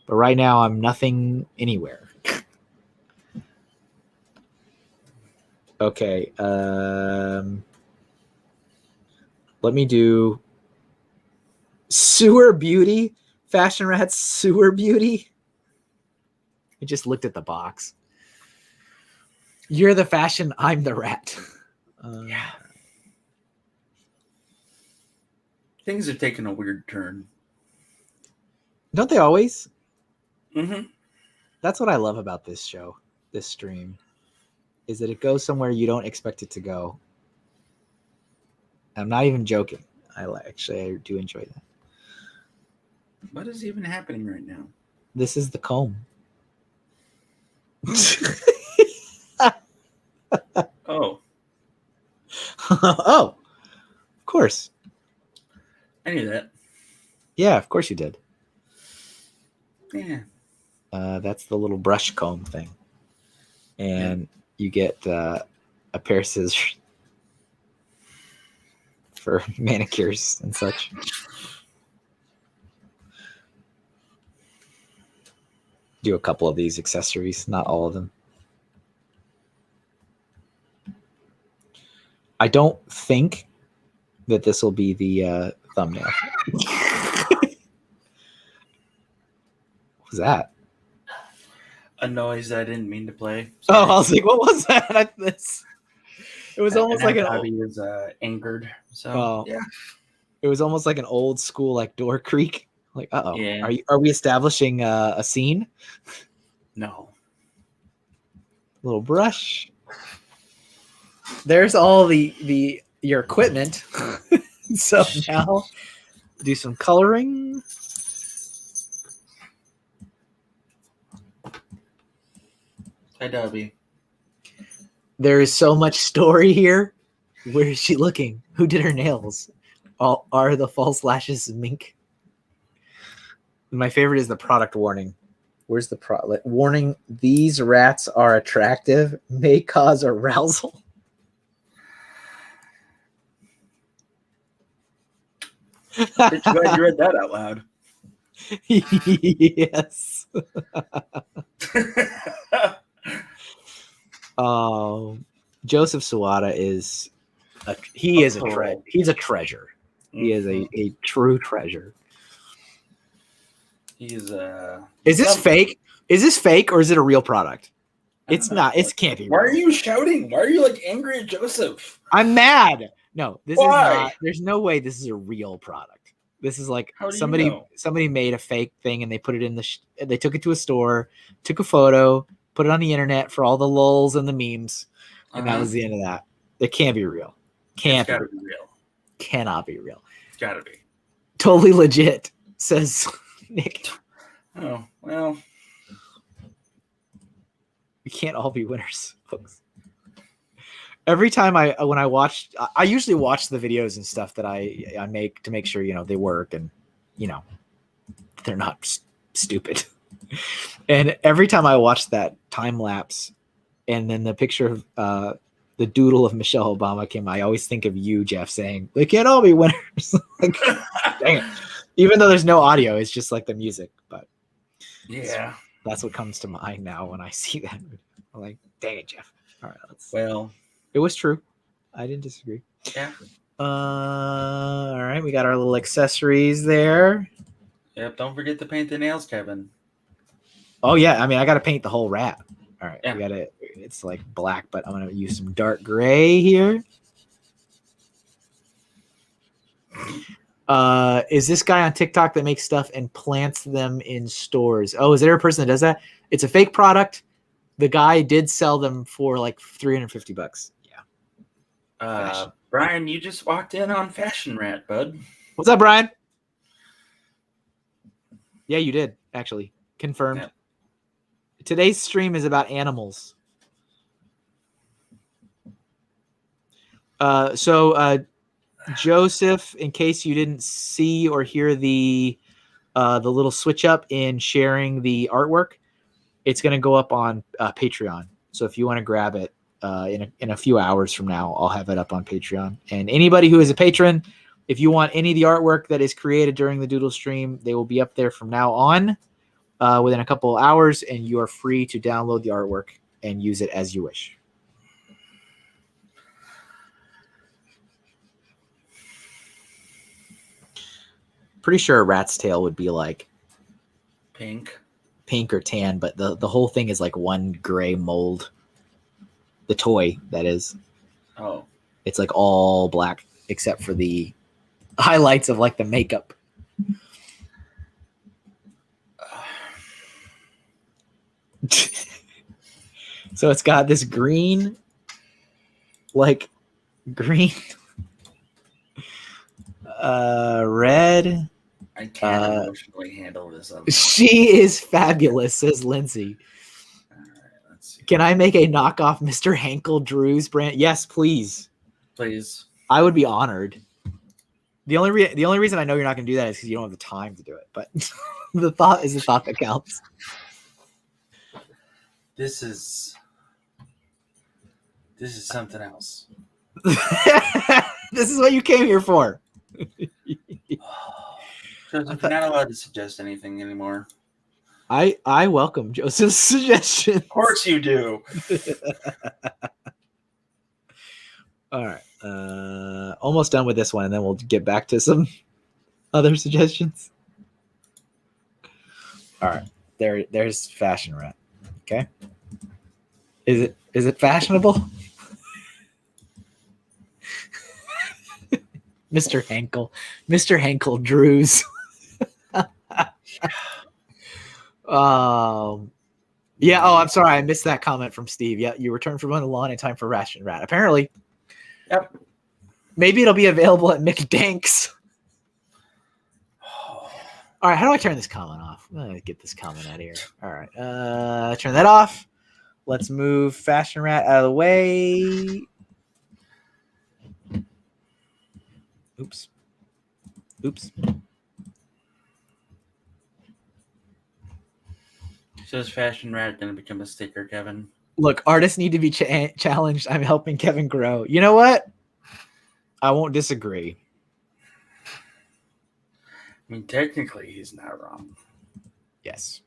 But right now I'm nothing anywhere. Okay. Let me do Sewer Beauty. Fashion Rat's Sewer Beauty. I just looked at the box. You're the fashion, I'm the rat. Yeah. Things are taking a weird turn. Don't they always? Mm-hmm. That's what I love about this show, this stream, is that it goes somewhere you don't expect it to go. I'm not even joking. I do enjoy that. What is even happening right now? This is the comb. Oh. Oh, of course. I knew that. Yeah, of course you did. Yeah. That's the little brush comb thing. And you get a pair of scissors for manicures and such. Do a couple of these accessories, not all of them. I don't think that this will be the thumbnail. What was that? A noise that I didn't mean to play. Oh, Sorry. I was like, what was that? It was almost like an old... He was anchored. So Oh, yeah. It was almost like an old school like door creak. Like, uh-oh. Yeah. Are we establishing a scene? No. Little brush. There's all your equipment. So now do some coloring. Hi, Dobby. There is so much story here. Where is she looking? Who did her nails? Are the false lashes mink? My favorite is the product warning. Where's the product warning? These rats are attractive, may cause arousal. Bitch, glad you read that out loud. Yes. Joseph Sawada is he's a treasure. He is a true treasure. He's Is this fake? Is this fake or is it a real product? It's not. It can't be. Why are you shouting? Why are you like angry at Joseph? I'm mad. No, this is not. There's no way this is a real product. This is like somebody made a fake thing and they put it in they took it to a store, took a photo, put it on the internet for all the lulz and the memes, and that was the end of that. It can't be real. Can't be real. Cannot be real. It's gotta be. Totally legit, says Nick. Oh, well. We can't all be winners, folks. Every time I usually watch the videos and stuff that I make to make sure, they work and, they're not stupid. And every time I watch that time lapse and then the picture of the doodle of Michelle Obama came, I always think of you, Jeff, saying, they can't all be winners. Like, dang it. Even though there's no audio, it's just like the music. But yeah, that's what comes to mind now when I see that. I'm like, dang it, Jeff. All right, well, it was true. I didn't disagree. Yeah. All right, we got our little accessories there. Yep. Don't forget to paint the nails, Kevin. Oh yeah, I mean, I got to paint the whole rat. All right, yeah. It's like black, but I'm gonna use some dark gray here. Is this guy on TikTok that makes stuff and plants them in stores? Oh, is there a person that does that? It's a fake product. The guy did sell them for like $350. Yeah. Brian, you just walked in on Fashion Rat, bud. What's up, Brian? Yeah, you did, actually. Confirmed. Yeah. Today's stream is about animals. Joseph, in case you didn't see or hear the little switch up in sharing the artwork, it's going to go up on Patreon. So if you want to grab it in a few hours from now, I'll have it up on Patreon. And anybody who is a patron, if you want any of the artwork that is created during the Doodle stream, they will be up there from now on within a couple of hours, and you are free to download the artwork and use it as you wish. Pretty sure a rat's tail would be like Pink. pink or tan, but the whole thing is like one gray mold. The toy, that is. Oh. It's like all black except for the highlights of like the makeup. So it's got this green, like green, red. I can't emotionally handle this. She is fabulous, says Lindsay. All right, let's see. Can I make a knockoff MrHinkleDraws brand? Yes, please. Please. I would be honored. The only reason I know you're not going to do that is because you don't have the time to do it. But the thought is the thought that counts. This is something else. This is what you came here for. Joseph, you're not allowed to suggest anything anymore. I welcome Joseph's suggestion. Of course you do. All right. Almost done with this one, and then we'll get back to some other suggestions. All right. There's Fashion Rat. Okay. Is it fashionable? Mr. MrHinkleDraws. Yeah. Oh, I'm sorry. I missed that comment from Steve. Yeah, you returned from on the lawn in time for Ration Rat. Apparently. Yep. Maybe it'll be available at McDanks. All right. How do I turn this comment off? I'm gonna get this comment out of here. All right. Turn that off. Let's move Fashion Rat out of the way. Oops. So is Fashion Rat going to become a sticker, Kevin? Look, artists need to be challenged. I'm helping Kevin grow. You know what? I won't disagree. I mean, technically, he's not wrong. Yes,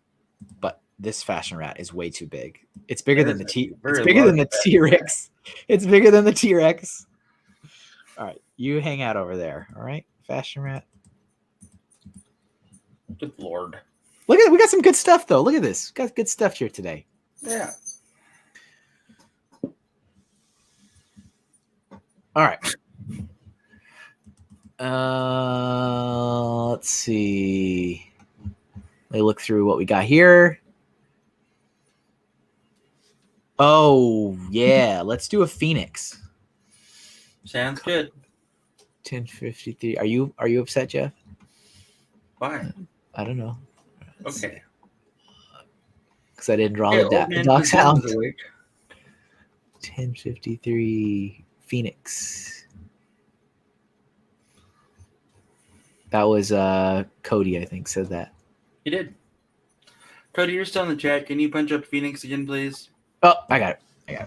but this Fashion Rat is way too big. It's bigger than the T-Rex. It's bigger than the T-Rex. All right, you hang out over there. All right, Fashion Rat. Good Lord. Look at we got some good stuff though. Look at this. Got good stuff here today. Yeah. All right. Let's see. Let me look through what we got here. Oh yeah, let's do a Phoenix. Sounds good. 1053. Are you upset, Jeff? Why? I don't know. Okay. Because I didn't draw the dog sound. 1053 Phoenix. That was Cody, I think, said that. He did. Cody, you're still in the chat. Can you punch up Phoenix again, please? Oh, I got it.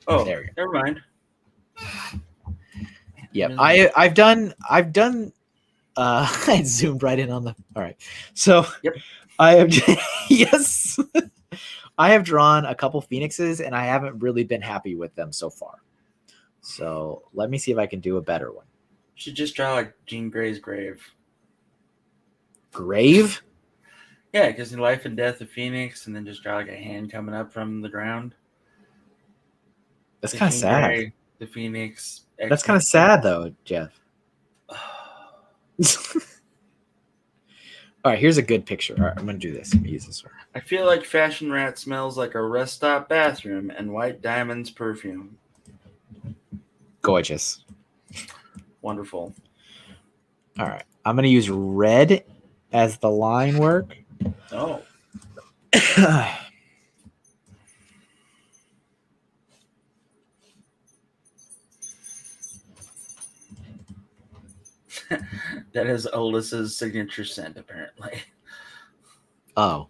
Oh, there we go. Never mind. Yep. I've done I zoomed right in on the all right. So yep. I have yes. I have drawn a couple Phoenixes and I haven't really been happy with them so far. So let me see if I can do a better one. You should just draw like Jean Grey's grave. Grave? Yeah, because in Life and Death of Phoenix, and then just draw like a hand coming up from the ground. That's kind of sad. Grey, the Phoenix. That's kind of sad though, Jeff. All right, here's a good picture. All right, I'm going to do this. I'm going to use this one. I feel like Fashion Rat smells like a rest stop bathroom and White Diamond's perfume. Gorgeous. Wonderful. All right, I'm going to use red as the line work. Oh. That is Alyssa's signature scent, apparently. Oh.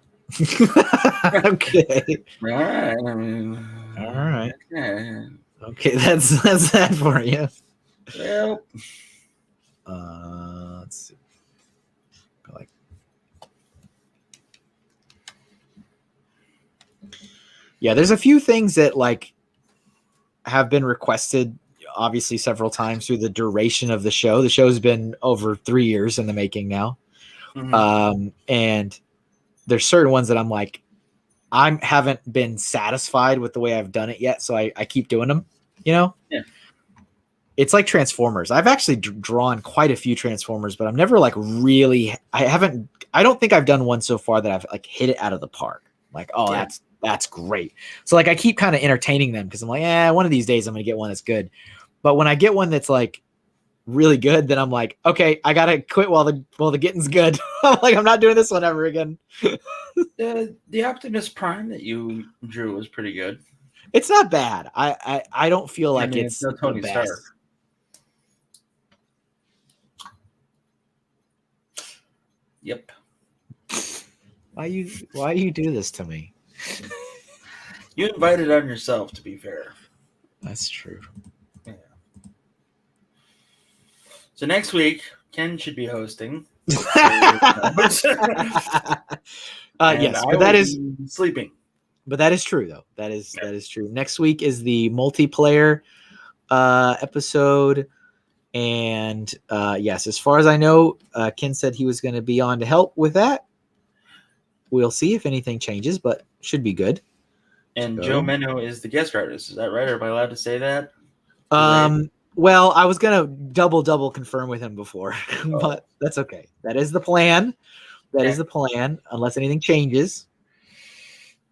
Okay. All right. I mean, all right. Okay. Okay, that's that for you. Well, let's see. Like, yeah, there's a few things that like have been requested obviously several times through the duration of the show. The show's been over 3 years in the making now. And there's certain ones that I'm like, I haven't been satisfied with the way I've done it yet, so I keep doing them. Yeah. It's like Transformers. I've actually drawn quite a few Transformers, but I'm never like really. I don't think I've done one so far that I've like hit it out of the park. Like, oh, that's great. So like I keep kind of entertaining them because I'm like, one of these days I'm gonna get one that's good. But when I get one that's like really good, then I'm like, okay, I gotta quit while the getting's good. I'm like, I'm not doing this one ever again. The Optimus Prime that you drew was pretty good. It's not bad. I don't feel like it's no Tony the best. Stark. Yep. Why you do this to me? You invited on yourself, to be fair. That's true. Yeah. So next week, Ken should be hosting. Yes, but that is sleeping. But that is true, though. That is true. Next week is the multiplayer episode, and yes, as far as I know, Ken said he was going to be on to help with that. We'll see if anything changes, but should be good. And Joe Menno is the guest artist. Is that right? Or am I allowed to say that? Well, I was going to double confirm with him before, but that's okay. That is the plan. That is the plan, unless anything changes.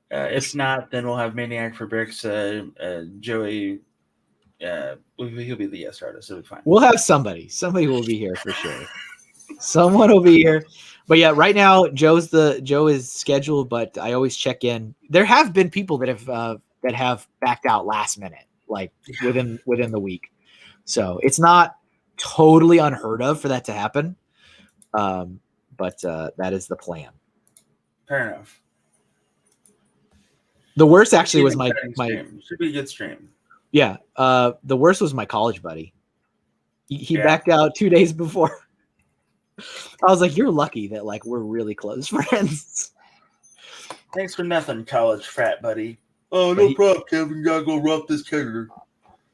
If not, then we'll have Maniac for Bricks. Joey, he'll be the guest artist. It'll be fine. We'll have somebody. Somebody will be here for sure. Someone will be here. But yeah, right now Joe is scheduled, but I always check in. There have been people that have backed out last minute, like within the week. So it's not totally unheard of for that to happen. But that is the plan. Fair enough. The worst actually was my should be a good stream. Yeah. The worst was my college buddy. He backed out 2 days before. I was like, you're lucky that like we're really close friends. Thanks for nothing, college frat buddy. Oh, no problem, Kevin. Gotta go rough this kegger.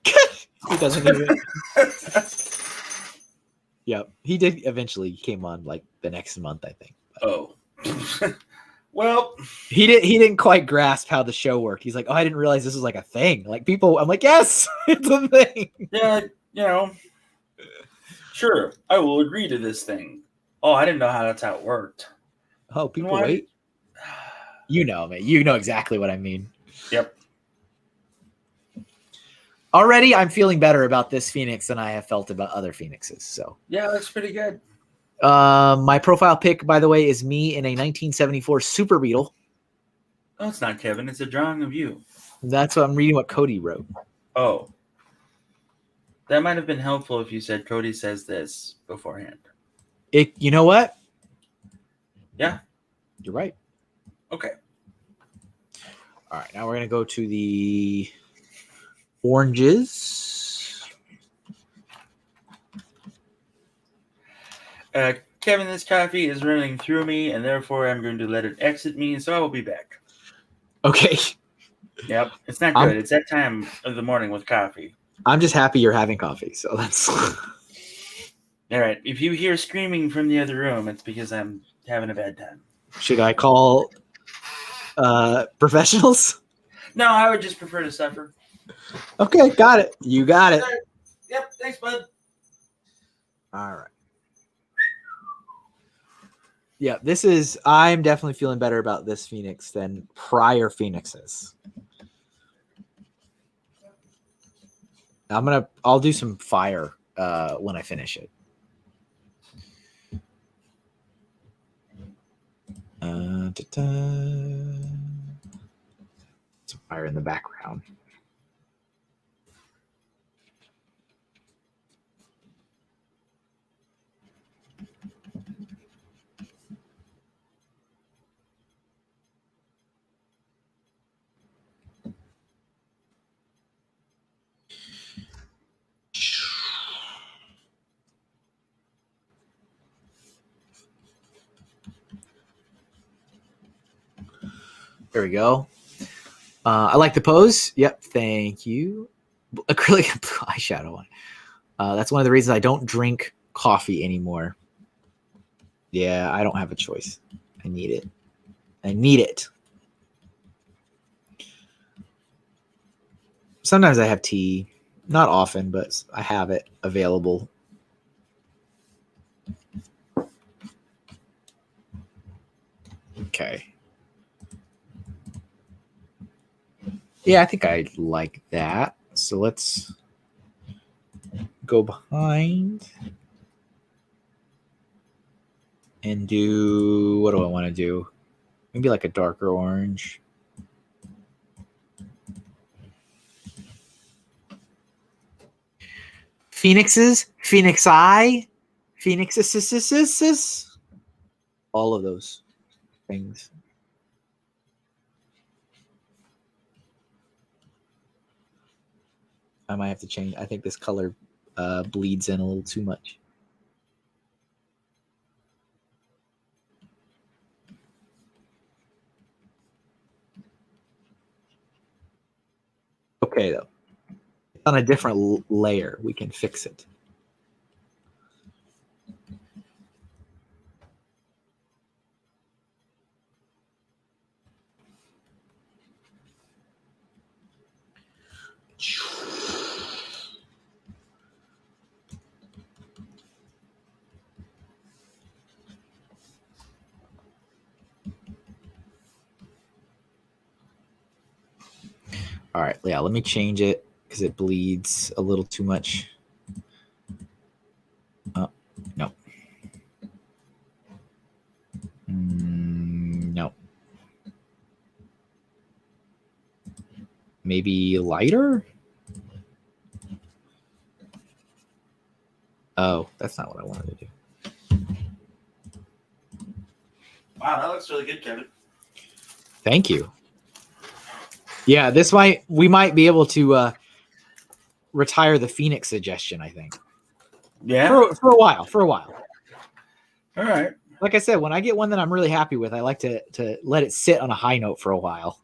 He doesn't even. Yep. He did eventually came on like the next month, I think. Oh. Well, he didn't quite grasp how the show worked. He's like, oh, I didn't realize this was like a thing. Like people, I'm like, yes, it's a thing. Yeah, sure, I will agree to this thing. Oh, I didn't know that's how it worked. Oh, people wait. You know, man. You know exactly what I mean. Yep. Already, I'm feeling better about this Phoenix than I have felt about other Phoenixes. So yeah, that's pretty good. My profile pic, by the way, is me in a 1974 Super Beetle. Oh, it's not Kevin. It's a drawing of you. That's what I'm reading. What Cody wrote. Oh, that might have been helpful if you said Cody says this beforehand. You know what? Yeah, you're right. Okay. All right, now we're gonna go to the oranges. Kevin, this coffee is running through me, and therefore I'm going to let it exit me, so I will be back. Okay. Yep, it's not good. It's that time of the morning with coffee. I'm just happy you're having coffee, so that's... All right, if you hear screaming from the other room, it's because I'm having a bad time. Should I call professionals? No, I would just prefer to suffer. Okay, got it. You got it. Yep, thanks, bud. All right. Yeah, I'm definitely feeling better about this Phoenix than prior Phoenixes. I'll do some fire when I finish it. Some fire in the background. There we go. I like the pose. Yep, thank you. Acrylic eyeshadow on. That's one of the reasons I don't drink coffee anymore. Yeah, I don't have a choice. I need it. I need it. Sometimes I have tea. Not often, but I have it available. Okay. Yeah, I think I like that. So let's go behind and do, what do I want to do? Maybe like a darker orange. Phoenixes, Phoenix Eye, Phoenixes, all of those things. I might have to change. I think this color bleeds in a little too much. Okay, though. It's on a different layer. We can fix it. All right, yeah, let me change it because it bleeds a little too much. Oh, no. No. Maybe lighter? Oh, that's not what I wanted to do. Wow, that looks really good, Kevin. Thank you. Yeah, we might be able to retire the Phoenix suggestion, I think. Yeah. For a while. All right. Like I said, when I get one that I'm really happy with, I like to let it sit on a high note for a while.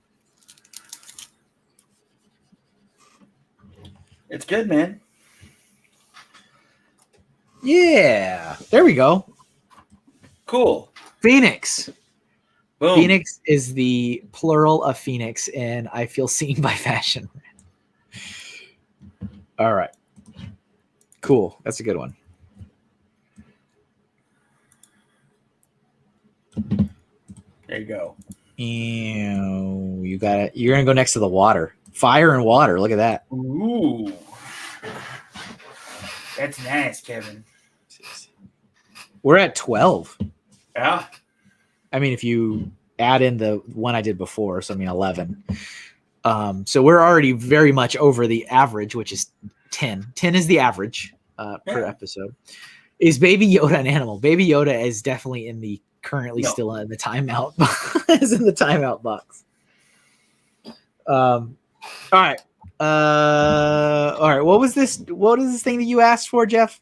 It's good, man. Yeah. There we go. Cool. Phoenix. Boom. Phoenix is the plural of Phoenix, and I feel seen by fashion. All right. Cool. That's a good one. There you go. Ew, you got it. You're gonna go next to the water. Fire and water. Look at that. Ooh. That's nice, Kevin. We're at 12. Yeah. I mean, if you add in the one I did before, so I mean 11. So we're already very much over the average, which is 10. 10 is the average per episode. Is Baby Yoda an animal? Baby Yoda is definitely in the still in the timeout. Is in the timeout box. All right. All right. What was this? What is this thing that you asked for, Jeff?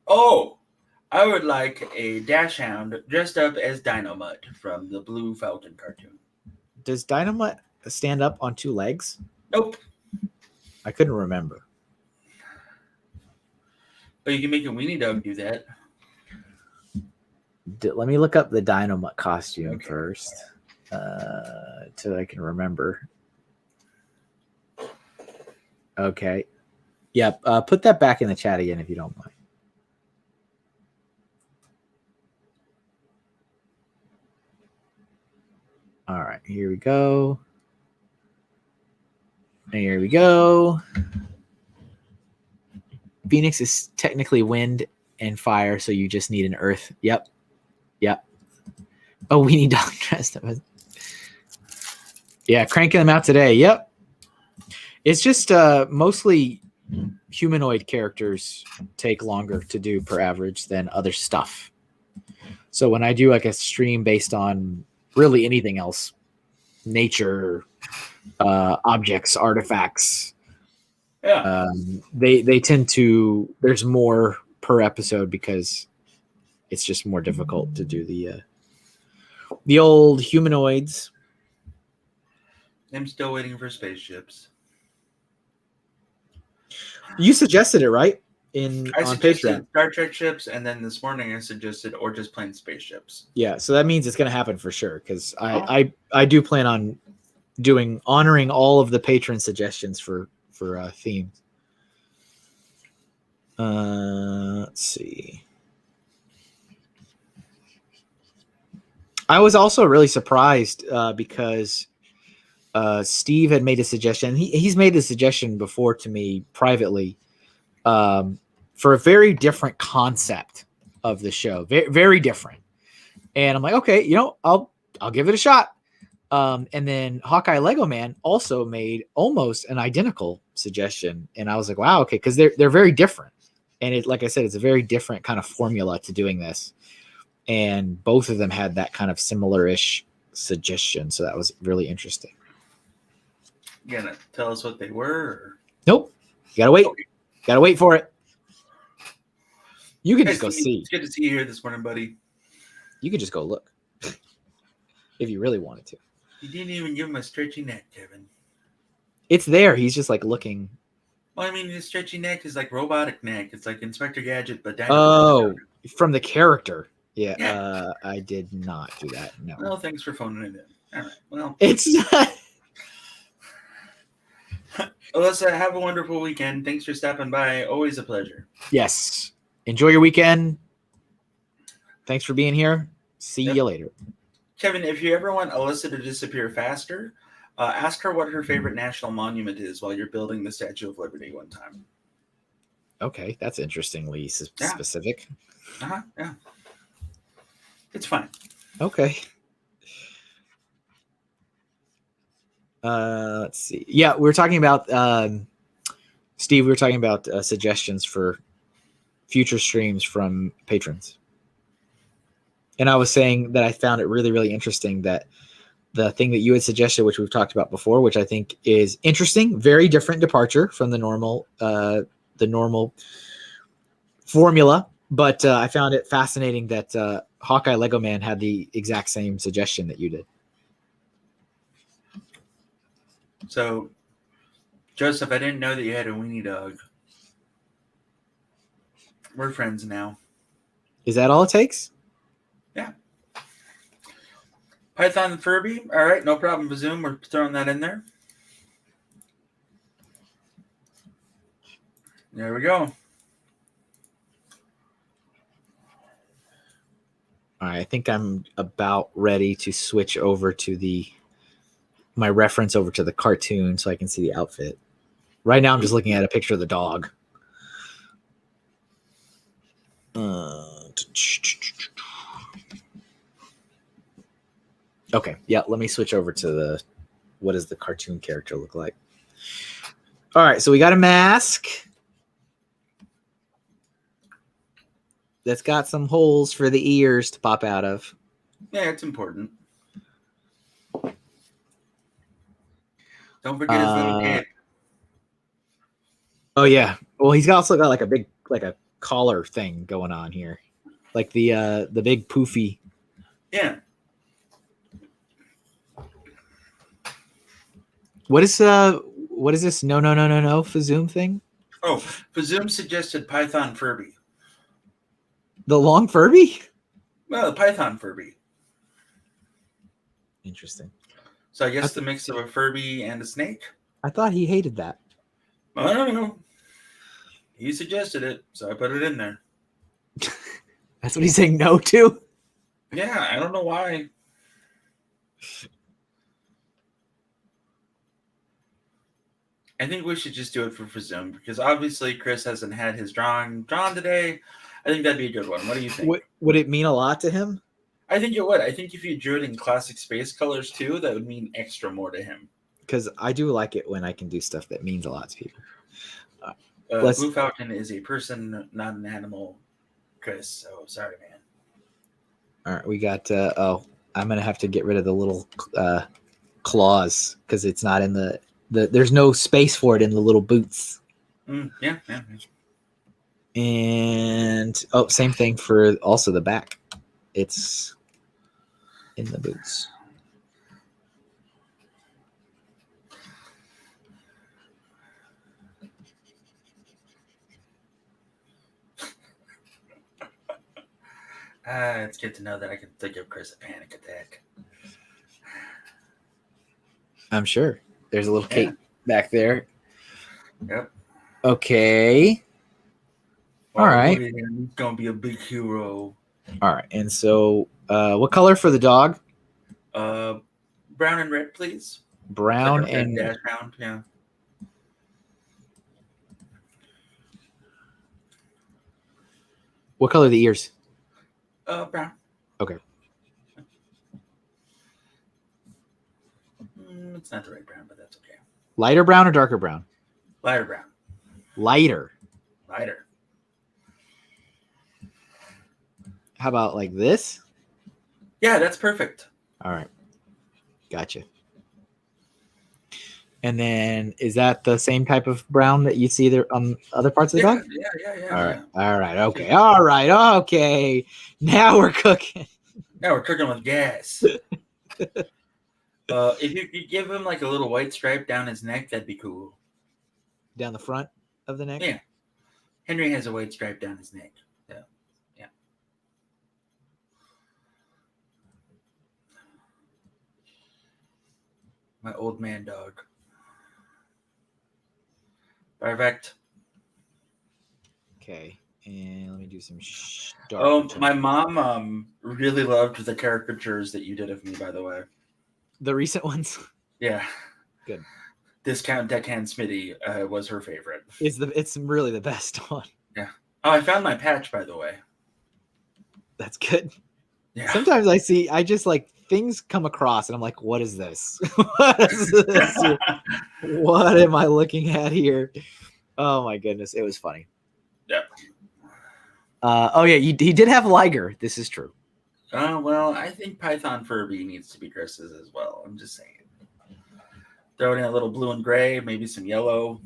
Oh, I would like a Dachshund dressed up as Dynamite from the Blue Falcon cartoon. Does Dynamite stand up on two legs? Nope. I couldn't remember. But you can make a weenie dog do that. Let me look up the Dynamite costume first, so I can remember. Okay. Yep. Put that back in the chat again if you don't mind. All right. Here we go. And here we go. Phoenix is technically wind and fire, so you just need an earth. Yep. Oh, we need dog dressed up. Yeah, cranking them out today. Yep. It's just mostly humanoid characters take longer to do per average than other stuff. So when I do like a stream based on really anything else, nature, objects, artifacts, they tend to, there's more per episode because it's just more difficult to do the old humanoids. I'm still waiting for spaceships. You suggested it, right? I on suggested Patreon. Star Trek ships, and then this morning I suggested or just plain spaceships. Yeah, so that means it's going to happen for sure because I do plan on honoring all of the patron suggestions for themes. Let's see. I was also really surprised because Steve had made a suggestion. He's made a suggestion before to me privately for a very different concept of the show, very, very different. And I'm like, okay, I'll give it a shot. And then Hawkeye Lego Man also made almost an identical suggestion, and I was like, wow, okay, because they're very different, and it, like I said, it's a very different kind of formula to doing this, and both of them had that kind of similar-ish suggestion, so that was really interesting. You gonna tell us what they were? Or? Nope, you gotta wait. Okay. Gotta wait for it. You can just go see. It's good to see you here this morning, buddy. You could just go look if you really wanted to. You didn't even give him a stretchy neck, Kevin. It's there. He's just like looking. Well, I mean, the stretchy neck is like robotic neck. It's like Inspector Gadget, but from the character. Yeah. I did not do that. No. Well, thanks for phoning it in. All right. Well, it's not. Alyssa, have a wonderful weekend. Thanks for stopping by. Always a pleasure. Yes. Enjoy your weekend. Thanks for being here. See you later. Kevin, if you ever want Alyssa to disappear faster, ask her what her favorite national monument is while you're building the Statue of Liberty one time. Okay, that's interestingly specific. Yeah. It's fine. Okay. Let's see. Yeah, we were talking about Steve. We were talking about suggestions for future streams from patrons. And I was saying that I found it really, really interesting that the thing that you had suggested, which we've talked about before, which I think is interesting, very different departure from the normal formula. But I found it fascinating that Hawkeye Lego Man had the exact same suggestion that you did. So, Joseph, I didn't know that you had a weenie dog. We're friends now. Is that all it takes? Yeah. Python and Furby. All right, no problem. Zoom. We're throwing that in there. There we go. All right, I think I'm about ready to switch over to my reference over to the cartoon so I can see the outfit. Right now, I'm just looking at a picture of the dog. Okay, yeah, let me switch over to what does the cartoon character look like? All right, so we got a mask that's got some holes for the ears to pop out of. Yeah, it's important. Don't forget his little cape. Oh yeah. Well, he's also got like a collar thing going on here, like the big poofy. Yeah. What is this? No, Fazoom thing? Oh, Fazoom suggested Python Furby. The long Furby? Well, the Python Furby. Interesting. So I guess the mix of a Furby and a snake? I thought he hated that. I don't know. He suggested it, so I put it in there. That's what he's saying no to? Yeah, I don't know why. I think we should just do it for Zoom because obviously Chris hasn't had his drawing drawn today. I think that'd be a good one. What do you think? Would it mean a lot to him? I think it would. I think if you drew it in classic space colors too, that would mean extra more to him. Because I do like it when I can do stuff that means a lot to people. Blue Falcon is a person, not an animal, Chris. So sorry, man. All right, we got. I'm gonna have to get rid of the little claws because it's not in the. There's no space for it in the little boots. Yeah. And same thing for also the back. It's in the boots. It's good to know that I can give Chris a panic attack. I'm sure. There's a little Yeah. Kate back there. Yep. Okay. All right. He's gonna be a big hero. All right. And so, what color for the dog? Brown and red, please. Brown like a and dash brown. Yeah. what color are the ears? Brown. Okay. It's not the right brown, but that's okay. Lighter brown or darker brown? Lighter brown. Lighter. Lighter. How about like this? Yeah, that's perfect. All right. Gotcha. And then is that the same type of brown that you see there on other parts of the dog? Yeah. All right. All right. Okay. All right. Okay. Now we're cooking. Now we're cooking with gas. If you could give him like a little white stripe down his neck, that'd be cool. Down the front of the neck? Yeah. Henry has a white stripe down his neck. So, yeah. My old man dog. Perfect. Okay. And let me do some My mom really loved the caricatures that you did of me, by the way. The recent ones? Yeah. Good. Discount Deckhand Smitty was her favorite. It's really the best one. Yeah. Oh, I found my patch, by the way. That's good. Yeah. Sometimes I just like things come across and I'm like, what is this? What is this? What am I looking at here? Oh my goodness. It was funny. Yeah. Oh yeah, he did have Liger. This is true. Well, I think Python Furby needs to be Chris's as well. I'm just saying. Throw in a little blue and gray, maybe some yellow.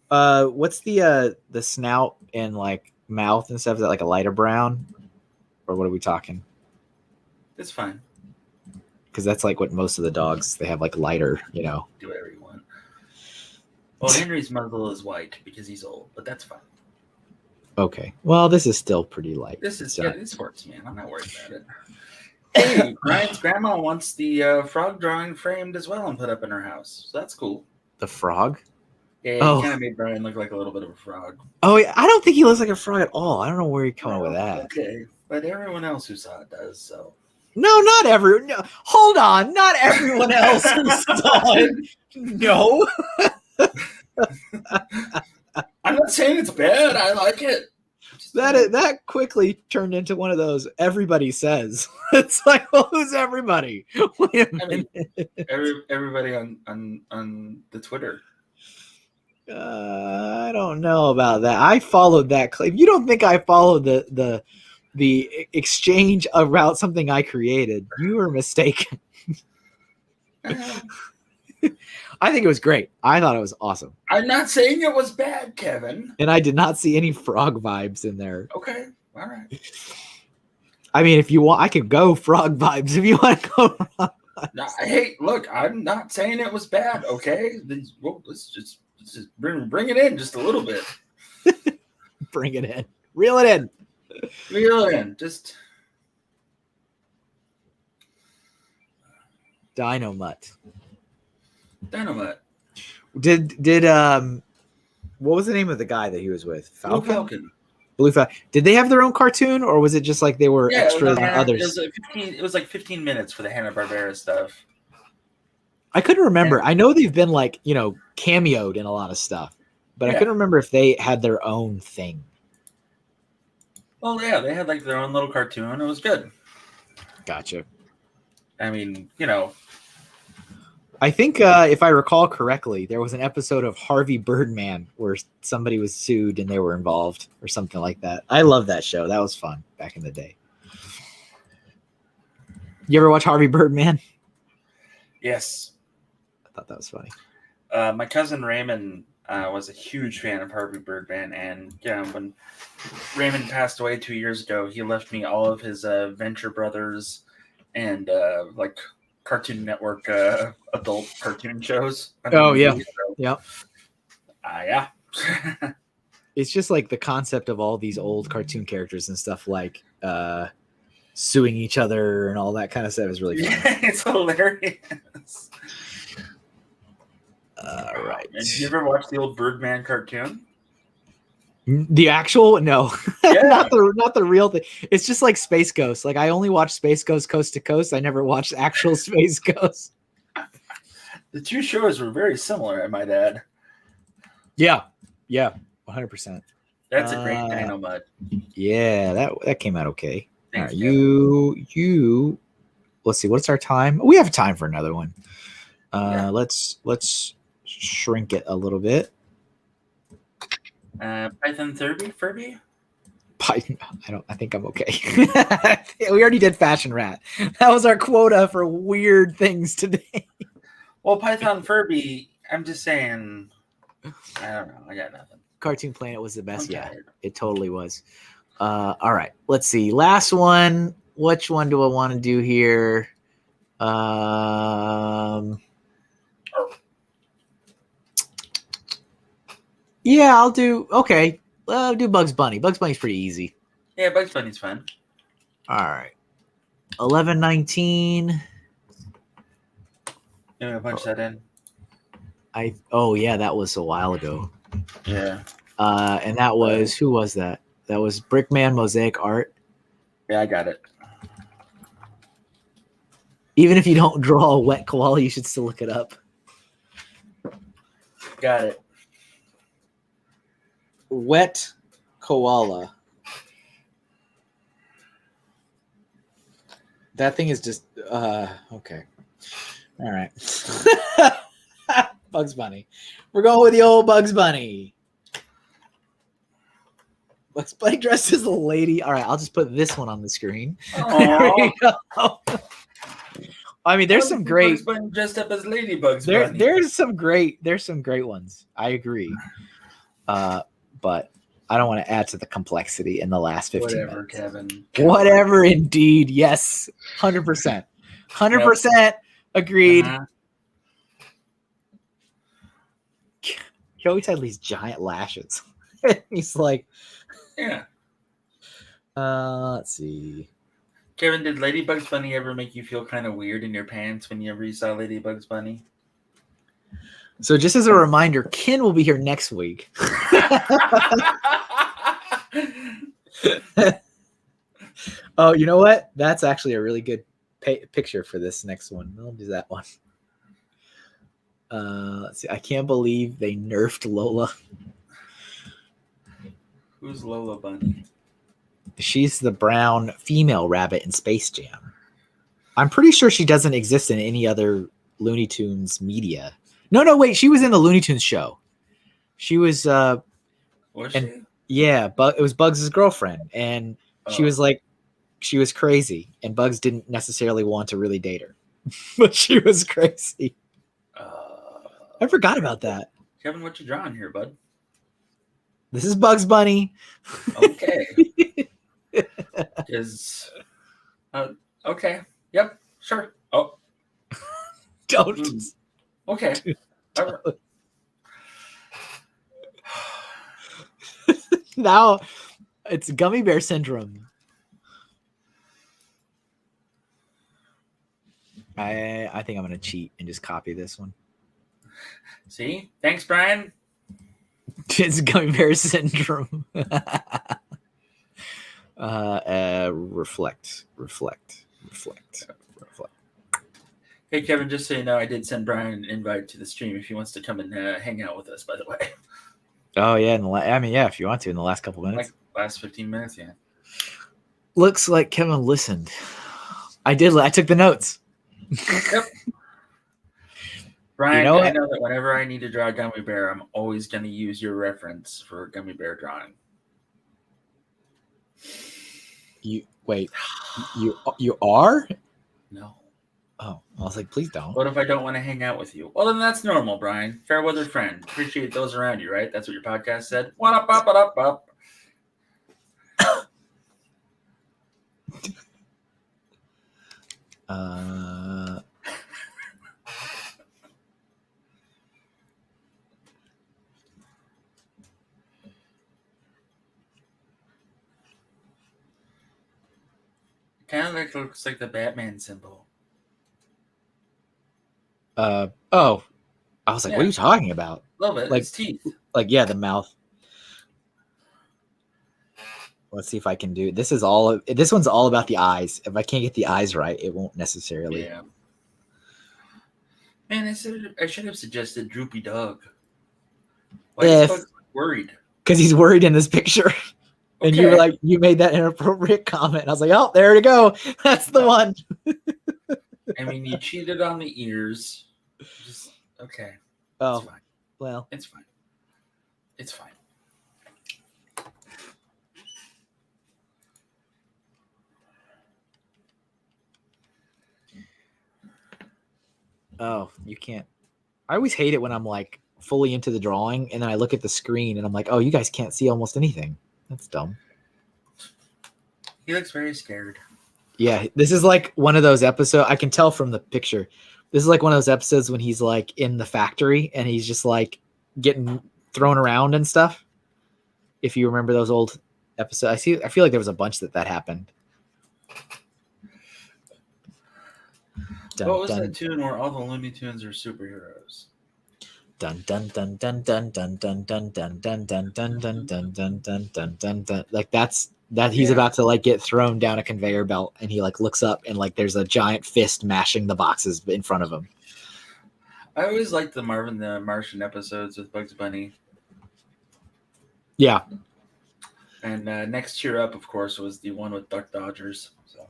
What's the snout and like mouth and stuff? Is that like a lighter brown, or what are we talking? It's fine. Because that's like what most of the dogs they have like lighter, you know. Do whatever you want. Well, Henry's muzzle is white because he's old, but that's fine. Okay. Well, this is still pretty light. This works, man. I'm not worried about it. Hey, Ryan's grandma wants the frog drawing framed as well and put up in her house. So that's cool. The frog? Yeah, Oh. Kind of made Brian look like a little bit of a frog. Oh, yeah. I don't think he looks like a frog at all. I don't know where you're coming with that. Okay, but everyone else who saw it does, so. No, not everyone. No, hold on. Not everyone else who saw it. No. I'm not saying it's bad. I like it. That quickly turned into one of those everybody says. It's like, well, who's everybody? Wait a minute. Everybody on the Twitter. I don't know about that. I followed that clip. You don't think I followed the exchange about something I created? You were mistaken. I think it was great. I thought it was awesome. I'm not saying it was bad, Kevin. And I did not see any frog vibes in there. Okay. All right. I mean, if you want, I could go frog vibes if you want to go frog vibes. No, hey, look, I'm not saying it was bad, okay? Let's just bring it in just a little bit. Bring it in. Reel it in. Reel it in. Just Dynamite. Dynamite. Did what was the name of the guy that he was with? Falcon. Blue Falcon. Did they have their own cartoon, or was it just like they were extras on others? It was like 15 minutes for the Hanna-Barbera stuff. I couldn't remember. I know they've been like, cameoed in a lot of stuff, but I couldn't remember if they had their own thing. Well, yeah, they had like their own little cartoon. It was good. Gotcha. I mean, I think if I recall correctly, there was an episode of Harvey Birdman where somebody was sued and they were involved or something like that. I love that show. That was fun back in the day. You ever watch Harvey Birdman? Yes. I thought that was funny. My cousin Raymond was a huge fan of Harvey Birdman, and when Raymond passed away 2 years ago, he left me all of his Venture Brothers and like Cartoon Network adult cartoon shows. Oh yeah, yeah. Yeah. It's just like the concept of all these old cartoon characters and stuff like suing each other and all that kind of stuff is really fun. Yeah, it's hilarious. Right. And did you ever watch the old Birdman cartoon? The actual no, Yeah. not the real thing. It's just like Space Ghost. Like I only watched Space Ghost Coast to Coast. I never watched actual Space Ghost. The two shows were very similar, I might add. Yeah, 100%. That's a great dino mud. Yeah, that came out okay. Thanks, All right, you. Let's see. What's our time? We have time for another one. Yeah. Let's shrink it a little bit. Python Furby? Python. I think I'm okay. We already did Fashion Rat. That was our quota for weird things today. Well, Python Furby, I'm just saying. I don't know. I got nothing. Cartoon Planet was the best. Yeah, tired. it totally was. All right, let's see. Last one. Which one do I want to do here? Yeah, I'll do. Okay, I'll do Bugs Bunny. Bugs Bunny's pretty easy. Yeah, Bugs Bunny's fun. All right, 11/19. You want to punch that in? Oh yeah, that was a while ago. Yeah. And that was who was that? That was Brickman Mosaic Art. Yeah, I got it. Even if you don't draw a wet koala, you should still look it up. Got it. Wet koala. That thing is just okay. All right. Bugs Bunny. We're going with the old Bugs Bunny. Bugs Bunny dressed as a lady. All right, I'll just put this one on the screen. There we go. I mean, there's some great Bugs Bunny dressed up as Ladybugs. There's some great ones. I agree. But I don't want to add to the complexity in the last 15 Whatever, minutes. Kevin. Whatever, indeed. Yes, 100%. 100% agreed. Uh-huh. He always had these giant lashes. He's like, yeah. Let's see. Kevin, did Ladybugs Bunny ever make you feel kind of weird in your pants whenever you saw Ladybugs Bunny? So just as a reminder, Ken will be here next week. Oh, you know what? That's actually a really good picture for this next one. I'll do that one. Let's see. I can't believe they nerfed Lola. Who's Lola Bunny? She's the brown female rabbit in Space Jam. I'm pretty sure she doesn't exist in any other Looney Tunes media. No, wait. She was in the Looney Tunes show. She was. Was she? Yeah, but it was Bugs' girlfriend, and she was like, she was crazy, and Bugs didn't necessarily want to really date her, but she was crazy. I forgot about that. Kevin, what you drawing here, bud? This is Bugs Bunny. Okay. Okay. Yep. Sure. Oh. Don't. Okay. All right. Now it's gummy bear syndrome. I think I'm gonna cheat and just copy this one. See? Thanks, Brian. It's gummy bear syndrome. Reflect. Hey, Kevin, just so you know, I did send Brian an invite to the stream if he wants to come and hang out with us, by the way. Oh, yeah. If you want to, in the last couple minutes. Like last 15 minutes, yeah. Looks like Kevin listened. I did. I took the notes. Yep. Brian, You know I know that whenever I need to draw a gummy bear, I'm always going to use your reference for a gummy bear drawing. You are? No. Oh, I was like, please don't. What if I don't want to hang out with you? Well, then that's normal, Brian. Fair weather friend. Appreciate those around you, right? That's what your podcast said. What up? Kind of like looks like the Batman symbol. Oh, I was like, what are you talking about? A little bit. Like, It's teeth. Like, yeah, the mouth. Let's see if I can do it. This one's all about the eyes. If I can't get the eyes right, it won't necessarily. Yeah. Man, I should have suggested Droopy Dog. Why is Bugs worried? Because he's worried in this picture. And you were like, you made that inappropriate comment. And I was like, oh, there you go. That's the one. I mean, you cheated on the ears. Just okay. Oh, it's fine. Well, it's fine. It's fine. Oh, you can't. I always hate it when I'm like fully into the drawing and then I look at the screen and I'm like, oh, you guys can't see almost anything. That's dumb. He looks very scared. Yeah, this is like one of those episodes. I can tell from the picture. This is like one of those episodes when he's like in the factory and he's just like getting thrown around and stuff. If you remember those old episodes, I feel like there was a bunch that happened. Dun, what was that tune where all the Looney Tunes are superheroes? Dun dun dun dun dun dun dun dun dun dun dun dun dun dun dun dun dun dun dun. Like that he's about to like get thrown down a conveyor belt and he like looks up and like there's a giant fist mashing the boxes in front of him. I always liked the Marvin the Martian episodes with Bugs Bunny. Yeah. And Next Cheer Up, of course, was the one with Duck Dodgers. So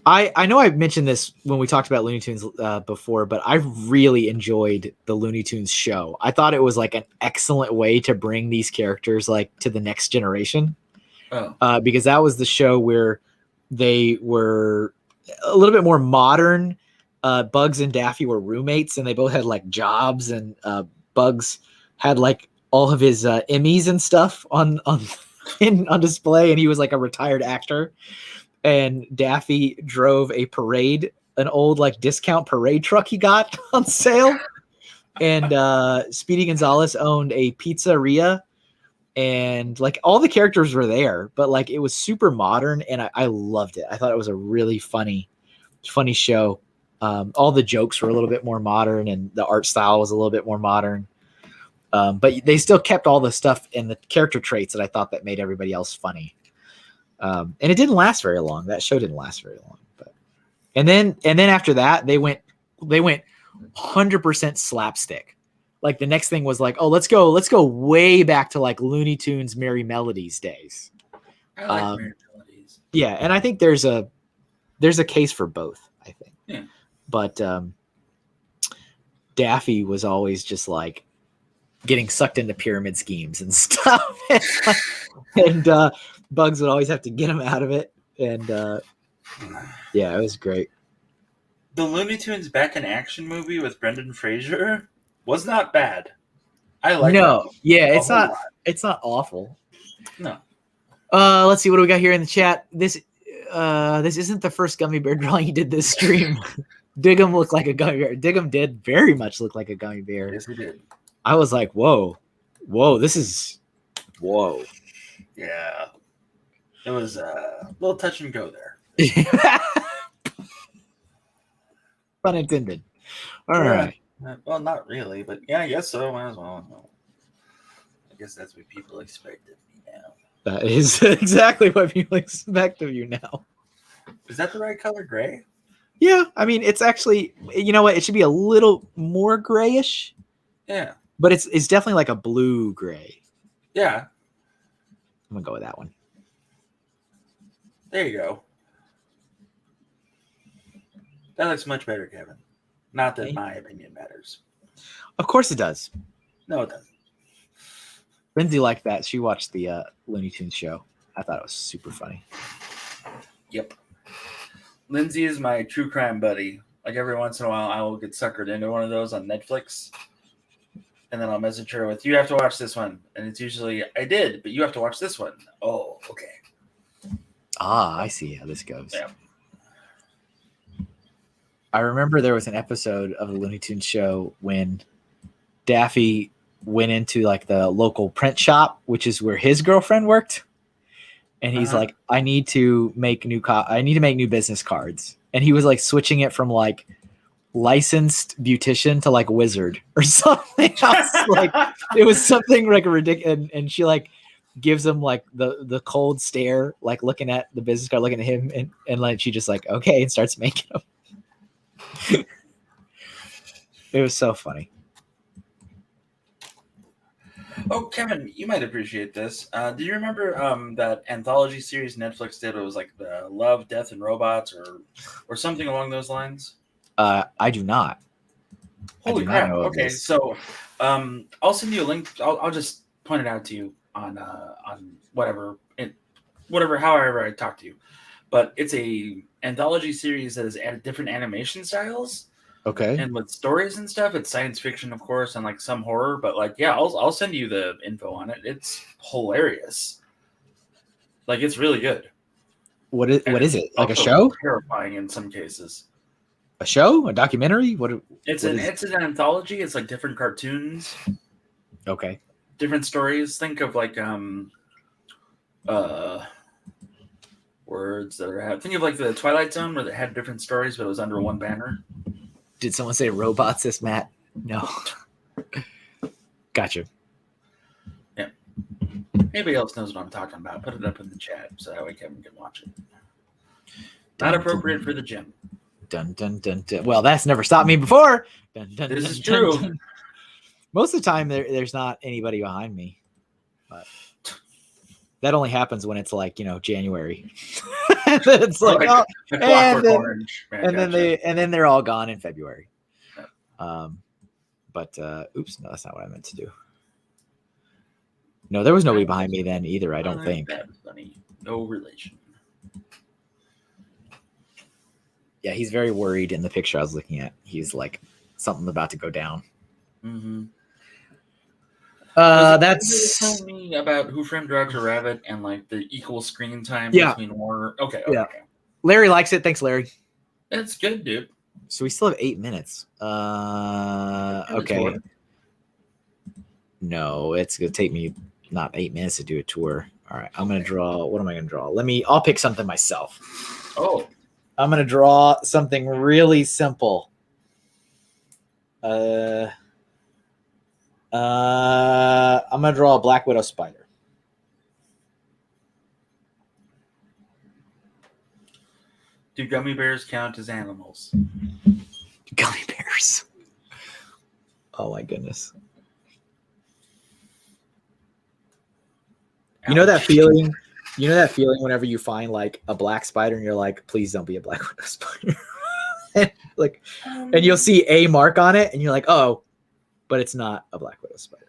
I know I mentioned this when we talked about Looney Tunes before, but I really enjoyed the Looney Tunes show. I thought it was like an excellent way to bring these characters like to the next generation. Because that was the show where they were a little bit more modern. Bugs and Daffy were roommates and they both had like jobs and Bugs had like all of his Emmys and stuff on display and he was like a retired actor. And Daffy drove a parade, an old like discount parade truck he got on sale. And Speedy Gonzalez owned a pizzeria and like all the characters were there, but like it was super modern and I loved it. I thought it was a really funny show. All the jokes were a little bit more modern and the art style was a little bit more modern. But they still kept all the stuff and the character traits that I thought that made everybody else funny. And it didn't last very long. That show didn't last very long. But and then after that, they went 100% slapstick. Like the next thing was like, oh, let's go way back to like Looney Tunes Merry Melodies days. I like Merry Melodies. Yeah, and I think there's a case for both, I think. Yeah. But Daffy was always just like getting sucked into pyramid schemes and stuff. and Bugs would always have to get him out of it. And yeah, it was great. The Looney Tunes Back in Action movie with Brendan Fraser was not bad. I like it. Yeah, it's not awful. No. Let's see what do we got here in the chat. This isn't the first gummy bear drawing he did this stream. Diggum looked like a gummy bear. Diggum did very much look like a gummy bear. Yes, he did. I was like, whoa, this is whoa. Yeah. It was a little touch and go there. Pun intended. All right. Well, not really, but yeah, I guess so. Might as well. I guess that's what people expect of me now. That is exactly what people expect of you now. Is that the right color, gray? Yeah, I mean, it's actually, you know what? It should be a little more grayish. Yeah. But it's definitely like a blue gray. Yeah. I'm gonna go with that one. There you go. That looks much better, Kevin. Not that my opinion matters. Of course it does. No, it doesn't. Lindsay liked that. She watched the Looney Tunes show. I thought it was super funny. Yep. Lindsay is my true crime buddy. Like every once in a while, I will get suckered into one of those on Netflix. And then I'll message her with, you have to watch this one. And it's usually, I did, but you have to watch this one. Oh, okay. Ah, I see how this goes. Yeah. I remember there was an episode of the Looney Tunes show when Daffy went into like the local print shop, which is where his girlfriend worked. and he's like, I need to make new business cards, and he was like switching it from like licensed beautician to like wizard or something else. Like it was something like ridiculous, and she like gives him like the cold stare, like looking at the business card, looking at him, and like she just like okay and starts making them. It was so funny. Oh, Kevin, you might appreciate this. Do you remember that anthology series Netflix did? It was like the Love, Death, and Robots, or something along those lines. I do not. Holy crap! Okay, so I'll send you a link. I'll just point it out to you on whatever however I talk to you. But it's a anthology series that has added different animation styles. Okay. And with stories and stuff, it's science fiction, of course, and like some horror. But like, yeah, I'll send you the info on it. It's hilarious. Like, it's really good. What is it? Like a show? Terrifying in some cases. A show? A documentary? It's an anthology. It's like different cartoons. Okay. Different stories. Think of like words that are think of like the Twilight Zone where they had different stories, but it was under one banner. Did someone say robots, this Matt? No. Gotcha. Yeah. Anybody else knows what I'm talking about, put it up in the chat so that way Kevin can watch it. Not appropriate for the gym. Dun, dun, dun, dun. Well, that's never stopped me before. Dun, dun, this dun, is true. Dun, dun. Most of the time, there's not anybody behind me. But that only happens when it's like, January. It's like, oh, orange. Man, and then they're all gone in February. But oops, no, that's not what I meant to do. No, there was nobody behind me then either. I don't think. That was funny. No relation. Yeah, he's very worried in the picture I was looking at. He's like something about to go down. Mm-hmm. That's telling me about Who Framed Roger Rabbit and like the equal screen time between Warner. Okay. Larry likes it. Thanks, Larry. That's good, dude. So we still have 8 minutes. Okay. No, it's gonna take me not 8 minutes to do a tour. All right, I'm gonna draw. What am I gonna draw? I'll pick something myself. Oh, I'm gonna draw something really simple. I'm gonna draw a Black Widow spider. Do gummy bears count as animals? Gummy bears. Oh my goodness. You know that feeling? You know that feeling whenever you find like a black spider and you're like, please don't be a Black Widow spider. And you'll see a mark on it and you're like, oh, but it's not a Black Widow spider.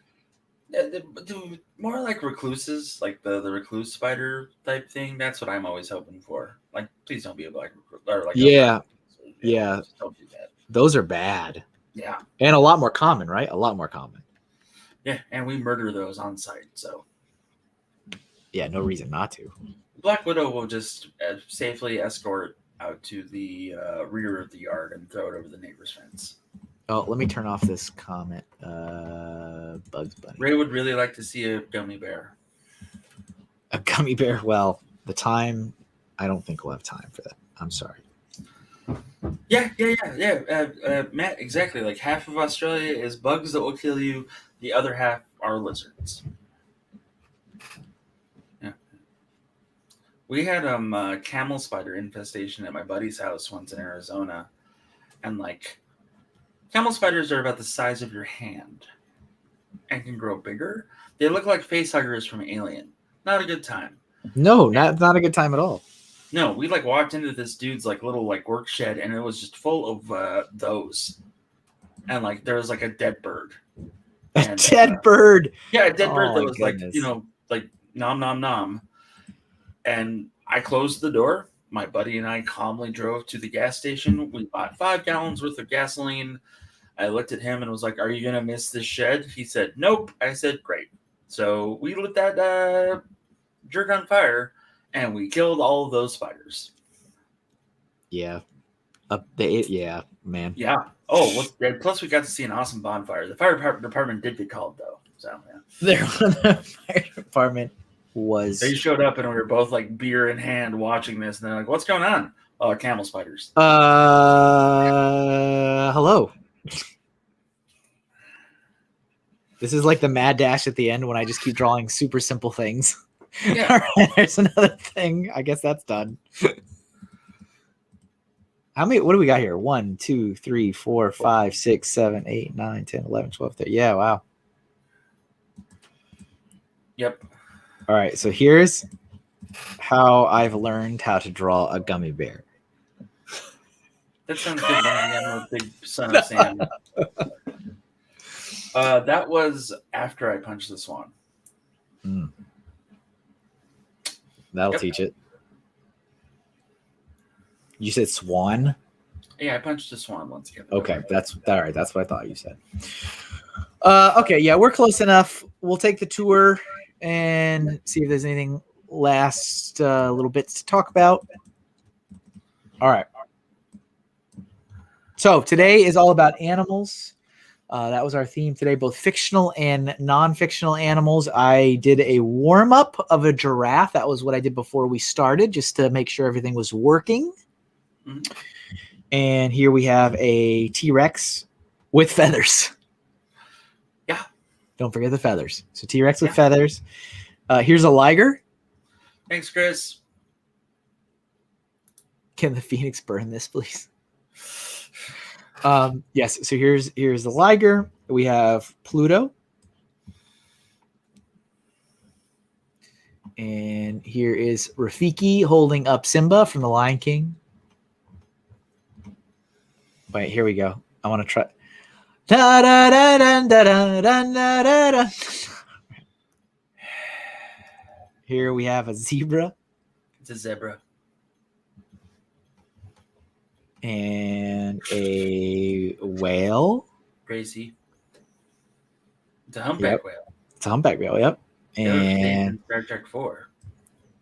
More like recluses, like the recluse spider type thing. That's what I'm always hoping for. Like, please don't be a black or like yeah. Don't do that. Those are bad. Yeah, and a lot more common, right? A lot more common. Yeah, and we murder those on site, so yeah, no reason not to. Black Widow will just safely escort out to the rear of the yard and throw it over the neighbor's fence. Oh, let me turn off this comment. Bugs Bunny. Ray would really like to see a gummy bear. A gummy bear? Well, I don't think we'll have time for that. I'm sorry. Yeah. Matt, exactly. Like half of Australia is bugs that will kill you. The other half are lizards. Yeah. We had camel spider infestation at my buddy's house once in Arizona. And like camel spiders are about the size of your hand and can grow bigger. They look like face huggers from Alien. Not a good time. No, not a good time at all. No, we like walked into this dude's like little like work shed and it was just full of those. And like there was like a dead bird. A dead bird. Yeah, a dead bird that was goodness. like, like nom nom nom. And I closed the door. My buddy and I calmly drove to the gas station. We bought 5 gallons worth of gasoline. I looked at him and was like, "Are you gonna miss this shed?" He said, "Nope." I said, "Great." So we lit that jerk on fire, and we killed all of those spiders. Yeah. Yeah, man. Yeah. Oh, plus we got to see an awesome bonfire. The fire department did get called though. So yeah. They're on the fire department. was They showed up and we were both like beer in hand watching this, and they're like, "What's going on?" Oh, camel spiders. hello. This is like the mad dash at the end when I just keep drawing super simple things. Yeah. All right, there's another thing. I guess that's done. How many? What do we got here? 1, 2, 3, 4, 5, 6, 7, 8, 9, 10, 11, 12, 13. Yeah, wow. Yep. All right, so here's how I've learned how to draw a gummy bear. That sounds good. I'm a big son of Sam. That was after I punched the swan. That'll teach it. You said swan? Yeah, I punched the swan once again. Okay, that's all right. That's what I thought you said. Okay, yeah, we're close enough. We'll take the tour and see if there's anything last little bits to talk about. All right. So today is all about animals. That was our theme today, both fictional and non-fictional animals. I did a warm-up of a giraffe. That was what I did before we started, just to make sure everything was working. Mm-hmm. And here we have a T-Rex with feathers. Yeah. Don't forget the feathers. So T-Rex with feathers. Here's a liger. Thanks, Chris. Can the Phoenix burn this, please? Yes. So here's the liger. We have Pluto. And here is Rafiki holding up Simba from The Lion King. Wait, here we go. I want to try. Da, da, da, da, da, da, da, da, da. Here we have a zebra. It's a zebra. And a whale. Gracie. It's a humpback whale. It's a humpback whale, yep. And Star Trek 4.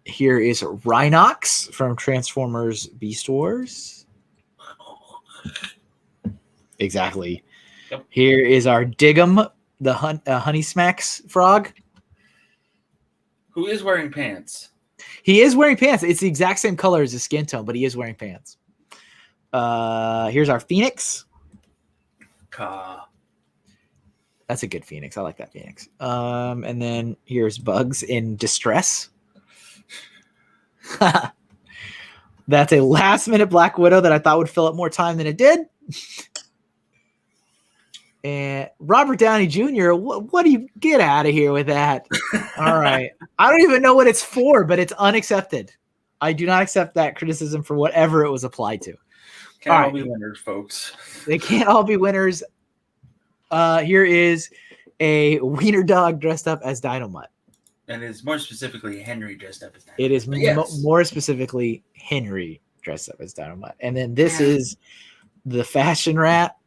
Here is Rhinox from Transformers Beast Wars. Exactly. Yep. Here is our Diggum, the Honey Smacks frog. Who is wearing pants? He is wearing pants. It's the exact same color as his skin tone, but he is wearing pants. Here's our Phoenix. That's a good Phoenix. I like that Phoenix. And then here's Bugs in distress. That's a last-minute Black Widow that I thought would fill up more time than it did. And Robert Downey Jr., what do you get out of here with that? All right. I don't even know what it's for, but it's unaccepted. I do not accept that criticism for whatever it was applied to. Can't all be winners, folks. They can't all be winners. Here is a wiener dog dressed up as Dynamite. And it's more specifically Henry dressed up as Dynamite. It is more specifically Henry dressed up as Dynamite. And then this is the fashion rat.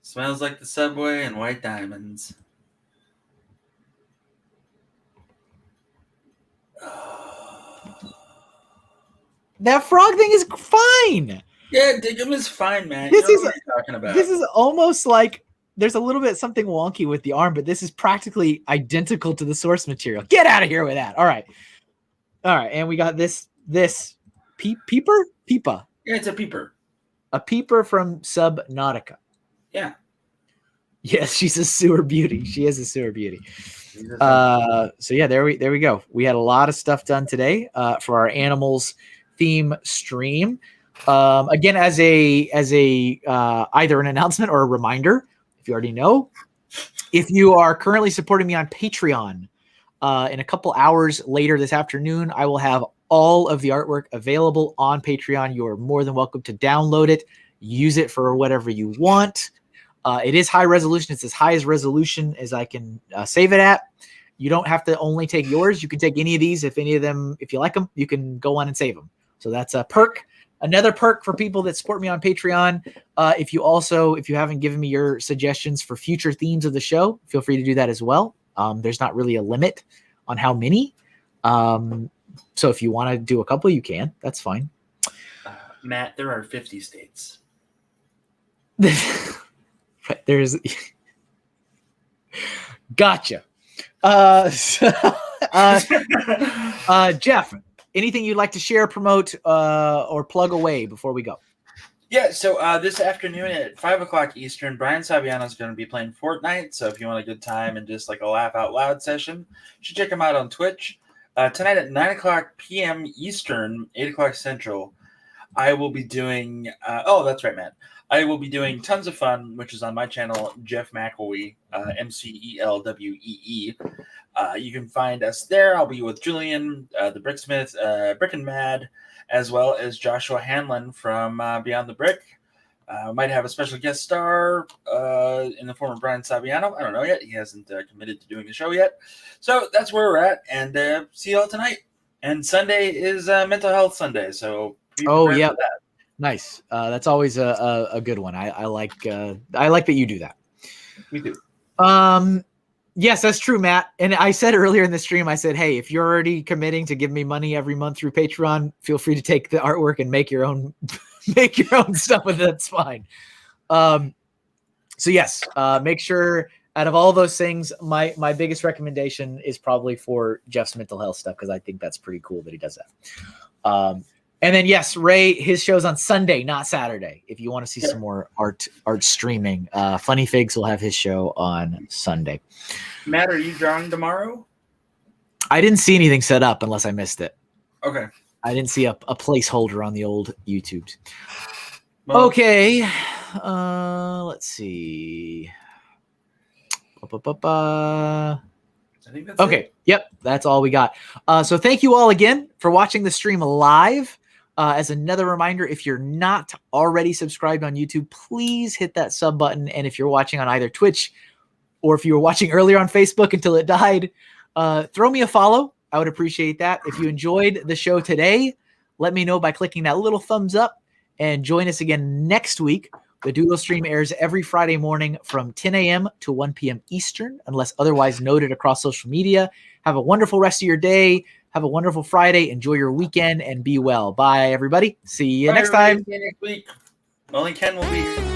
Smells like the subway and white diamonds. That frog thing is fine. Yeah, Diggum is fine, man. What you're talking about. This is almost like there's a little bit something wonky with the arm, but this is practically identical to the source material. Get out of here with that. All right. And we got this peeper? Peepa. Yeah, it's a peeper. A peeper from Subnautica. Yeah. Yes, she's a sewer beauty. She is a sewer beauty. So yeah, there we go. We had a lot of stuff done today for our animals theme stream. Again, as a either an announcement or a reminder, if you already know, if you are currently supporting me on Patreon, in a couple hours later this afternoon, I will have all of the artwork available on Patreon. You are more than welcome to download it, use it for whatever you want. It is high resolution. It's as high as resolution as I can save it at. You don't have to only take yours. You can take any of these. If you like them, you can go on and save them. So that's a perk. Another perk for people that support me on Patreon. If you haven't given me your suggestions for future themes of the show, feel free to do that as well. There's not really a limit on how many. So if you want to do a couple, you can. That's fine. Matt, there are 50 states. There's gotcha. Jeff, anything you'd like to share, promote, or plug away before we go? Yeah, so this afternoon at 5 o'clock Eastern, Brian Saviano is going to be playing Fortnite. So if you want a good time and just like a laugh out loud session, you should check him out on Twitch. Tonight at 9 o'clock p.m. Eastern, 8 o'clock Central, I will be doing that's right, Matt. I will be doing Tons of Fun, which is on my channel, Jeff McElwee, McElwee. You can find us there. I'll be with Julian, the Bricksmith, Brick and Mad, as well as Joshua Hanlon from Beyond the Brick. Might have a special guest star in the form of Brian Saviano. I don't know yet. He hasn't committed to doing the show yet. So that's where we're at. And see y'all tonight. And Sunday is Mental Health Sunday. So be prepared for that. Nice. That's always a good one. I like that you do that. We do. Yes, that's true, Matt. And I said earlier in the stream, I said, hey, if you're already committing to give me money every month through Patreon, feel free to take the artwork and make your own stuff with it. That's fine. So yes, make sure out of all those things, my biggest recommendation is probably for Jeff's mental health stuff, because I think that's pretty cool that he does that. And then yes, Ray, his show's on Sunday, not Saturday. If you want to see some more art streaming, Funny Figs will have his show on Sunday. Matt, are you drawing tomorrow? I didn't see anything set up unless I missed it. Okay. I didn't see a placeholder on the old YouTube. Well, okay. Let's see. I think that's it. Yep. That's all we got. So thank you all again for watching the stream live. As another reminder, if you're not already subscribed on YouTube, please hit that sub button. And if you're watching on either Twitch or if you were watching earlier on Facebook until it died, throw me a follow. I would appreciate that. If you enjoyed the show today, let me know by clicking that little thumbs up, and join us again next week. The Doodle Stream airs every Friday morning from 10 a.m. to 1 p.m. Eastern, unless otherwise noted across social media. Have a wonderful rest of your day. Have a wonderful Friday. Enjoy your weekend and be well. Bye, everybody. See you next time. See you next week. Only Ken will be here.